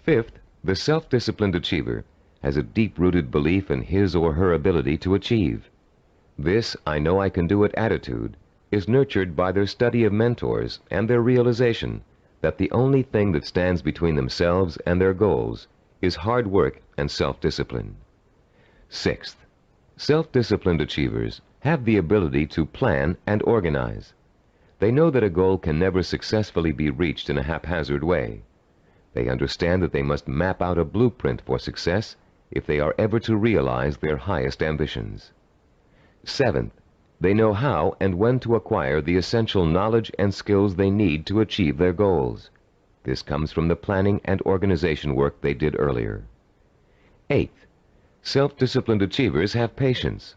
Fifth, the self-disciplined achiever has a deep-rooted belief in his or her ability to achieve. This "I know I can do it" attitude is nurtured by their study of mentors and their realization that the only thing that stands between themselves and their goals is hard work and self-discipline. Sixth, self-disciplined achievers have the ability to plan and organize. They know that a goal can never successfully be reached in a haphazard way. They understand that they must map out a blueprint for success if they are ever to realize their highest ambitions. Seventh, they know how and when to acquire the essential knowledge and skills they need to achieve their goals. This comes from the planning and organization work they did earlier. Eighth, self-disciplined achievers have patience.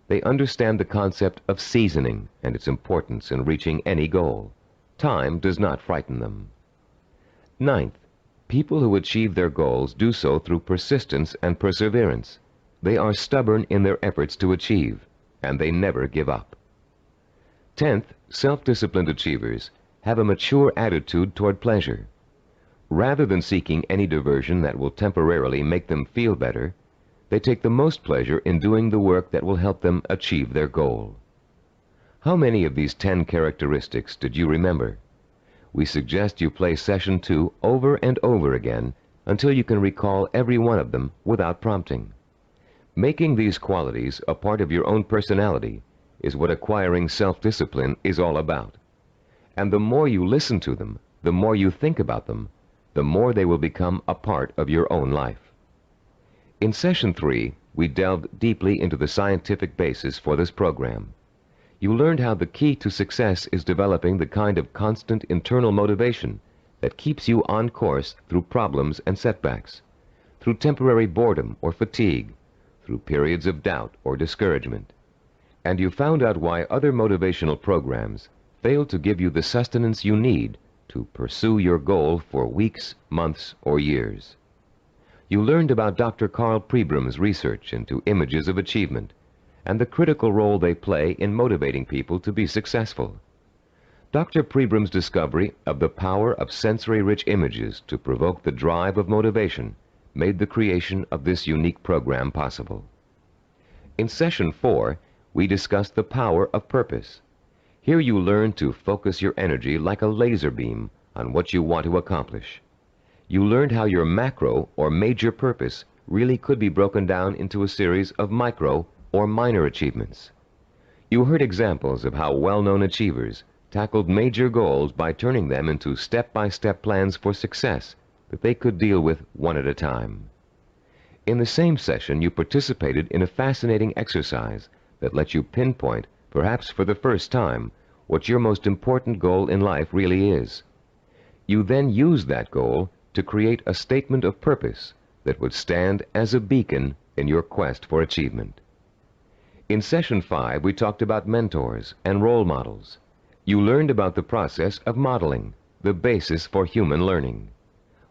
They understand the concept of seasoning and its importance in reaching any goal. Time does not frighten them. Ninth, people who achieve their goals do so through persistence and perseverance. They are stubborn in their efforts to achieve, and they never give up. 10th, self-disciplined achievers have a mature attitude toward pleasure. Rather than seeking any diversion that will temporarily make them feel better, they take the most pleasure in doing the work that will help them achieve their goal. How many of these 10 characteristics did you remember? We suggest you play Session 2 over and over again until you can recall every one of them without prompting. Making these qualities a part of your own personality is what acquiring self-discipline is all about. And the more you listen to them, the more you think about them, the more they will become a part of your own life. In Session 3, we delved deeply into the scientific basis for this program. You learned how the key to success is developing the kind of constant internal motivation that keeps you on course through problems and setbacks, through temporary boredom or fatigue, through periods of doubt or discouragement. And you found out why other motivational programs fail to give you the sustenance you need to pursue your goal for weeks, months, or years. You learned about Dr. Carl Pribram's research into images of achievement and the critical role they play in motivating people to be successful. Dr. Pribram's discovery of the power of sensory-rich images to provoke the drive of motivation made the creation of this unique program possible. In Session 4, we discussed the power of purpose. Here you learn to focus your energy like a laser beam on what you want to accomplish. You learned how your macro or major purpose really could be broken down into a series of micro or minor achievements. You heard examples of how well-known achievers tackled major goals by turning them into step-by-step plans for success that they could deal with one at a time. In the same session, you participated in a fascinating exercise that let you pinpoint, perhaps for the first time, what your most important goal in life really is. You then used that goal to create a statement of purpose that would stand as a beacon in your quest for achievement. In Session 5, we talked about mentors and role models. You learned about the process of modeling, the basis for human learning.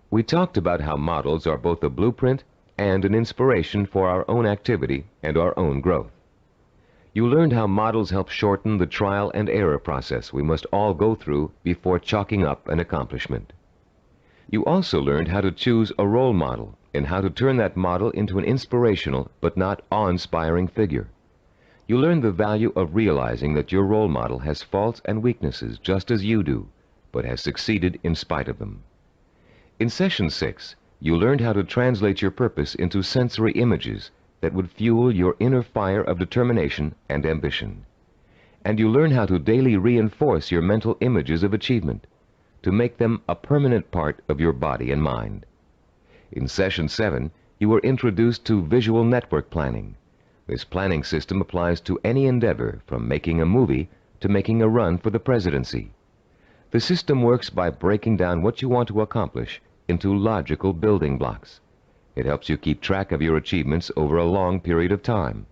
We talked about how models are both a blueprint and an inspiration for our own activity and our own growth. You learned how models help shorten the trial and error process we must all go through before chalking up an accomplishment. You also learned how to choose a role model and how to turn that model into an inspirational but not awe-inspiring figure. You learned the value of realizing that your role model has faults and weaknesses just as you do, but has succeeded in spite of them. In Session 6, you learned how to translate your purpose into sensory images that would fuel your inner fire of determination and ambition. And you learned how to daily reinforce your mental images of achievement, to make them a permanent part of your body and mind. In Session 7, you were introduced to visual network planning. This planning system applies to any endeavor, from making a movie to making a run for the presidency. The system works by breaking down what you want to accomplish into logical building blocks. It helps you keep track of your achievements over a long period of time,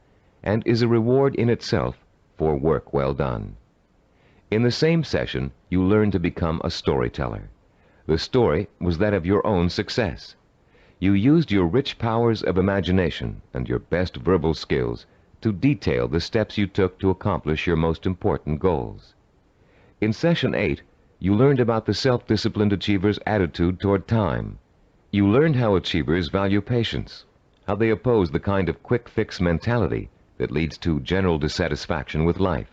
and is a reward in itself for work well done. In the same session, you learned to become a storyteller. The story was that of your own success. You used your rich powers of imagination and your best verbal skills to detail the steps you took to accomplish your most important goals. In Session 8, you learned about the self-disciplined achiever's attitude toward time. You learned how achievers value patience, how they oppose the kind of quick-fix mentality that leads to general dissatisfaction with life,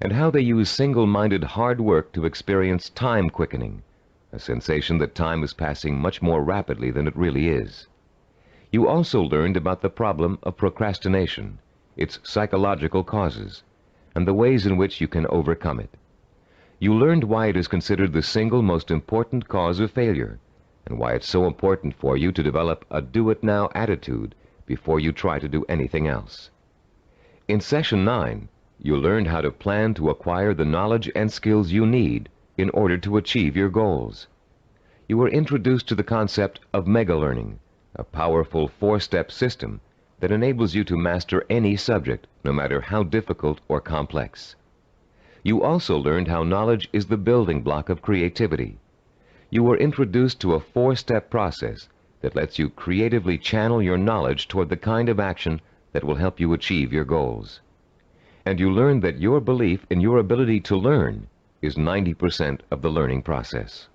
and how they use single-minded hard work to experience time quickening, a sensation that time is passing much more rapidly than it really is. You also learned about the problem of procrastination, its psychological causes, and the ways in which you can overcome it. You learned why it is considered the single most important cause of failure, and why it's so important for you to develop a do-it-now attitude before you try to do anything else. In Session 9, you learned how to plan to acquire the knowledge and skills you need in order to achieve your goals. You were introduced to the concept of mega-learning, a powerful four-step system that enables you to master any subject, no matter how difficult or complex. You also learned how knowledge is the building block of creativity. You were introduced to a four-step process that lets you creatively channel your knowledge toward the kind of action that will help you achieve your goals. And you learned that your belief in your ability to learn is 90% of the learning process.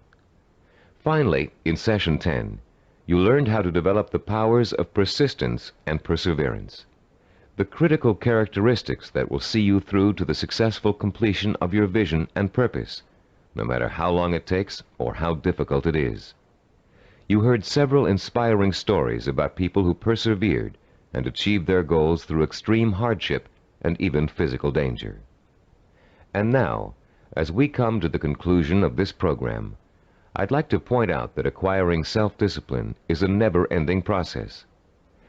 Finally, in Session 10, you learned how to develop the powers of persistence and perseverance, the critical characteristics that will see you through to the successful completion of your vision and purpose, no matter how long it takes or how difficult it is. You heard several inspiring stories about people who persevered and achieved their goals through extreme hardship and even physical danger. And now, as we come to the conclusion of this program, I'd like to point out that acquiring self-discipline is a never-ending process.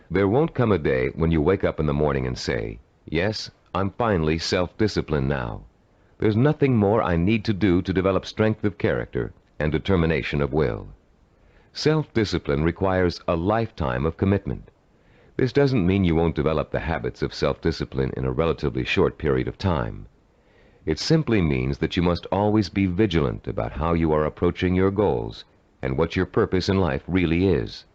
There won't come a day when you wake up in the morning and say, "Yes, I'm finally self-disciplined now. There's nothing more I need to do to develop strength of character and determination of will." Self-discipline requires a lifetime of commitment. This doesn't mean you won't develop the habits of self-discipline in a relatively short period of time. It simply means that you must always be vigilant about how you are approaching your goals and what your purpose in life really is.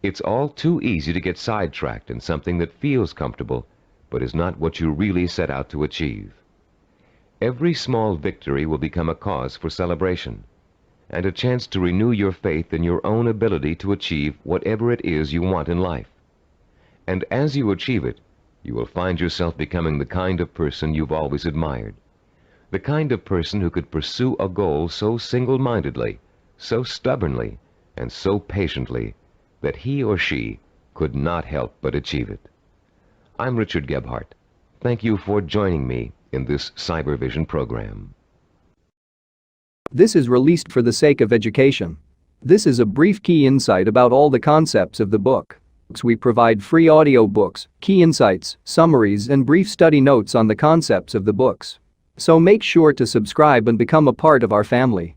It's all too easy to get sidetracked in something that feels comfortable, but is not what you really set out to achieve. Every small victory will become a cause for celebration, and a chance to renew your faith in your own ability to achieve whatever it is you want in life. And as you achieve it, you will find yourself becoming the kind of person you've always admired, the kind of person who could pursue a goal so single-mindedly, so stubbornly, and so patiently that he or she could not help but achieve it. I'm Richard Gebhardt. Thank you for joining me in this Cybervision program. This is released for the sake of education. This is a brief key insight about all the concepts of the book. We provide free audiobooks, key insights, summaries, and brief study notes on the concepts of the books. So make sure to subscribe and become a part of our family.